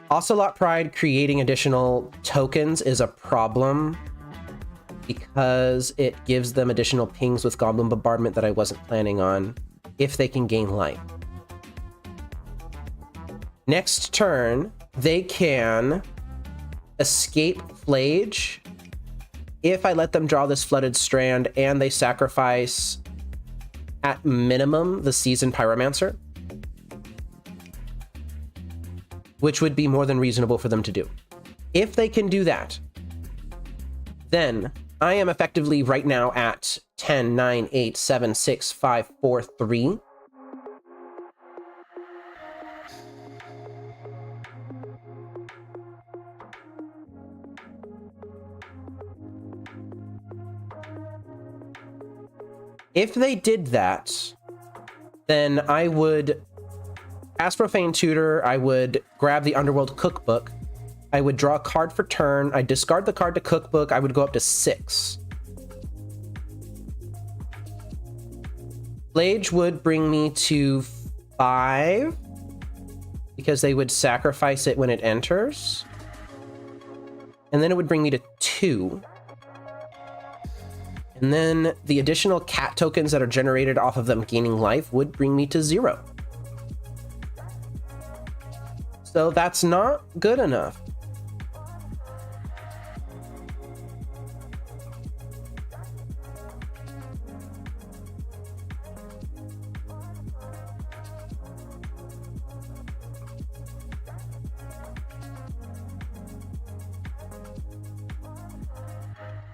Ocelot Pride creating additional tokens is a problem because it gives them additional pings with Goblin Bombardment that I wasn't planning on if they can gain life. Next turn, they can escape Phlage if I let them draw this Flooded Strand and they sacrifice, at minimum, the Seasoned Pyromancer, which would be more than reasonable for them to do. If they can do that, then I am effectively right now at 10, 9, 8, 7, 6, 5, 4, 3. If they did that, then I would cast Profane Tutor, I would grab the Underworld Cookbook, I would draw a card for turn, I'd discard the card to Cookbook, I would go up to 6. Phlage would bring me to 5, because they would sacrifice it when it enters. And then it would bring me to 2. And then the additional cat tokens that are generated off of them gaining life would bring me to 0. So that's not good enough.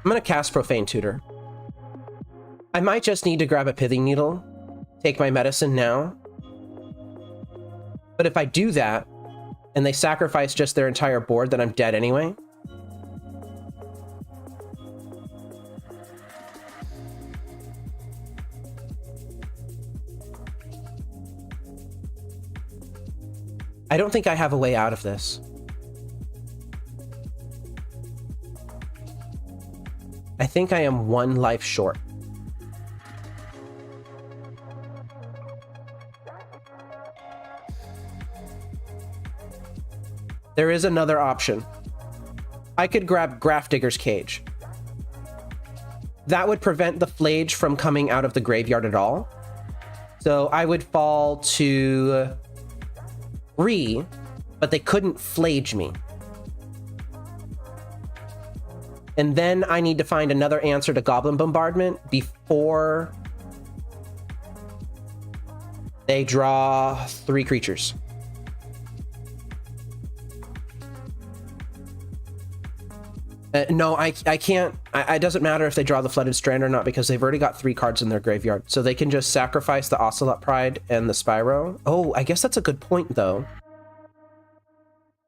I'm going to cast Profane Tutor. I might just need to grab a Pithing Needle, take my medicine now. But if I do that, and they sacrifice just their entire board, then I'm dead anyway. I don't think I have a way out of this. I think I am 1 life short. There is another option. I could grab Grafdigger's Cage. That would prevent the Phlage from coming out of the graveyard at all. So I would fall to 3, but they couldn't Phlage me. And then I need to find another answer to Goblin Bombardment before They draw 3 creatures. No, I can't. It doesn't matter if they draw the Flooded Strand or not because they've already got 3 cards in their graveyard. So they can just sacrifice the Ocelot Pride and the Spyro. Oh, I guess that's a good point, though.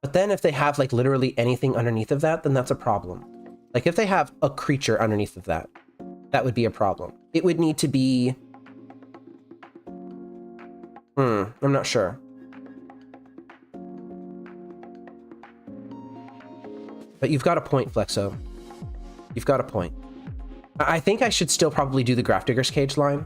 But then if they have, like, literally anything underneath of that, then that's a problem. Like, if they have a creature underneath of that, that would be a problem. It would need to be... I'm not sure. But you've got a point, Flexo. You've got a point. I think I should still probably do the Grafdigger's Cage line.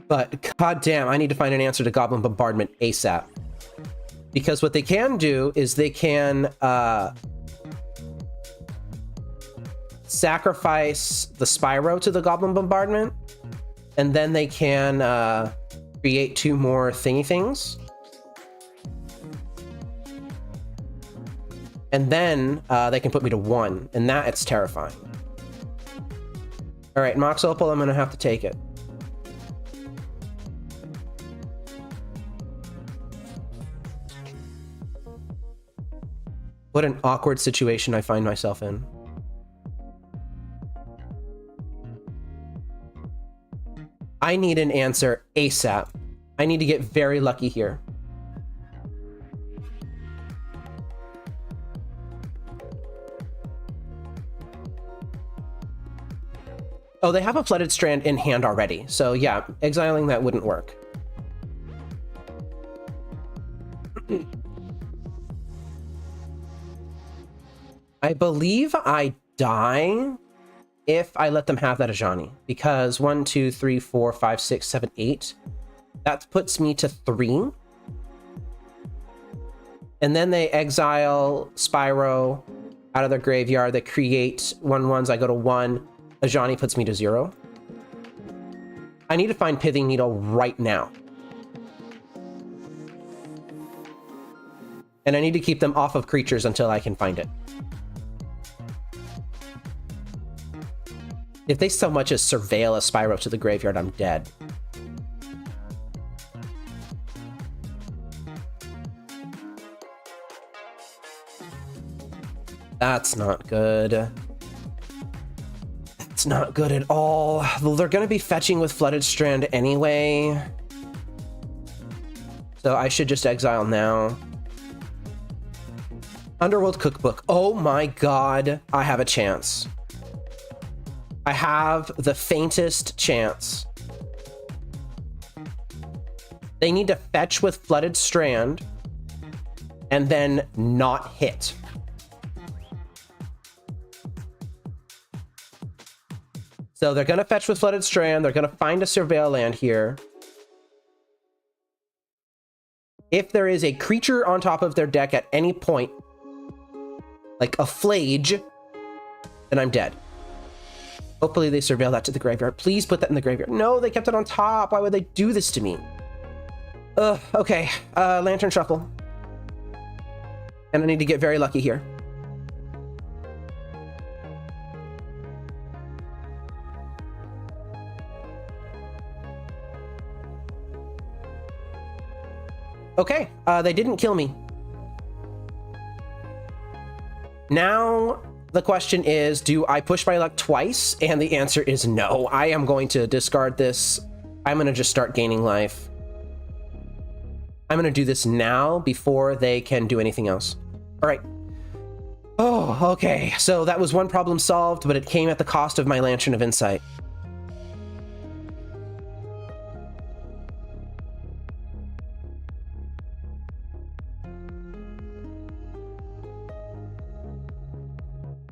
But goddamn, I need to find an answer to Goblin Bombardment ASAP. Because what they can do is they can sacrifice the Spyro to the Goblin Bombardment, and then they can create 2 more thingy things. And then they can put me to 1, and that it's terrifying. All right, Mox Opal, I'm gonna have to take it. What an awkward situation I find myself in. I need an answer ASAP. I need to get very lucky here. Oh, they have a Flooded Strand in hand already. So yeah, exiling that wouldn't work. I believe I die if I let them have that Ajani, because 1, 2, 3, 4, 5, 6, 7, 8. That puts me to 3. And then they exile Spyro out of their graveyard. They create 1/1s. I go to 1. Ajani puts me to 0. I need to find Pithing Needle right now. And I need to keep them off of creatures until I can find it. If they so much as surveil a Spyro to the graveyard, I'm dead. That's not good. That's not good at all. Well, they're going to be fetching with Flooded Strand anyway. So I should just exile now. Underworld Cookbook. Oh my god, I have a chance. I have the faintest chance. They need to fetch with Flooded Strand and then not hit. So they're going to fetch with Flooded Strand. They're going to find a Surveil land here. If there is a creature on top of their deck at any point, like a Flage, then I'm dead. Hopefully they surveil that to the graveyard. Please put that in the graveyard. No, they kept it on top. Why would they do this to me? Okay. Lantern Shuffle. And I need to get very lucky here. Okay, they didn't kill me. Now, the question is, do I push my luck twice? And the answer is no. I am going to discard this. I'm going to just start gaining life. I'm going to do this now before they can do anything else. All right. Oh, okay. So that was one problem solved, but it came at the cost of my Lantern of Insight.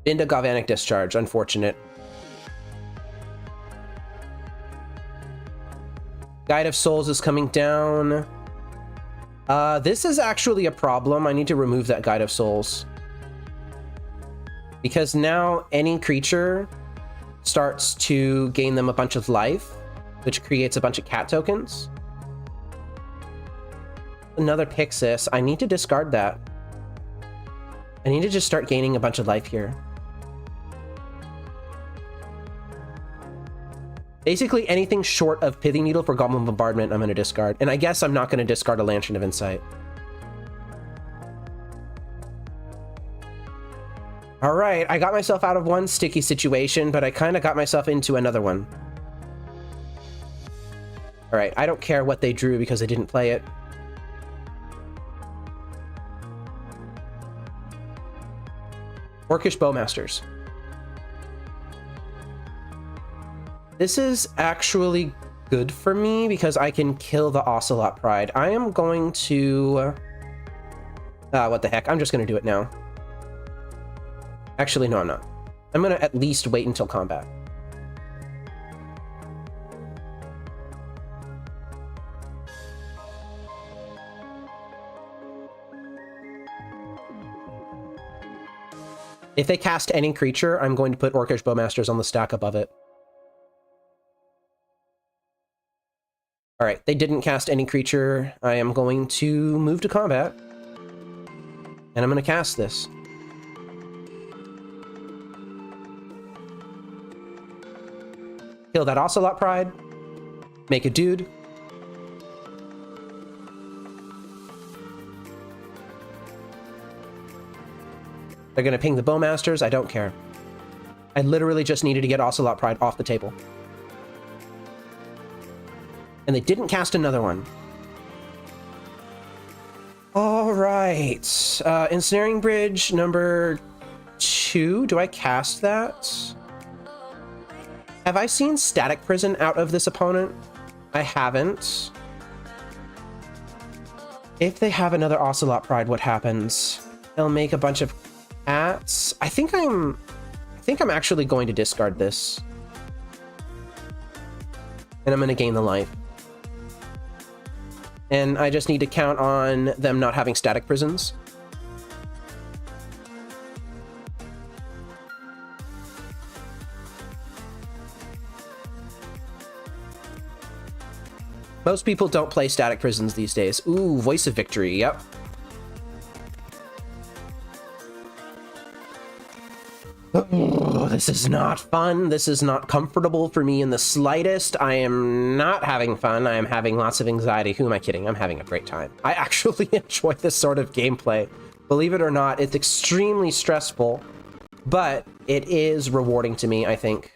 Into Galvanic Discharge, unfortunate. Guide of Souls is coming down. This is actually a problem. I need to remove that Guide of Souls. Because now any creature starts to gain them a bunch of life, which creates a bunch of cat tokens. Another Pyxis. I need to discard that. I need to just start gaining a bunch of life here. Basically anything short of Pithing Needle for Goblin Bombardment, I'm going to discard. And I guess I'm not going to discard a Lantern of Insight. All right, I got myself out of one sticky situation, but I kind of got myself into another one. All right, I don't care what they drew because I didn't play it. Orcish Bowmasters. This is actually good for me because I can kill the Ocelot Pride. I am going to... what the heck, I'm just going to do it now. Actually, no, I'm not. I'm going to at least wait until combat. If they cast any creature, I'm going to put Orcish Bowmasters on the stack above it. All right, they didn't cast any creature. I am going to move to combat. And I'm going to cast this. Kill that Ocelot Pride. Make a dude. They're going to ping the Bowmasters. I don't care. I literally just needed to get Ocelot Pride off the table. And they didn't cast another one. All right. Ensnaring Bridge number 2. Do I cast that? Have I seen Static Prison out of this opponent? I haven't. If they have another Ocelot Pride, what happens? They'll make a bunch of cats. I think I'm actually going to discard this. And I'm going to gain the life. And I just need to count on them not having Static Prisons. Most people don't play Static Prisons these days. Ooh, Voice of Victory, yep. Oh, this is not fun. This is not comfortable for me in the slightest. I am not having fun. I am having lots of anxiety. Who am I kidding? I'm having a great time. I actually enjoy this sort of gameplay. Believe it or not, it's extremely stressful, but it is rewarding to me, I think.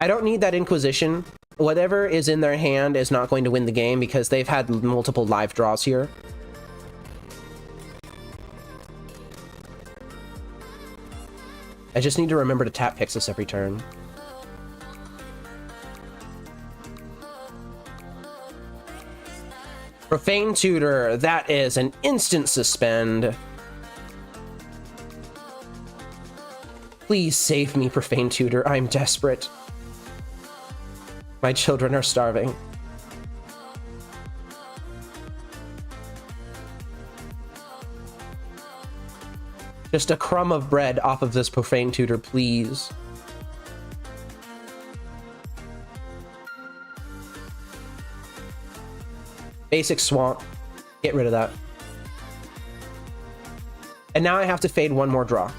I don't need that Inquisition. Whatever is in their hand is not going to win the game because they've had multiple live draws here. I just need to remember to tap Pyxis every turn. Profane Tutor, that is an instant suspend. Please save me, Profane Tutor. I'm desperate. My children are starving. Just a crumb of bread off of this Profane Tutor, please. Basic Swamp. Get rid of that. And now I have to fade one more draw.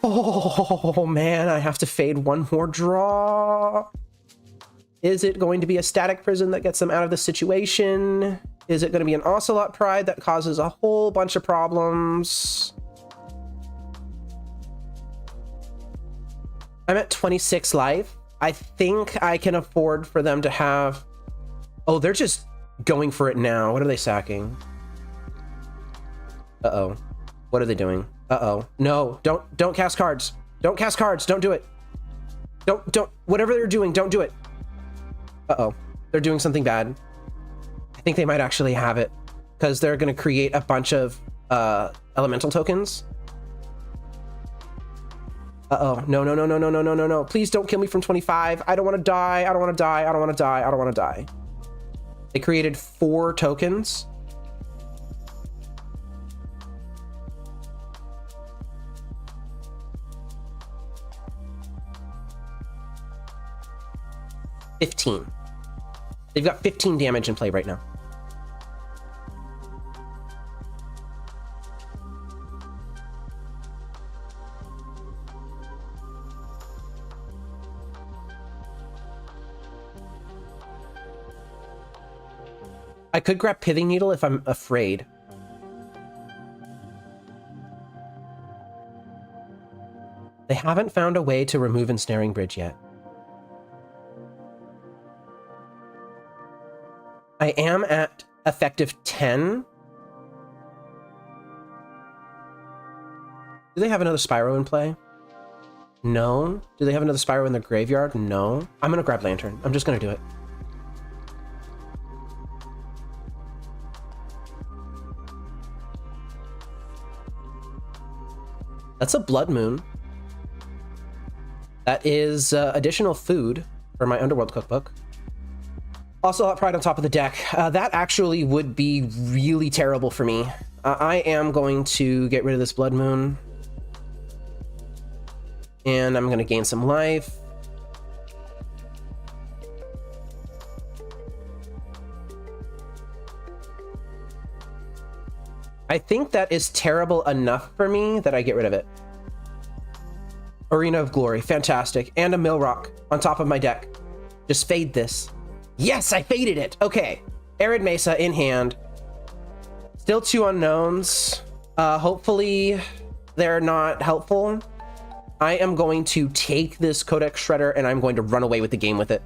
Oh man, I have to fade one more draw. Is it going to be a Static Prison that gets them out of the situation? Is it going to be an Ocelot Pride that causes a whole bunch of problems? I'm at 26 life. I think I can afford for them to have... Oh, they're just going for it now. What are they sacking? Uh-oh. What are they doing? Uh-oh. No, don't cast cards. Don't cast cards. Don't do it. Don't, whatever they're doing, don't do it. Uh-oh. They're doing something bad. I think they might actually have it because they're going to create a bunch of elemental tokens. Uh-oh. No. Please don't kill me from 25. I don't want to die. I don't want to die. I don't want to die. I don't want to die. They created 4 tokens. They've got 15 damage in play right now. I could grab Pithing Needle if I'm afraid. They haven't found a way to remove Ensnaring Bridge yet. I am at effective 10. Do they have another Spyro in play? No. Do they have another Spyro in their graveyard? No. I'm gonna grab Lantern. I'm just gonna do it. That's a Blood Moon. That is additional food for my Underworld cookbook. Also, Hot Pride on top of the deck. That actually would be really terrible for me. I am going to get rid of this Blood Moon. And I'm going to gain some life. I think that is terrible enough for me that I get rid of it. Arena of Glory, fantastic. And a Millrock on top of my deck. Just fade this. Yes, I faded it. Okay, Arid Mesa in hand. Still 2 unknowns. Hopefully they're not helpful. I am going to take this Codex Shredder and I'm going to run away with the game with it.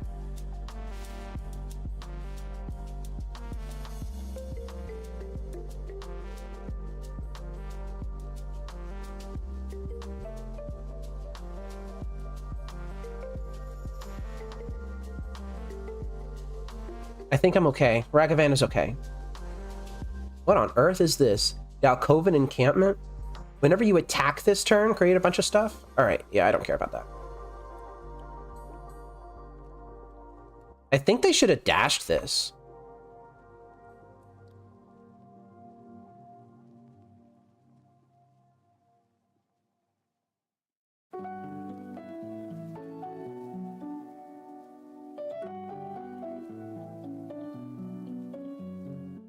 I think I'm okay. Ragavan is okay. What on earth is this? The Alcoven encampment? Whenever you attack this turn, create a bunch of stuff? Alright, yeah, I don't care about that. I think they should have dashed this.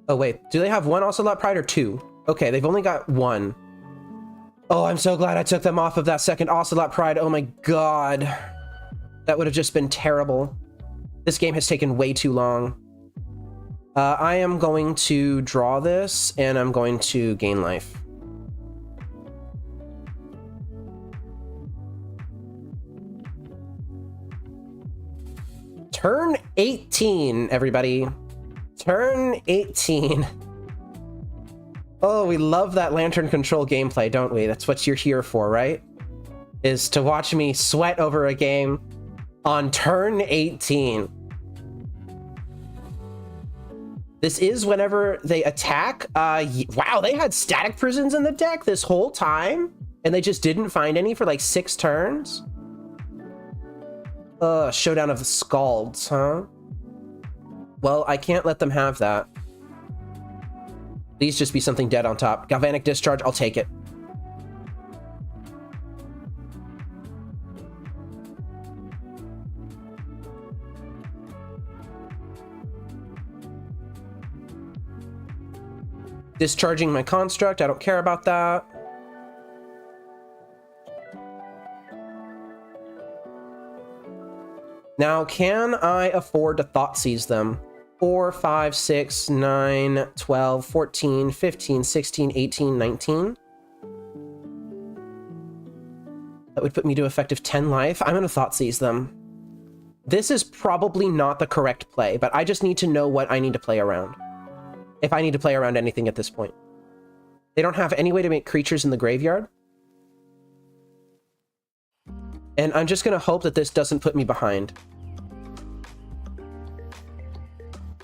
Oh wait, do they have 1 Ocelot Pride or 2? Okay, they've only got 1. Oh, I'm so glad I took them off of that second Ocelot Pride. Oh my god. That would have just been terrible. This game has taken way too long. I am going to draw this, and I'm going to gain life. Turn 18, everybody. Turn 18. Oh, we love that Lantern Control gameplay, don't we? That's what you're here for, right? Is to watch me sweat over a game on turn 18. This is whenever they attack. Wow, they had Static Prisons in the deck this whole time? And they just didn't find any for like 6 turns? Showdown of the Scalds, huh? Well, I can't let them have that. Please just be something dead on top. Galvanic Discharge, I'll take it. Discharging my Construct, I don't care about that. Now, can I afford to Thoughtseize them? 4, 5, 6, 9, 12, 14, 15, 16, 18, 19. That would put me to effective 10 life. I'm going to Thoughtseize them. This is probably not the correct play, but I just need to know what I need to play around. If I need to play around anything at this point. They don't have any way to make creatures in the graveyard. And I'm just going to hope that this doesn't put me behind.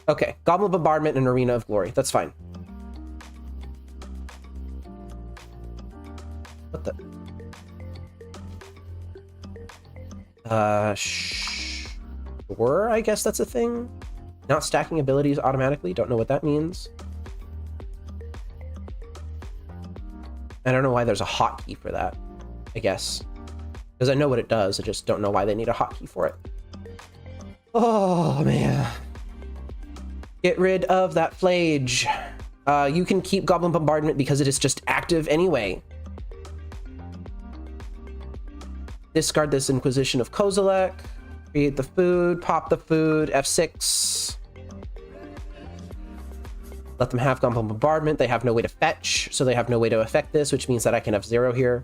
Okay, Goblin Bombardment and Arena of Glory. That's fine. What the? Sure, I guess that's a thing. Not stacking abilities automatically. Don't know what that means. I don't know why there's a hotkey for that, I guess. Because I know what it does, I just don't know why they need a hotkey for it. Oh, man. Get rid of that Flage. You can keep Goblin Bombardment because it is just active anyway. Discard this Inquisition of Kozilek. Create the food, pop the food, F6. Let them have Goblin Bombardment. They have no way to fetch, so they have no way to affect this, which means that I can have 0 here.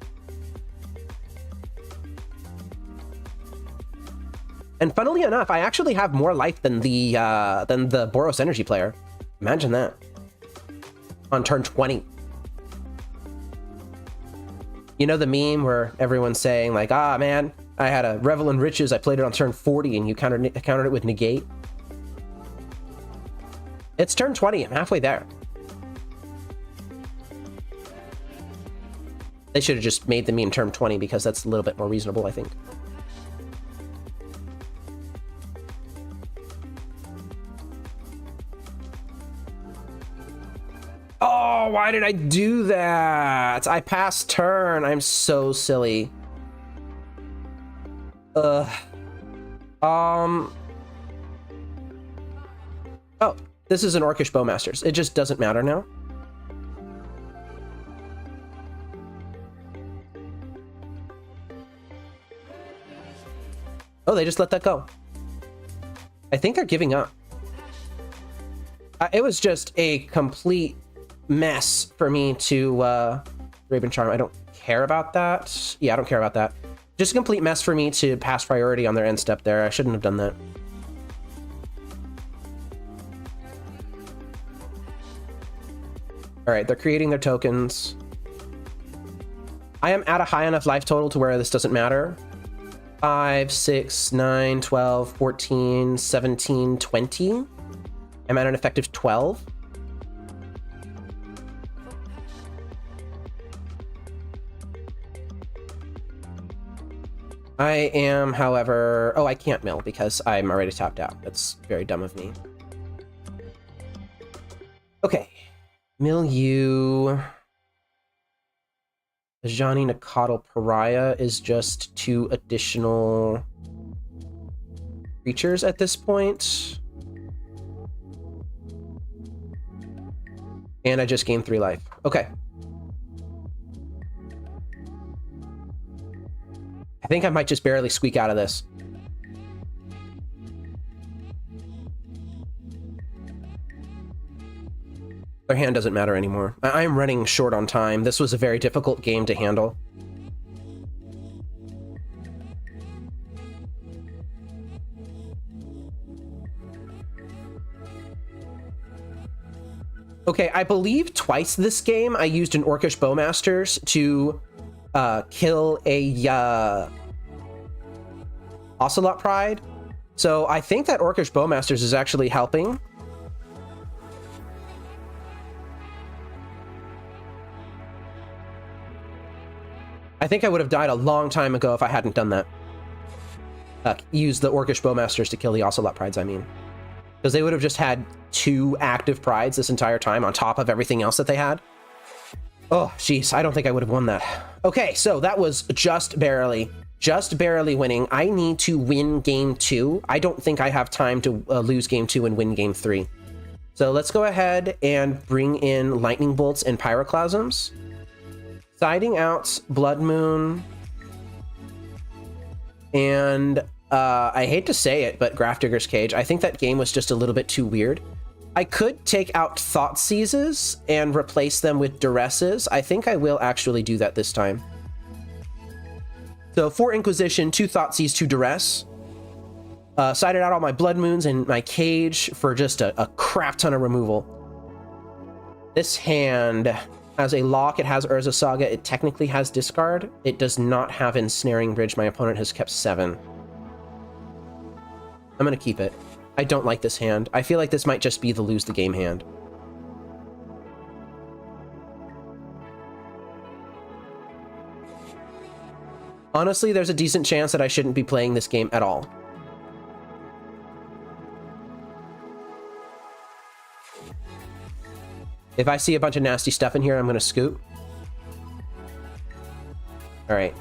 And funnily enough, I actually have more life than the Boros Energy player. Imagine that. On turn 20. You know the meme where everyone's saying like, ah, man, I had a Revel in Riches. I played it on turn 40 and you countered it with Negate. It's turn 20. I'm halfway there. They should have just made the meme turn 20 because that's a little bit more reasonable, I think. Oh, why did I do that? I passed turn. I'm so silly. Oh, this is an Orcish Bowmasters. It just doesn't matter now. Oh, they just let that go. I think they're giving up. It was just a complete mess for me to Raven Charm. I don't care about that. Yeah, I don't care about that. Just a complete mess for me to pass priority on their end step there. I shouldn't have done that. All right, they're creating their tokens. I am at a high enough life total to where this doesn't matter. 5, 6, 9, 12, 14, 17, 20. I'm at an effective 12. I am, however... Oh, I can't mill because I'm already tapped out. That's very dumb of me. Okay. Mill you... Ajani Nakatl Pariah is just 2 additional creatures at this point. And I just gained 3 life. Okay. I think I might just barely squeak out of this. Their hand doesn't matter anymore. I'm running short on time. This was a very difficult game to handle. Okay, I believe twice this game I used an Orcish Bowmasters to kill a Ocelot Pride. So I think that Orcish Bowmasters is actually helping. I think I would have died a long time ago if I hadn't done that. Use the Orcish Bowmasters to kill the Ocelot Prides, I mean. Because they would have just had 2 active Prides this entire time on top of everything else that they had. Oh, jeez, I don't think I would have won that. Okay, so that was just barely winning. I need to win game 2. I don't think I have time to lose game 2 and win game 3. So let's go ahead and bring in Lightning Bolts and Pyroclasms. Siding out Blood Moon. And I hate to say it, but Grafdigger's Cage. I think that game was just a little bit too weird. I could take out Thought Seizes and replace them with Duresses. I think I will actually do that this time. So 4 Inquisition, 2 Thoughtseize, 2 Duress. Sided out all my Blood Moons and my Cage for just a crap ton of removal. This hand has a lock, it has Urza Saga, it technically has discard. It does not have Ensnaring Bridge. My opponent has kept 7. I'm gonna keep it. I don't like this hand. I feel like this might just be the lose the game hand. Honestly, there's a decent chance that I shouldn't be playing this game at all. If I see a bunch of nasty stuff in here, I'm going to scoop. All right.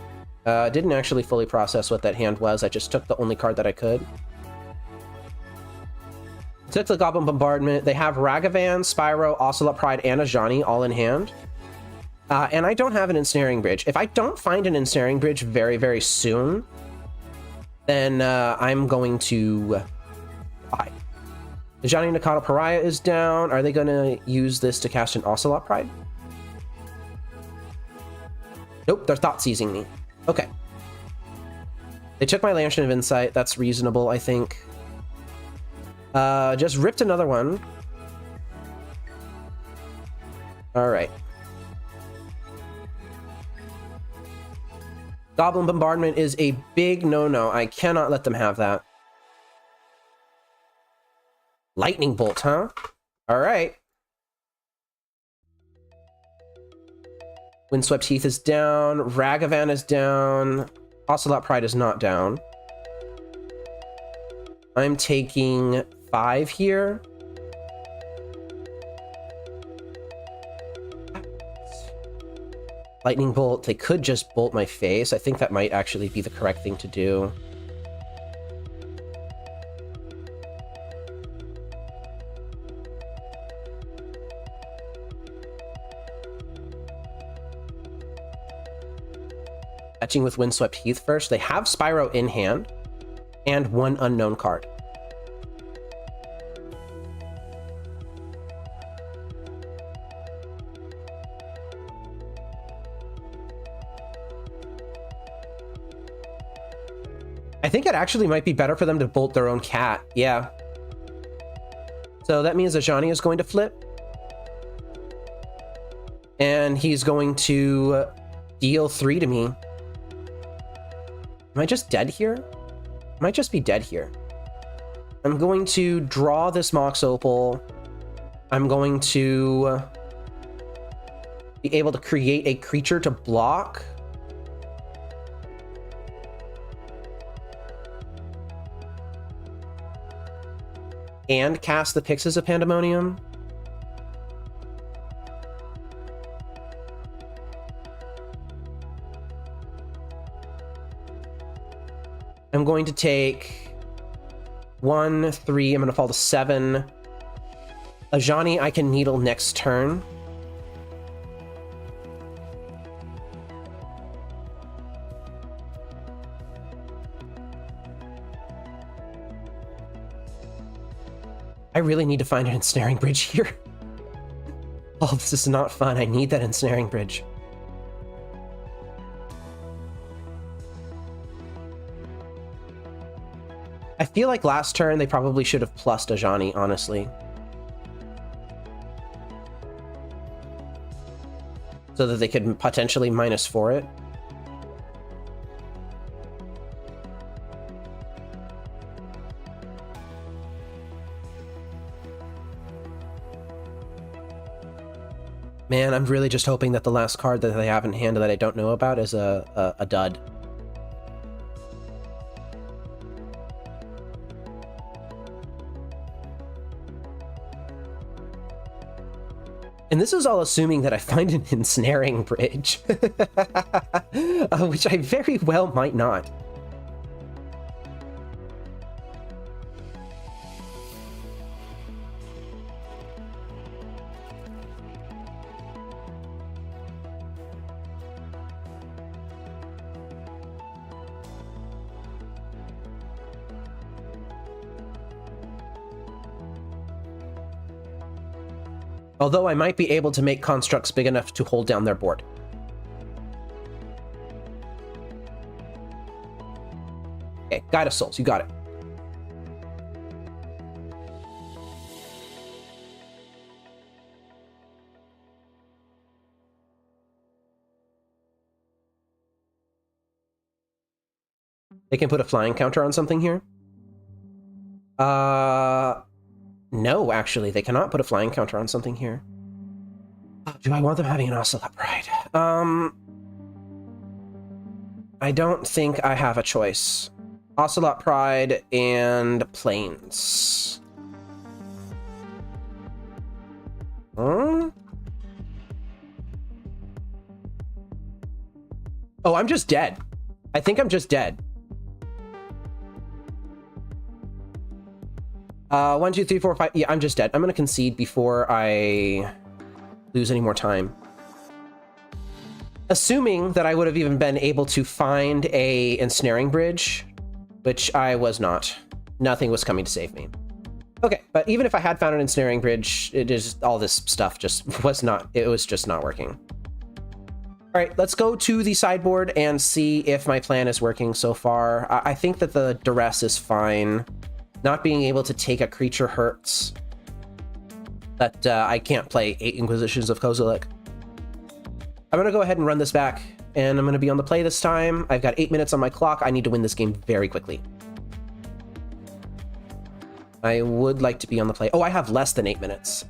Didn't actually fully process what that hand was. I just took the only card that I could. Took the Goblin Bombardment. They have Ragavan, Spyro, Ocelot Pride, and Ajani all in hand. And I don't have an Ensnaring Bridge. If I don't find an Ensnaring Bridge very, very soon, then I'm going to die. Ajani Nakata Pariah is down. Are they going to use this to cast an Ocelot Pride? Nope, they're thought seizing me. Okay. They took my Lantern of Insight. That's reasonable, I think. Just ripped another one. All right. Goblin Bombardment is a big no-no. I cannot let them have that. Lightning Bolt, huh? All right. Windswept Heath is down. Ragavan is down. Ocelot Pride is not down. I'm taking 5 here. Lightning Bolt. They could just bolt my face. I think that might actually be the correct thing to do. Catching with Windswept Heath first. They have Spyro in hand and 1 unknown card. I think it actually might be better for them to bolt their own cat. Yeah. So that means Ajani is going to flip. And he's going to deal 3 to me. Am I just dead here? I might just be dead here. I'm going to draw this Mox Opal. I'm going to be able to create a creature to block. And cast the Pyxis of Pandemonium. I'm going to take 1, 3. I'm going to fall to 7. Ajani, I can needle next turn. I really need to find an ensnaring bridge here. Oh, this is not fun. I need that ensnaring bridge. I feel like last turn they probably should have plussed Ajani, honestly. So that they could potentially -4 it. Man, I'm really just hoping that the last card that they have in hand that I don't know about is a dud. And this is all assuming that I find an ensnaring bridge, which I very well might not. Although I might be able to make constructs big enough to hold down their board. Okay, Guide of Souls, you got it. They can put a flying counter on something here? No, actually, they cannot put a flying counter on something here. Do I want them having an Ocelot Pride? I don't think I have a choice. Ocelot Pride and Plains. Huh? Oh, I'm just dead. I think I'm just dead. 1, 2, 3, 4, 5. Yeah, I'm just dead. I'm gonna concede before I lose any more time. Assuming that I would have even been able to find a ensnaring bridge, which I was not. Nothing was coming to save me. Okay, but even if I had found an ensnaring bridge, it is all this stuff just was not, it was just not working. All right, let's go to the sideboard and see if my plan is working so far. I think that the duress is fine. Not being able to take a creature hurts. But I can't play 8 Inquisitions of Kozilek. I'm gonna go ahead and run this back, and I'm gonna be on the play this time. I've got 8 minutes on my clock. I need to win this game very quickly. I would like to be on the play. Oh, I have less than 8 minutes.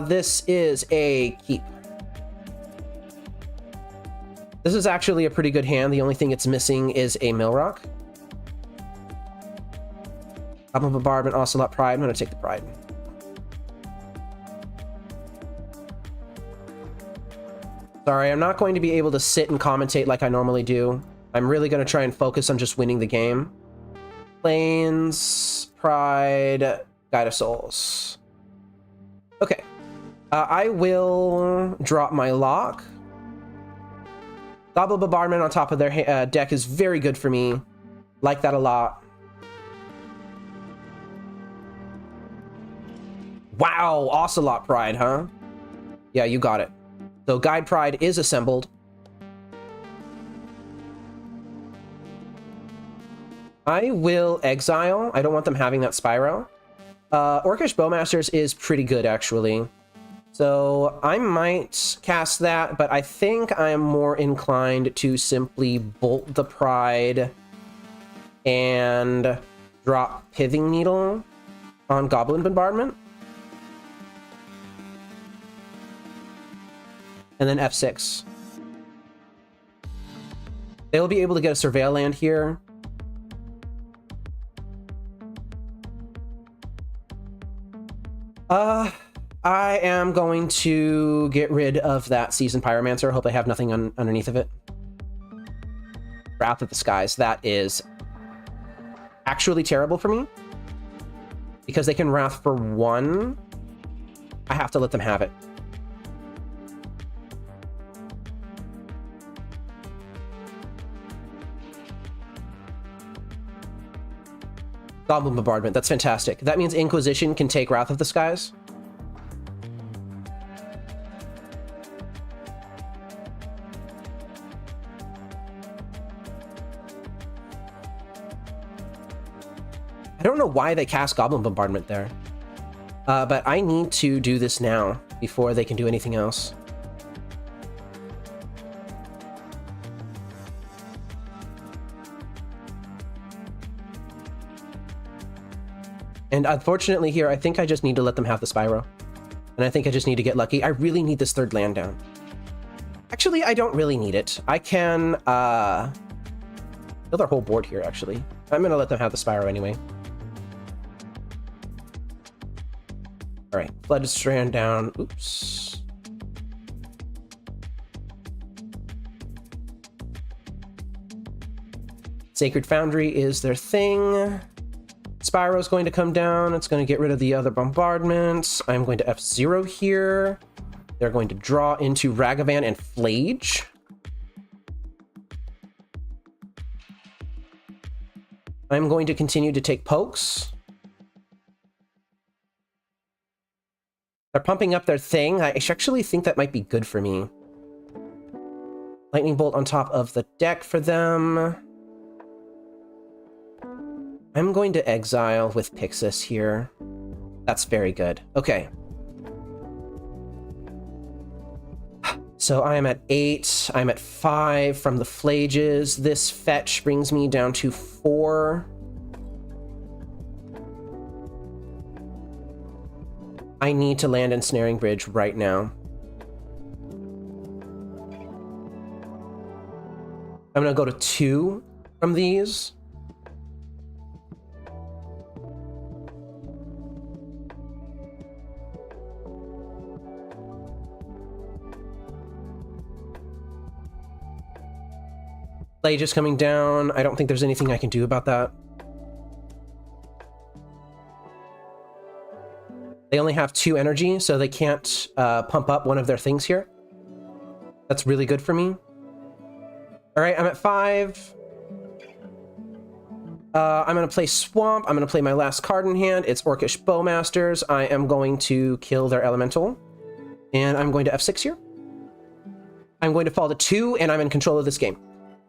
This is a keep. This is actually a pretty good hand. The only thing it's missing is a Millrock. Goblin Bombardment, Ocelot Pride. I'm going to take the Pride. Sorry, I'm not going to be able to sit and commentate like I normally do. I'm really going to try and focus on just winning the game. Plains, Pride, Guide of Souls. Okay. I will drop my lock. Goblin Bombardment on top of their deck is very good for me. Like that a lot. Wow, Ocelot Pride, huh? Yeah, you got it. So Guide Pride is assembled. I will exile. I don't want them having that Spyro. Orcish Bowmasters is pretty good, actually. So I might cast that, but I think I am more inclined to simply bolt the Pride and drop Pithing Needle on Goblin Bombardment. And then F6. They'll be able to get a Surveil land here. I am going to get rid of that Seasoned Pyromancer. Hope I have nothing underneath of it. Wrath of the Skies. That is actually terrible for me. Because they can Wrath for 1. I have to let them have it. Goblin Bombardment. That's fantastic. That means Inquisition can take Wrath of the Skies. I don't know why they cast Goblin Bombardment there. But I need to do this now before they can do anything else. And unfortunately here, I think I just need to let them have the Spyro. And I think I just need to get lucky. I really need this 3rd land down. Actually, I don't really need it. I can kill their whole board here, actually. I'm going to let them have the Spyro anyway. All right, Flooded Strand down. Oops. Sacred Foundry is their thing. Spyro's going to come down. It's going to get rid of the other bombardments. I'm going to F0 here. They're going to draw into Ragavan and Flage. I'm going to continue to take pokes. They're pumping up their thing. I actually think that might be good for me. Lightning Bolt on top of the deck for them. I'm going to exile with Pyxis here. That's very good. Okay. So I am at 8. I'm at 5 from the Flages. This fetch brings me down to 4. I need to land Ensnaring Bridge right now. I'm going to go to 2 from these. Play just coming down. I don't think there's anything I can do about that. They only have 2 energy, so they can't pump up one of their things here. That's really good for me. All right, I'm at 5. I'm going to play Swamp. I'm going to play my last card in hand. It's Orcish Bowmasters. I am going to kill their Elemental. And I'm going to F6 here. I'm going to fall to 2, and I'm in control of this game.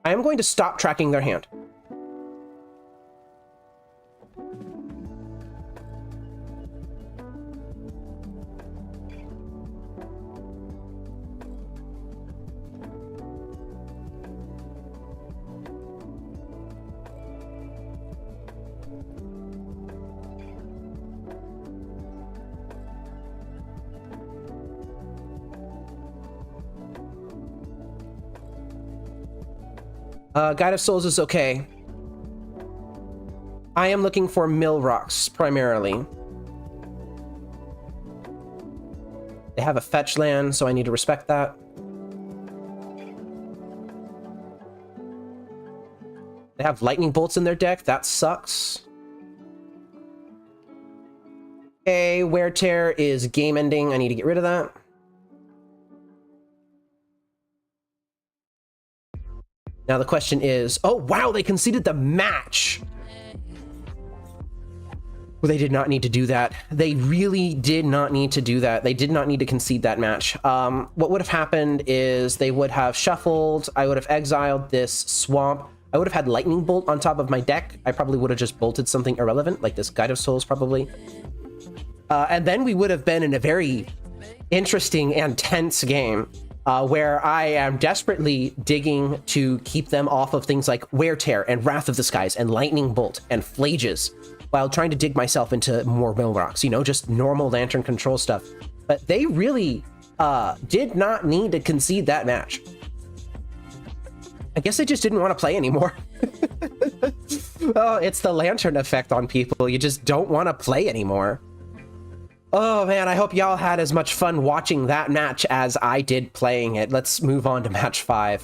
I am going to stop tracking their hand. Guide of Souls is okay. I am looking for mill rocks, primarily. They have a fetch land, so I need to respect that. They have lightning bolts in their deck. That sucks. Okay, Wear Tear is game ending. I need to get rid of that. Now the question is, oh wow, they conceded the match. Well, they did not need to do that. They really did not need to do that. They did not need to concede that match. What would have happened is they would have shuffled. I would have exiled this Swamp. I would have had Lightning Bolt on top of my deck. I probably would have just bolted something irrelevant, like this Guide of Souls probably. And then we would have been in a very interesting and tense game. Where I am desperately digging to keep them off of things like Wear Tear and Wrath of the Skies and Lightning Bolt and Phlages, while trying to dig myself into more mill rocks, you know, just normal Lantern control stuff. But they really did not need to concede that match. I guess they just didn't want to play anymore. Oh, it's the Lantern effect on people. You just don't want to play anymore. Oh man, I hope y'all had as much fun watching that match as I did playing it. Let's move on to match 5.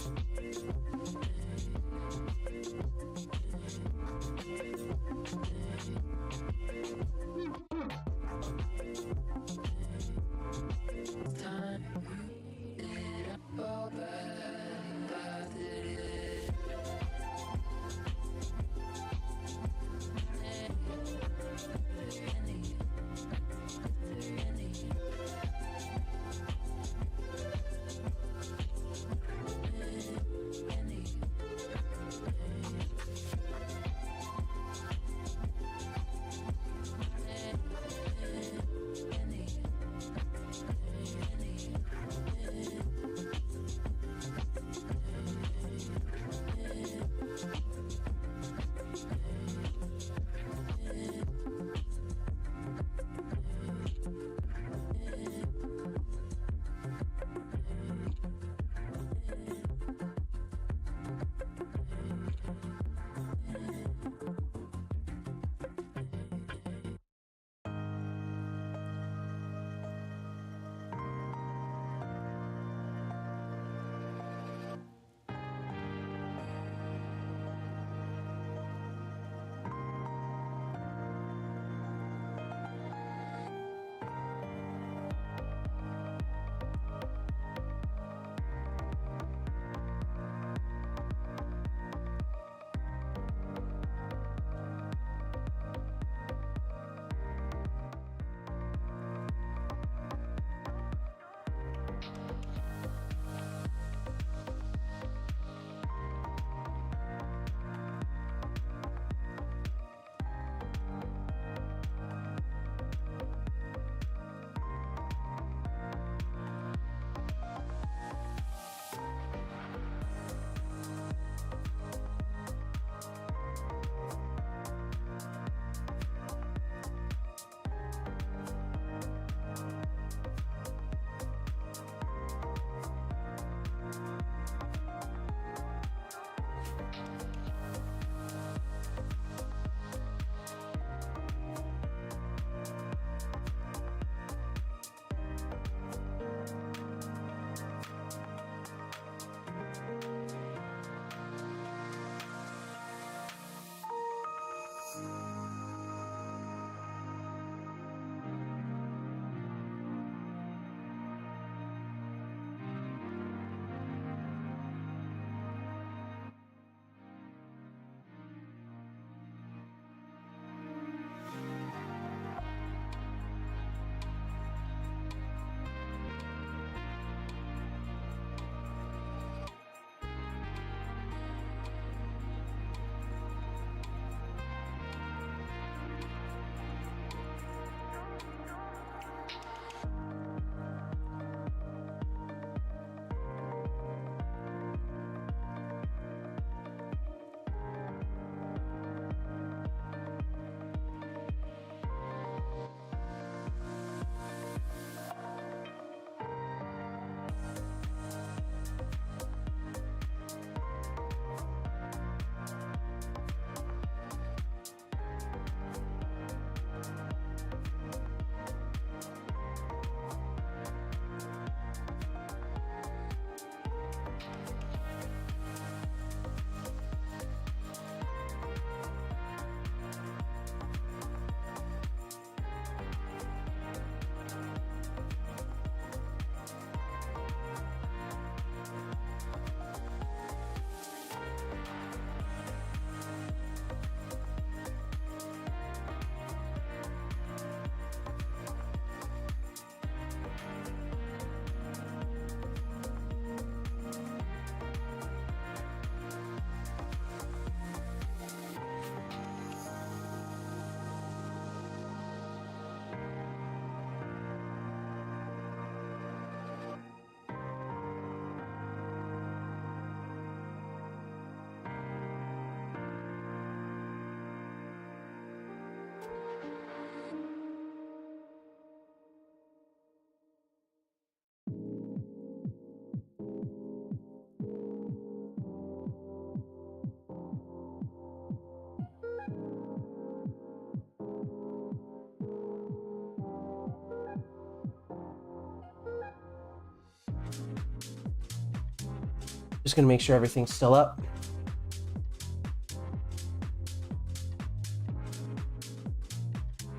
Just gonna make sure everything's still up.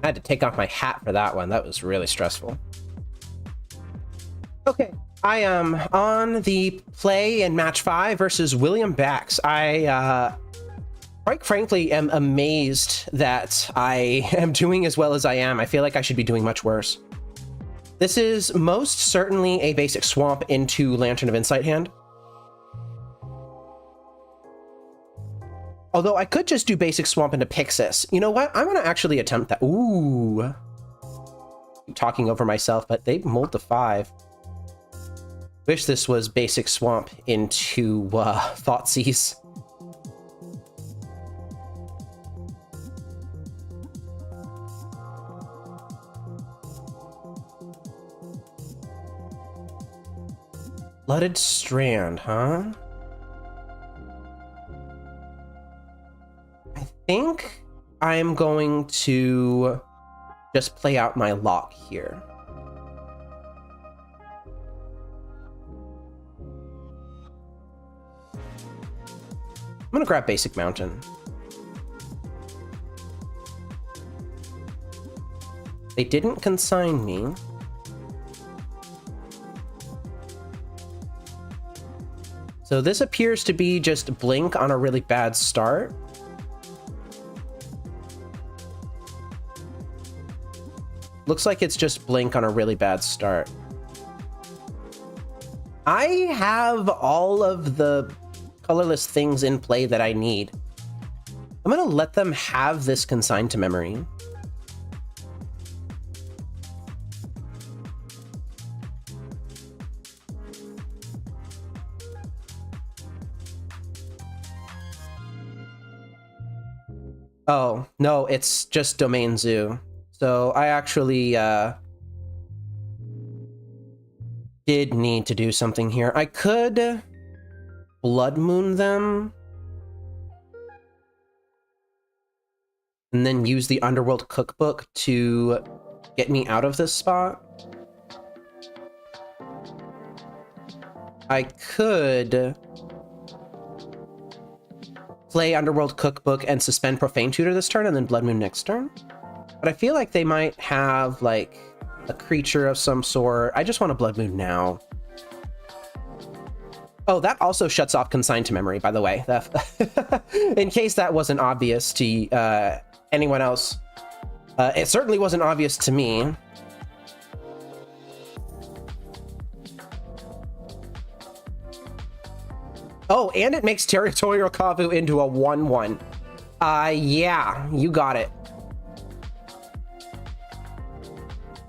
I had to take off my hat for that one. That was really stressful. Okay, I am on the play in match 5 versus William Bax. I quite frankly am amazed that I am doing as well as I am. I feel like I should be doing much worse. This is most certainly a basic swamp into Lantern of Insight hand. Although I could just do basic swamp into Pyxis. You know what? I'm going to actually attempt that. Ooh. I'm talking over myself, but they mulled to 5. Wish this was basic swamp into Thoughtseize. Blooded Strand, huh? I think I'm going to just play out my lock here. I'm gonna grab Basic Mountain. They didn't consign me. So this appears to be just Blink on a really bad start. Looks like it's just Blink on a really bad start. I have all of the colorless things in play that I need. I'm gonna let them have this consigned to memory. Oh, no, it's just Domain Zoo. So I actually did need to do something here. I could Blood Moon them and then use the Underworld Cookbook to get me out of this spot. I could play Underworld Cookbook and suspend Profane Tutor this turn and then Blood Moon next turn. But I feel like they might have like a creature of some sort. I just want a Blood Moon now. Oh, that also shuts off Consigned to Memory, by the way. In case that wasn't obvious to anyone else. It certainly wasn't obvious to me. Oh, and it makes Territorial Kavu into a 1/1. Yeah, you got it.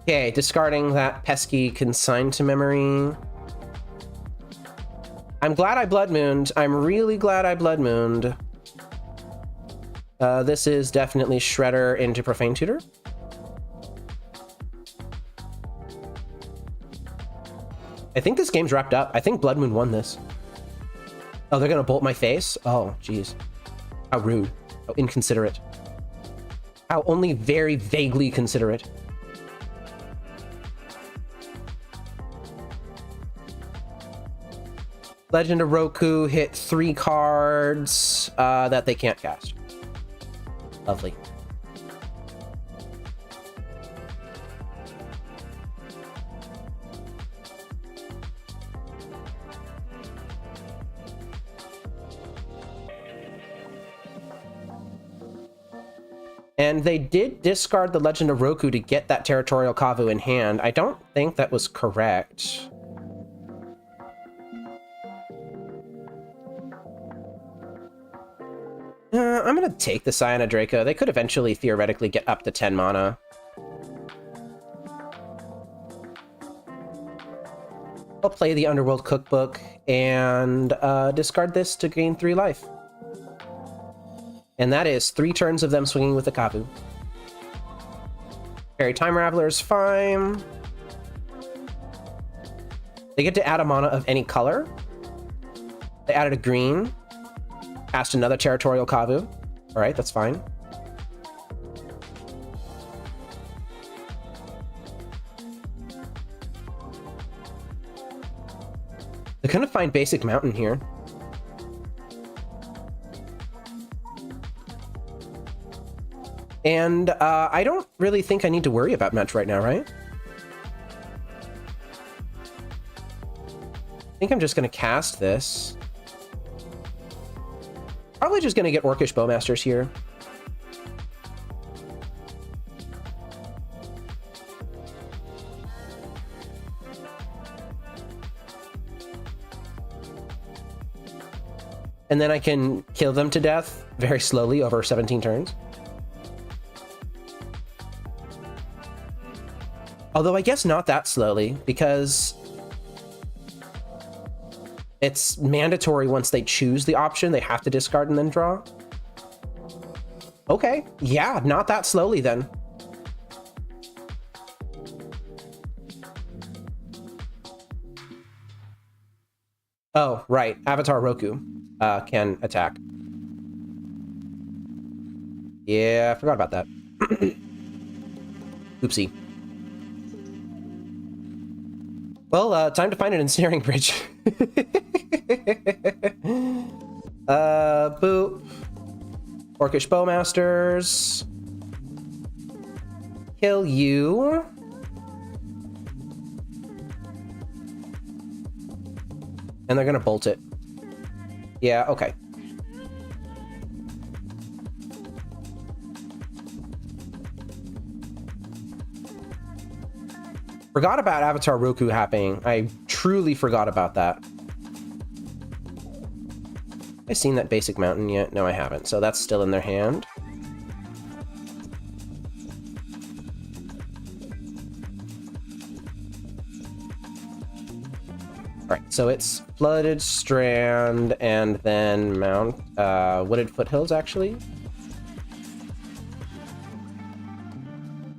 Okay, discarding that pesky Consigned to Memory. I'm glad I Blood Mooned. I'm really glad I Blood Mooned. This is definitely Shredder into Profane Tutor. I think this game's wrapped up. I think Blood Moon won this. Oh, they're gonna bolt my face? Oh, jeez. How rude. How inconsiderate. How only very vaguely considerate. Legend of Roku hit 3 cards that they can't cast. Lovely. And they did discard the Legend of Roku to get that Territorial Kavu in hand. I don't think that was correct. I'm gonna take the Scion of Draco. They could eventually theoretically get up to 10 mana. I'll play the Underworld Cookbook and discard this to gain 3 life. And that is 3 turns of them swinging with the Kavu. Fairy Time Raveler is fine. They get to add a mana of any color. They added a green. Cast another Territorial Kavu. All right, that's fine. They're gonna find Basic Mountain here. And I don't really think I need to worry about much right now, right? I think I'm just going to cast this. Probably just going to get Orcish Bowmasters here. And then I can kill them to death very slowly over 17 turns. Although I guess not that slowly, because it's mandatory once they choose the option, they have to discard and then draw. Okay, yeah, not that slowly then. Oh, right, Avatar Roku can attack. Yeah, I forgot about that. Oopsie. Well, time to find an ensnaring bridge. Boop. Orcish Bowmasters. Kill you. And they're gonna bolt it. Yeah, okay. Forgot about Avatar Roku happening. I truly forgot about that. Have I seen that basic mountain yet? No, I haven't. So that's still in their hand. All right, so it's Flooded Strand and then Wooded Foothills, actually.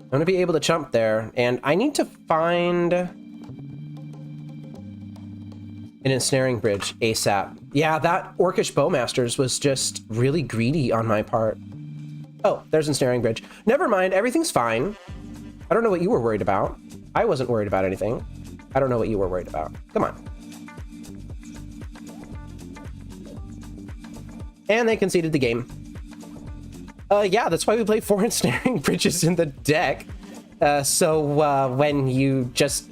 I'm going to be able to jump there, and I need to find an ensnaring bridge ASAP. Yeah, that Orcish Bowmasters was just really greedy on my part. Oh, there's ensnaring bridge. Never mind, everything's fine. I don't know what you were worried about. I wasn't worried about anything. I don't know what you were worried about. Come on. And they conceded the game. Yeah, that's why we play 4 ensnaring bridges in the deck. So when you just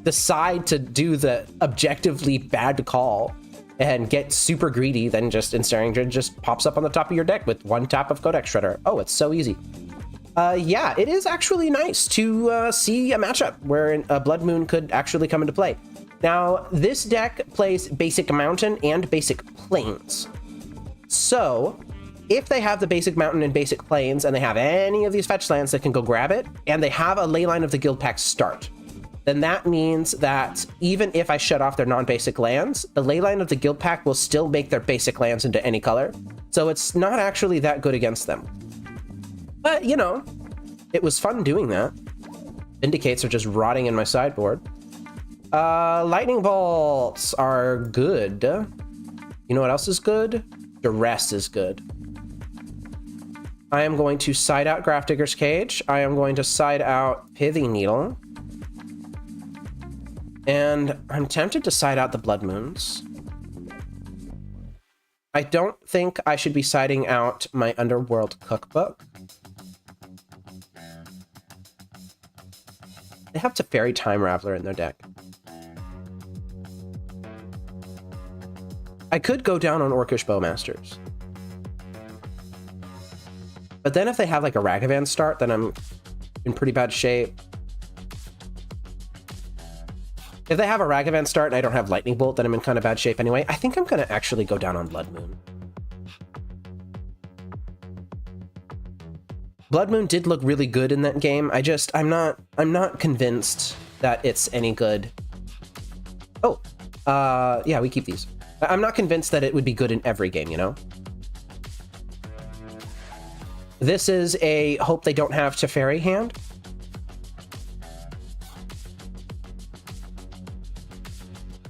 decide to do the objectively bad call and get super greedy, then just ensnaring bridge just pops up on the top of your deck with 1 tap of Codex Shredder. Oh, it's so easy. Yeah, it is actually nice to see a matchup where a Blood Moon could actually come into play. Now, this deck plays basic Mountain and basic Plains. So if they have the basic Mountain and basic Plains, and they have any of these fetch lands that can go grab it, and they have a Leyline of the Guildpact start, then that means that even if I shut off their non-basic lands, the Leyline of the Guildpact will still make their basic lands into any color. So it's not actually that good against them. But, you know, it was fun doing that. Vindicates are just rotting in my sideboard. Lightning Bolts are good. You know what else is good? Duress is good. I am going to side out Grafdigger's Cage. I am going to side out Pithing Needle. And I'm tempted to side out the Blood Moons. I don't think I should be siding out my Underworld Cookbook. They have Teferi Time Raveler in their deck. I could go down on Orcish Bowmasters. But then if they have like a Ragavan start, then I'm in pretty bad shape. If they have a Ragavan start and I don't have Lightning Bolt, then I'm in kind of bad shape anyway. I think I'm going to actually go down on Blood Moon. Blood Moon did look really good in that game. I'm not convinced that it's any good. Oh, yeah, we keep these. I'm not convinced that it would be good in every game, you know? This is a hope they don't have Teferi hand.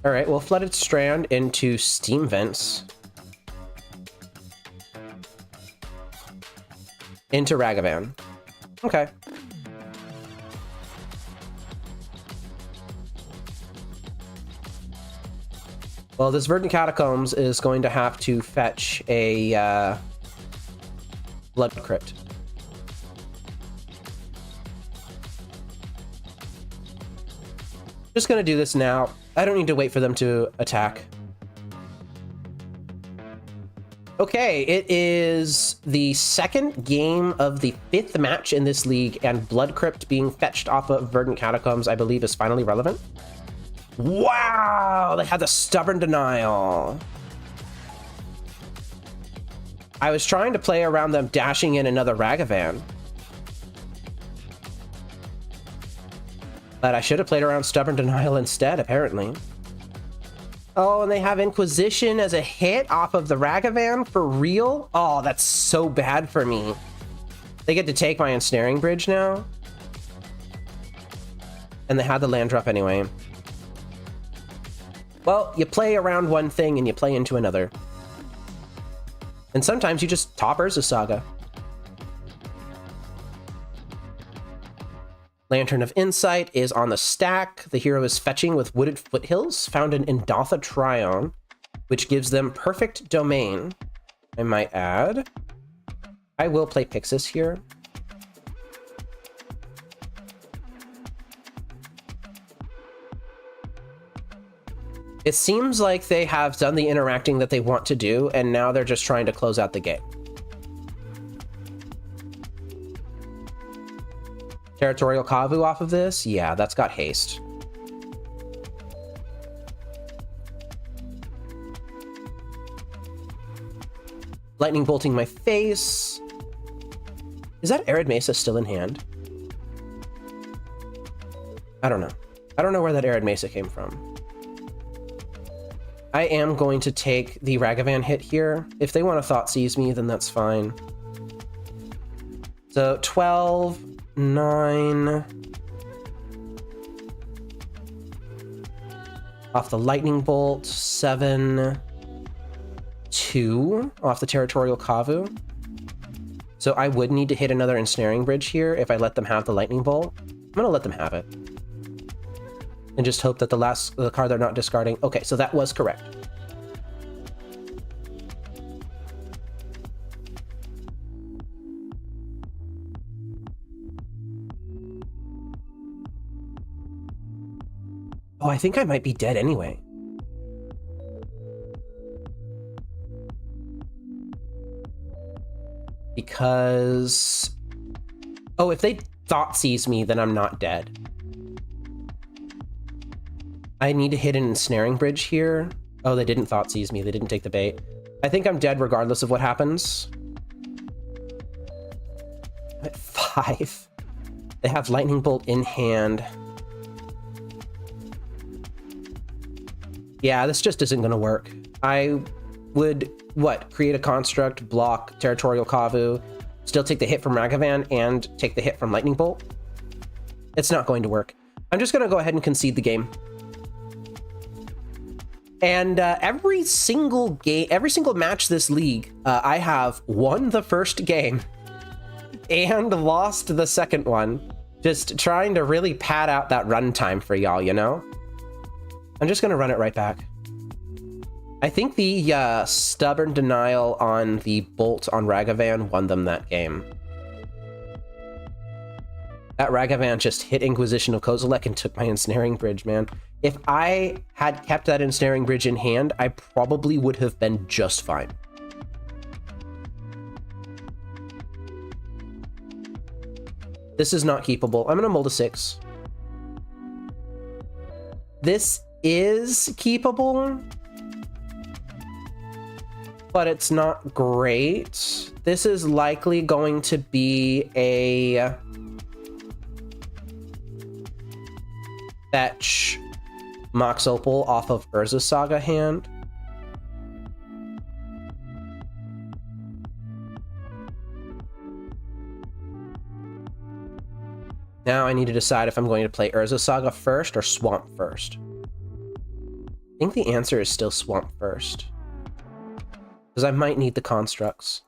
All right, well, Flooded Strand into Steam Vents. Into Ragavan. Okay. Well, this Verdant Catacombs is going to have to fetch a Blood Crypt. Just gonna do this now. I don't need to wait for them to attack. Okay, it is the second game of the 5th match in this league, and Blood Crypt being fetched off of Verdant Catacombs, I believe, is finally relevant. Wow, they had the Stubborn Denial. I was trying to play around them dashing in another Ragavan, but I should have played around Stubborn Denial instead, apparently. Oh, and they have Inquisition as a hit off of the Ragavan for real? Oh, that's so bad for me. They get to take my Ensnaring Bridge now. And they had the land drop anyway. Well, you play around one thing and you play into another. And sometimes you just top Urza Saga. Lantern of Insight is on the stack. The hero is fetching with Wooded Foothills, found in Indotha Trion, which gives them perfect domain, I might add. I will play Pyxis here. It seems like they have done the interacting that they want to do, and now they're just trying to close out the game. Territorial Kavu off of this? Yeah, that's got haste. Lightning bolting my face. Is that Arid Mesa still in hand? I don't know. I don't know where that Arid Mesa came from. I am going to take the Ragavan hit here. If they want to Thoughtseize me, then that's fine. So 12, 9. Off the Lightning Bolt, 7, 2 off the Territorial Kavu. So I would need to hit another Ensnaring Bridge here if I let them have the Lightning Bolt. I'm gonna let them have it. And just hope that the card they're not discarding. Okay, so that was correct. Oh, I think I might be dead anyway. Because... oh, if they Thoughtseize me, then I'm not dead. I need to hit an Ensnaring Bridge here. Oh, they didn't Thoughtseize me. They didn't take the bait. I think I'm dead regardless of what happens. I'm at 5. They have Lightning Bolt in hand. Yeah, this just isn't going to work. I would, create a construct, block Territorial Kavu, still take the hit from Ragavan, and take the hit from Lightning Bolt? It's not going to work. I'm just going to go ahead and concede the game. And every single match this league, I have won the first game and lost the second one. Just trying to really pad out that runtime for y'all, you know? I'm just going to run it right back. I think the Stubborn Denial on the Bolt on Ragavan won them that game. That Ragavan just hit Inquisition of Kozilek and took my Ensnaring Bridge, man. If I had kept that Ensnaring Bridge in hand, I probably would have been just fine. This is not keepable. I'm going to mold a 6. This is keepable, but it's not great. This is likely going to be a fetch Mox Opal off of Urza Saga hand. Now I need to decide if I'm going to play Urza Saga first or Swamp first. I think the answer is still Swamp first, because I might need the constructs.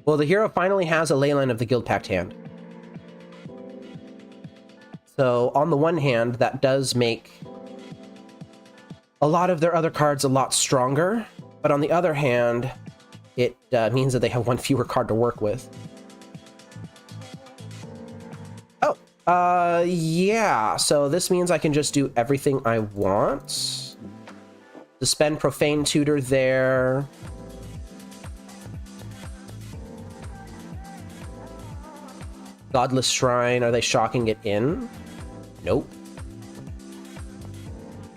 Well, the hero finally has a Leyline of the Guild Pact hand. So on the one hand, that does make a lot of their other cards a lot stronger, but on the other hand, it means that they have one fewer card to work with. Oh, yeah. So this means I can just do everything I want. Suspend Profane Tutor there. Godless Shrine, are they shocking it in? Nope.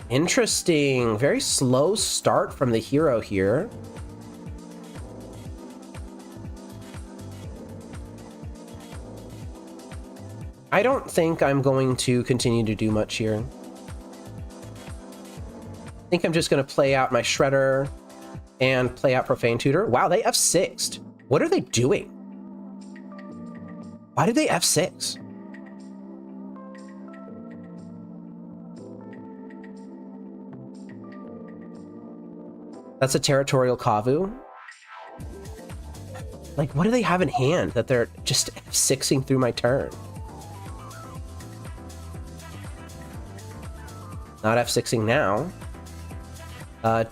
Interesting. Very slow start from the hero here. I don't think I'm going to continue to do much here. I think I'm just going to play out my Shredder and play out Profane Tutor. Wow, they F6'd. What are they doing? Why did they F6? That's a Territorial Kavu. Like, what do they have in hand that they're just F6ing through my turn? Not F6ing now.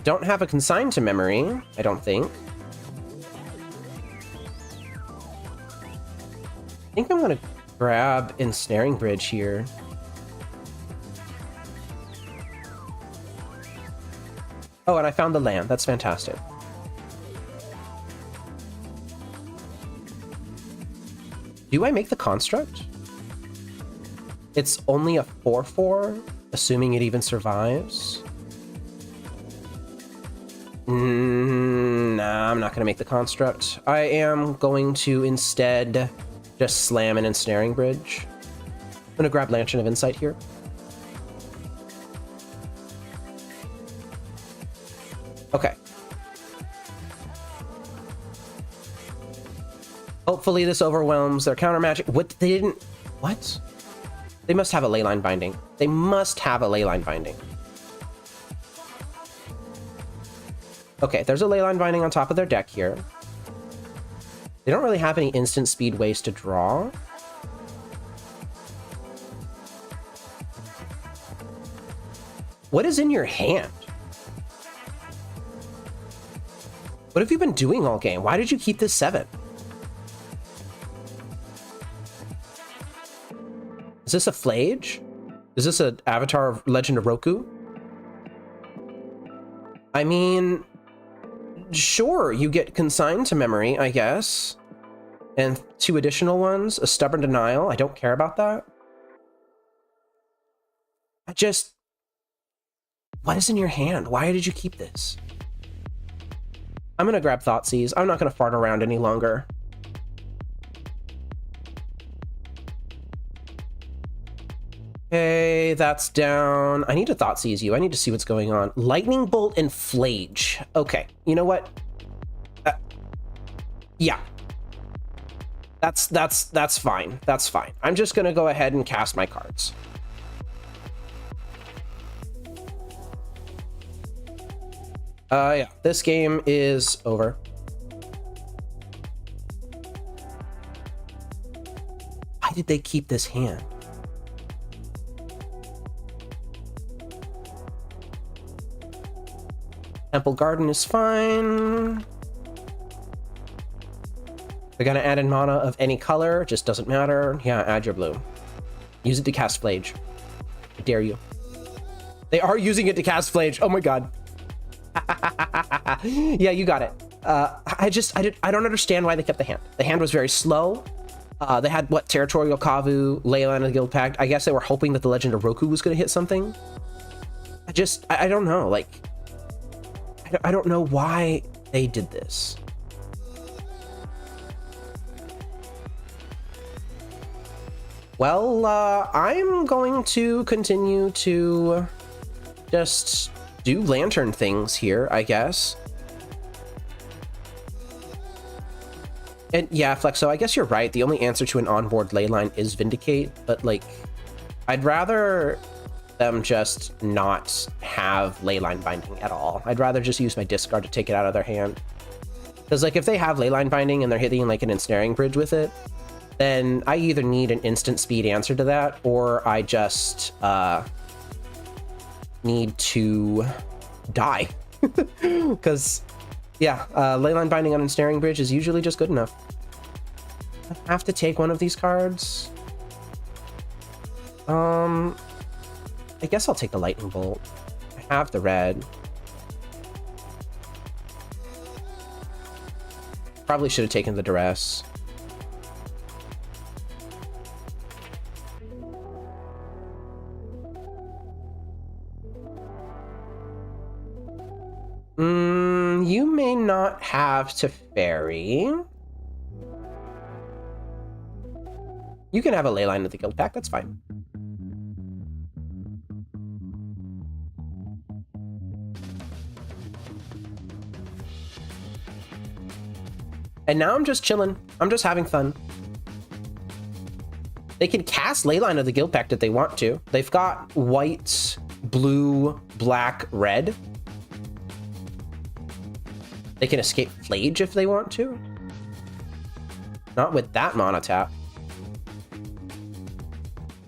Don't have a consign to memory, I don't think. I think I'm gonna grab Ensnaring Bridge here. Oh, and I found the land. That's fantastic. Do I make the construct? It's only a 4/4, assuming it even survives. Nah, I'm not going to make the construct. I am going to instead just slam an Ensnaring Bridge. I'm going to grab Lantern of Insight here. Okay. Hopefully this overwhelms their counter magic. What? They didn't... What? They must have a Leyline Binding. They must have a Leyline Binding. Okay, there's a Leyline Binding on top of their deck here. They don't really have any instant speed ways to draw. What is in your hand? What have you been doing all game? Why did you keep this 7? Is this a Flage? Is this an Avatar of Legend of Roku? I mean, sure, you get Consigned to Memory, I guess. And 2 additional ones, a Stubborn Denial. I don't care about that. What is in your hand? Why did you keep this? I'm gonna grab Thoughtseize. I'm not gonna fart around any longer. Okay, that's down. I need to Thoughtseize you. I need to see what's going on. Lightning Bolt and Flage. Okay, you know what? Yeah. That's fine. That's fine. I'm just gonna go ahead and cast my cards. Yeah, this game is over. Why did they keep this hand? Temple Garden is fine. They're gonna add in mana of any color, just doesn't matter. Yeah, add your blue. Use it to cast Flage. I dare you. They are using it to cast Flage. Oh my god. Yeah, you got it. I don't understand why they kept the hand. The hand was very slow. They had, what, Territorial Kavu, Leyline of the Guild Pact. I guess they were hoping that the Legend of Roku was going to hit something. I don't know. Like, I don't know why they did this. Well, I'm going to continue to just do lantern things here, I guess. And yeah, Flexo, I guess you're right. The only answer to an onboard Leyline is Vindicate, but like, I'd rather them just not have Leyline Binding at all. I'd rather just use my discard to take it out of their hand. Because like, if they have Leyline Binding and they're hitting like an Ensnaring Bridge with it, then I either need an instant speed answer to that, or I just need to die. Because Yeah, Leyline Binding on Ensnaring Bridge is usually just good enough. I have to take one of these cards. I guess I'll take the Lightning Bolt. I have the red. Probably should have taken the Duress. You may not have to ferry. You can have a Leyline of the Guild Pact, that's fine. And now I'm just chilling. I'm just having fun. They can cast Leyline of the Guild Pact if they want to. They've got white, blue, black, red. They can escape Flage if they want to. Not with that mana tap.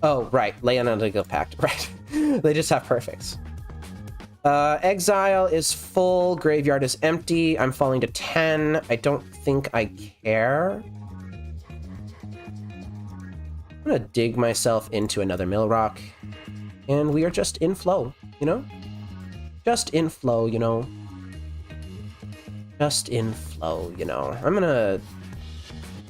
Oh, right. Leyline of the Guild Pact. Right. They just have perfects. Exile is full. Graveyard is empty. I'm falling to 10. I don't think I care. I'm gonna dig myself into another Mill Rock. And we are just in flow, you know? Just in flow, you know? Just in flow, you know? I'm gonna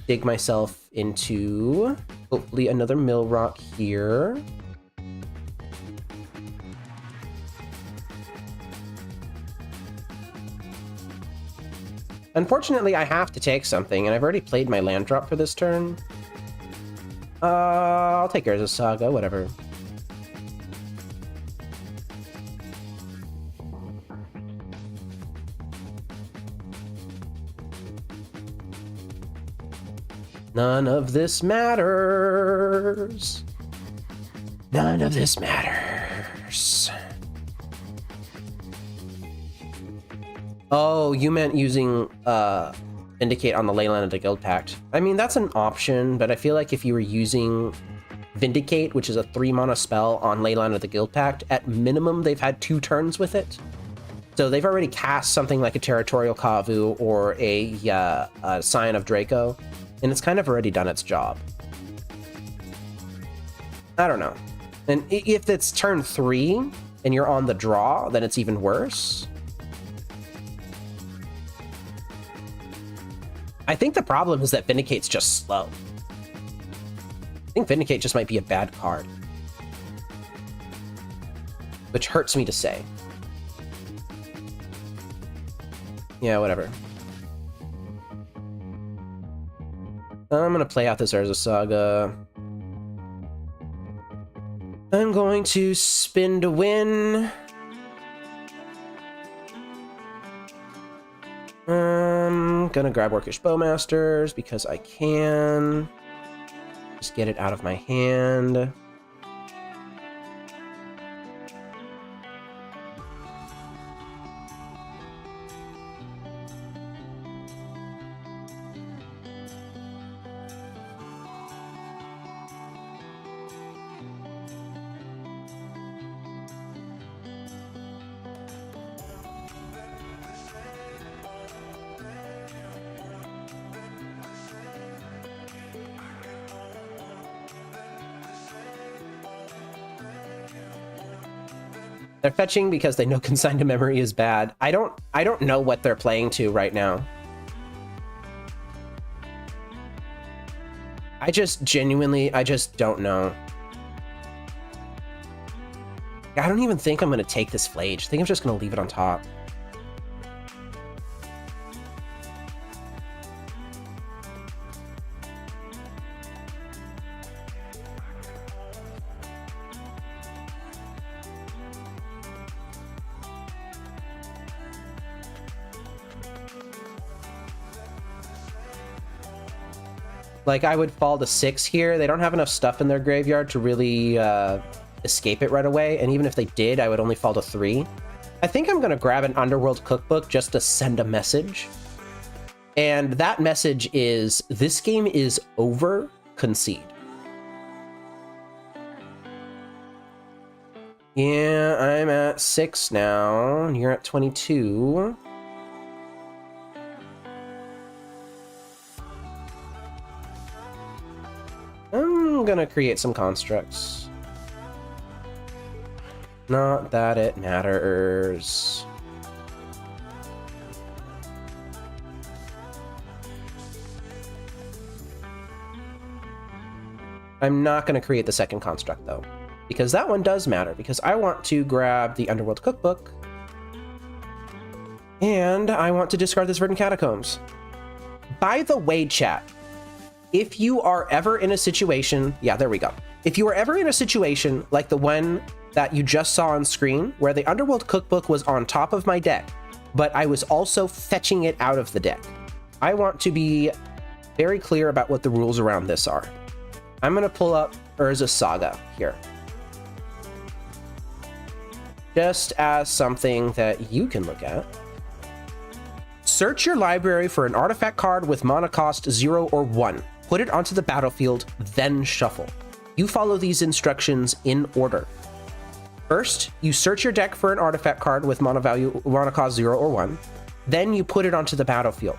dig myself into hopefully another Mill Rock here. Unfortunately, I have to take something, and I've already played my land drop for this turn. I'll take Urza Saga, whatever. None of this matters. None of this matters. Oh, you meant using Vindicate on the Leyline of the Guild Pact. I mean, that's an option, but I feel like if you were using Vindicate, which is a 3-mana spell on Leyline of the Guild Pact, at minimum they've had 2 turns with it. So they've already cast something like a Territorial Kavu or a Scion of Draco, and it's kind of already done its job. I don't know. And if it's turn 3 and you're on the draw, then it's even worse. I think the problem is that Vindicate's just slow. I think Vindicate just might be a bad card. Which hurts me to say. Yeah, whatever. I'm gonna play out this Urza Saga. I'm going to spin to win. Gonna grab Orcish Bowmasters because I can. Just get it out of my hand. They're fetching because they know Consign to Memory is bad. I don't know what they're playing to right now. I just don't know. I don't even think I'm gonna take this Flage. I think I'm just gonna leave it on top. Like, I would fall to 6 here. They don't have enough stuff in their graveyard to really escape it right away. And even if they did, I would only fall to 3. I think I'm going to grab an Underworld Cookbook just to send a message. And that message is, this game is over, concede. Yeah, I'm at 6 now. And you're at 22. I'm gonna create some constructs. Not that it matters. I'm not going to create the second construct, though, because that one does matter, because I want to grab the Underworld Cookbook, and I want to discard this Verdant Catacombs. By the way, chat, if you are ever in a situation... Yeah, there we go. If you are ever in a situation like the one that you just saw on screen, where the Underworld Cookbook was on top of my deck, but I was also fetching it out of the deck, I want to be very clear about what the rules around this are. I'm going to pull up Urza's Saga here, just as something that you can look at. Search your library for an artifact card with mana cost 0 or 1. Put it onto the battlefield, then shuffle. You follow these instructions in order. First, you search your deck for an artifact card with mana cost 0 or 1. Then you put it onto the battlefield,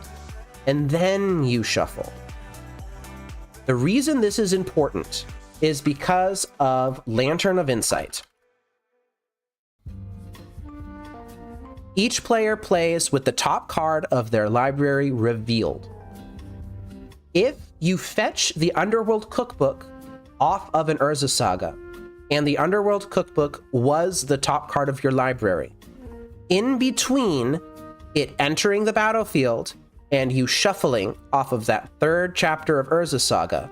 and then you shuffle. The reason this is important is because of Lantern of Insight. Each player plays with the top card of their library revealed. If you fetch the Underworld Cookbook off of an Urza Saga, and the Underworld Cookbook was the top card of your library, in between it entering the battlefield and you shuffling off of that third chapter of Urza Saga,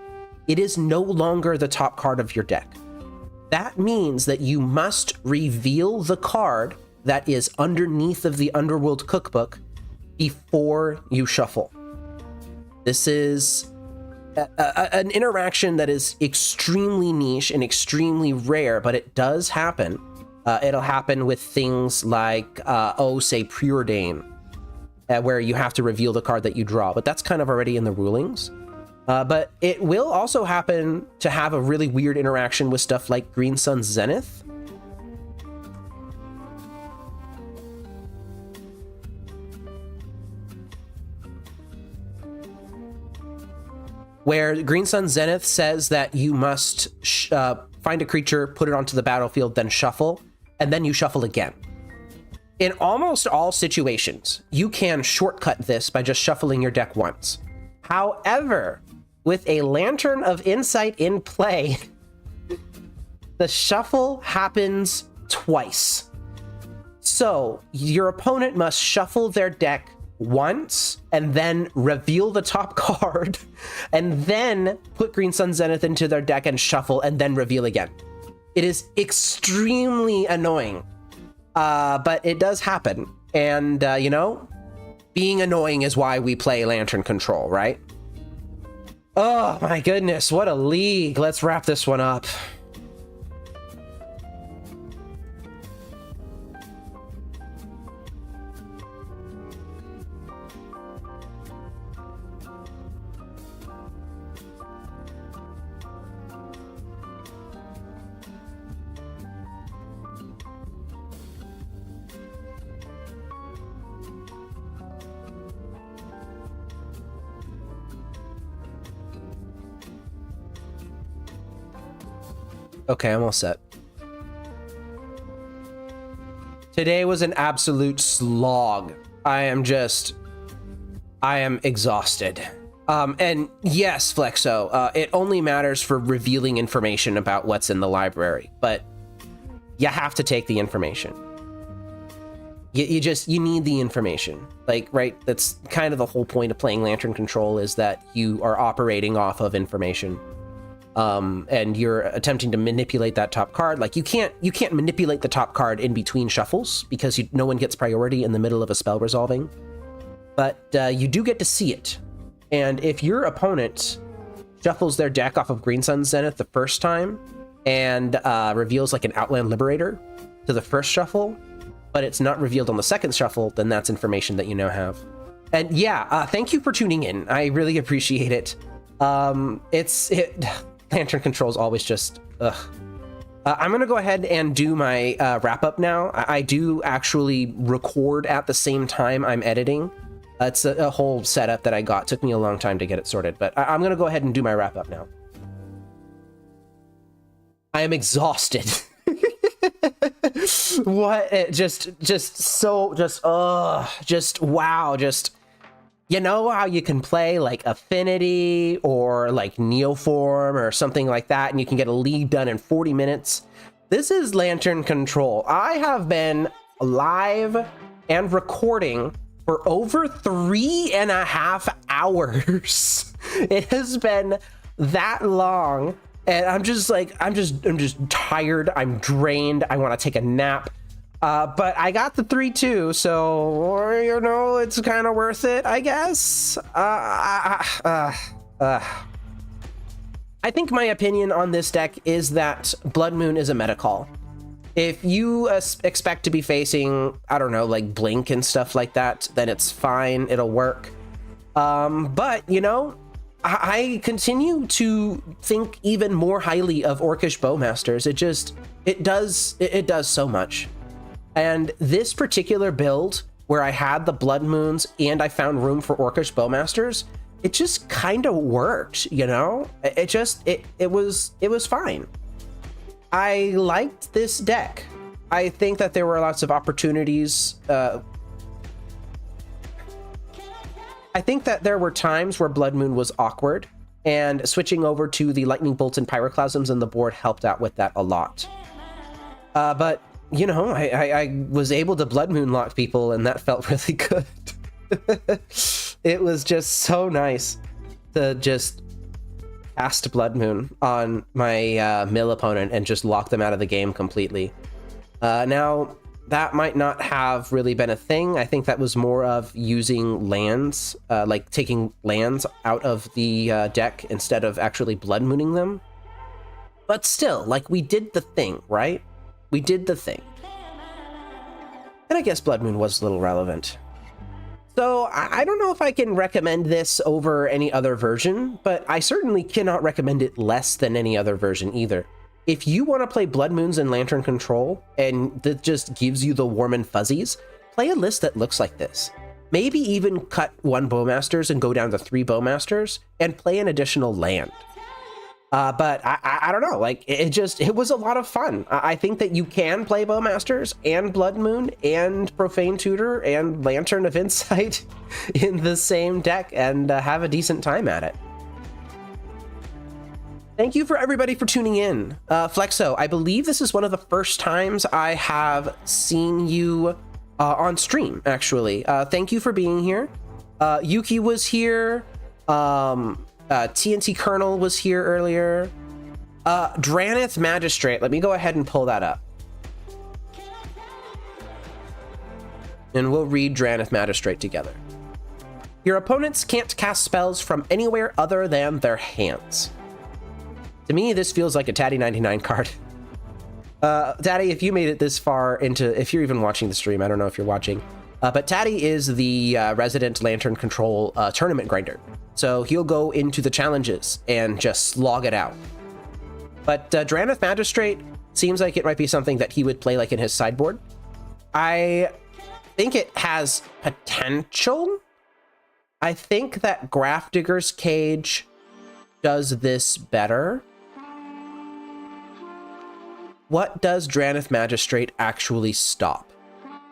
it is no longer the top card of your deck. That means that you must reveal the card that is underneath of the Underworld Cookbook before you shuffle. This is an interaction that is extremely niche and extremely rare, but it does happen. It'll happen with things like, say, Preordain, where you have to reveal the card that you draw, but that's kind of already in the rulings. But it will also happen to have a really weird interaction with stuff like Green Sun Zenith. Where Green Sun Zenith says that you must find a creature, put it onto the battlefield, then shuffle, and then you shuffle again. In almost all situations, you can shortcut this by just shuffling your deck once. However, with a Lantern of Insight in play, the shuffle happens twice. So your opponent must shuffle their deck once and then reveal the top card and then put Green Sun Zenith into their deck and shuffle and then reveal again. It is extremely annoying, but it does happen. And, you know, being annoying is why we play Lantern Control, right? Oh my goodness, what a league. Let's wrap this one up. Okay, I'm all set. Today was an absolute slog. I am exhausted. And yes, Flexo, it only matters for revealing information about what's in the library, but you have to take the information. You need the information. Like, right? That's kind of the whole point of playing Lantern Control, is that you are operating off of information. And you're attempting to manipulate that top card. Like, you can't manipulate the top card in between shuffles because no one gets priority in the middle of a spell resolving. But you do get to see it. And if your opponent shuffles their deck off of Green Sun Zenith the first time and reveals like an Outland Liberator to the first shuffle, but it's not revealed on the second shuffle, then that's information that you now have. And yeah, thank you for tuning in. I really appreciate it. Lantern Control is always just, ugh. I'm going to go ahead and do my wrap up now. I do actually record at the same time I'm editing. It's a whole setup that I got. Took me a long time to get it sorted, but I'm going to go ahead and do my wrap up now. I am exhausted. What? Wow. You know how you can play like Affinity or like Neoform or something like that, and you can get a league done in 40 minutes? This is Lantern Control. I have been live and recording for over 3.5 hours. It has been that long, and I'm just tired. I'm drained. I want to take a nap. But I got the 3-2, so, you know, it's kind of worth it, I guess. I think my opinion on this deck is that Blood Moon is a meta call. If you expect to be facing, I don't know, like Blink and stuff like that, then it's fine, it'll work. But, you know, I continue to think even more highly of Orcish Bowmasters. It does so much. And this particular build, where I had the Blood Moons and I found room for Orcish Bowmasters, it just kind of worked, you know? It was fine. I liked this deck. I think that there were lots of opportunities. I think that there were times where Blood Moon was awkward, and switching over to the Lightning Bolts and Pyroclasms in the board helped out with that a lot. But you know, I was able to Blood Moon lock people, and that felt really good. It was just so nice to just cast Blood Moon on my mill opponent and just lock them out of the game completely. Now, that might not have really been a thing. I think that was more of using lands, like taking lands out of the deck instead of actually Blood Mooning them. But still, like, we did the thing, right? We did the thing. And I guess Blood Moon was a little relevant. So I don't know if I can recommend this over any other version, but I certainly cannot recommend it less than any other version either. If you want to play Blood Moons and Lantern Control, and that just gives you the warm and fuzzies, play a list that looks like this. Maybe even cut 1 Bowmasters and go down to 3 Bowmasters and play an additional land. But I don't know, like, it was a lot of fun. I think that you can play Bowmasters and Blood Moon and Profane Tutor and Lantern of Insight in the same deck and have a decent time at it. Thank you for everybody for tuning in. Flexo, I believe this is one of the first times I have seen you on stream, actually. Thank you for being here. Yuki was here. TNT Colonel was here earlier. Draneth Magistrate. Let me go ahead and pull that up. And we'll read Draneth Magistrate together. Your opponents can't cast spells from anywhere other than their hands. To me, this feels like a Tatty 99 card. Tatty, if you made it this far into, if you're even watching the stream, I don't know if you're watching, but Tatty is the resident Lantern Control tournament grinder. So he'll go into the challenges and just slog it out. But Draneth Magistrate seems like it might be something that he would play like in his sideboard. I think it has potential. I think that Grafdigger's Cage does this better. What does Draneth Magistrate actually stop?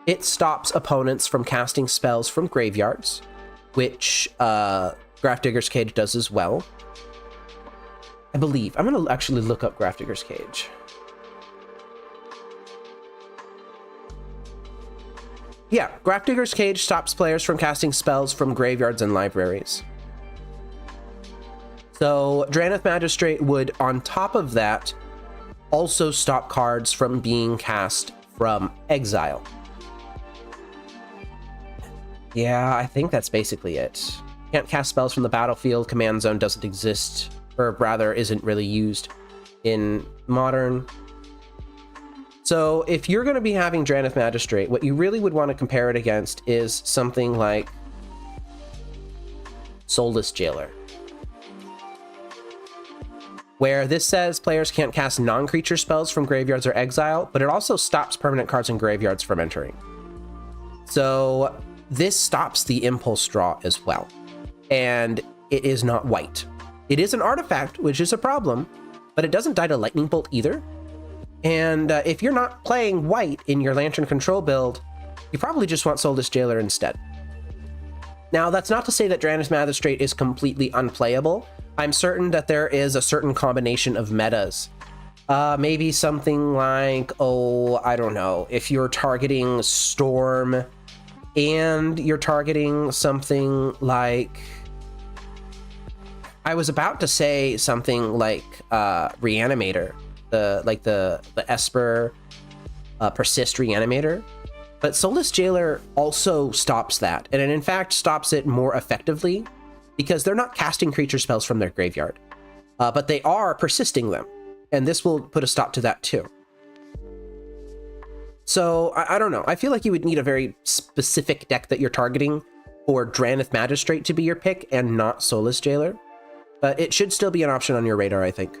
It stops opponents from casting spells from graveyards, which Grafdigger's Cage does as well. I believe. I'm going to actually look up Grafdigger's Cage. Yeah, Grafdigger's Cage stops players from casting spells from graveyards and libraries. So Draneth Magistrate would, on top of that, also stop cards from being cast from exile. Yeah, I think that's basically it. Can't cast spells from the battlefield. Command Zone doesn't exist, or rather isn't really used in Modern. So if you're going to be having Draneth Magistrate, what you really would want to compare it against is something like Soulless Jailer, where this says players can't cast non-creature spells from graveyards or exile, but it also stops permanent cards in graveyards from entering. So this stops the Impulse Draw as well. And it is not white. It is an artifact, which is a problem, but it doesn't die to Lightning Bolt either. And if you're not playing white in your Lantern Control build, you probably just want Soulless Jailer instead. Now, that's not to say that Drannith Magistrate is completely unplayable. I'm certain that there is a certain combination of metas. Maybe something like, oh, I don't know, if you're targeting Storm and you're targeting something like, I was about to say something like Reanimator, the Esper Persist Reanimator, but Soulless Jailer also stops that, and it in fact stops it more effectively because they're not casting creature spells from their graveyard, but they are persisting them, and this will put a stop to that too. So I don't know, I feel like you would need a very specific deck that you're targeting for Drannith Magistrate to be your pick and not Soulless Jailer, but it should still be an option on your radar, I think.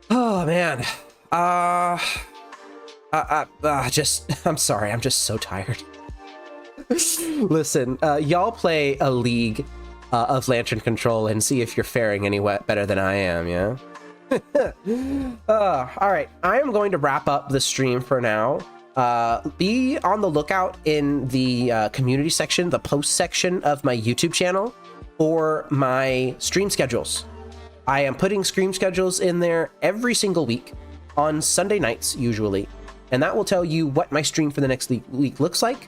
Oh man, I'm sorry, I'm just so tired. Listen, y'all play a league of Lantern Control and see if you're faring any better than I am, yeah? All right, I am going to wrap up the stream for now. Be on the lookout in the community section, the post section of my YouTube channel for my stream schedules. I am putting stream schedules in there every single week on Sunday nights, usually, and that will tell you what my stream for the next week looks like.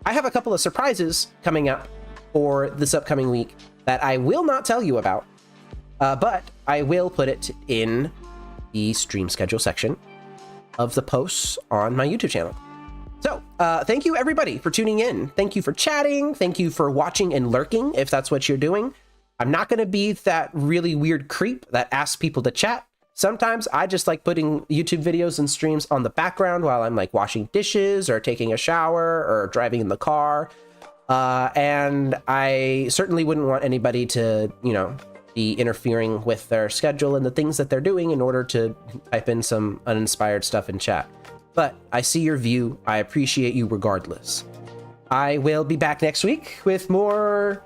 I have a couple of surprises coming up for this upcoming week that I will not tell you about, but I will put it in the stream schedule section of the posts on my YouTube channel. So thank you everybody for tuning in. Thank you for chatting. Thank you for watching and lurking, if that's what you're doing. I'm not going to be that really weird creep that asks people to chat. Sometimes I just like putting YouTube videos and streams on the background while I'm like washing dishes or taking a shower or driving in the car. And I certainly wouldn't want anybody to, you know, be interfering with their schedule and the things that they're doing in order to type in some uninspired stuff in chat. But I see your view. I appreciate you regardless. I will be back next week with more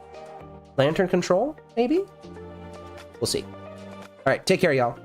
Lantern Control, maybe? We'll see. All right, take care, y'all.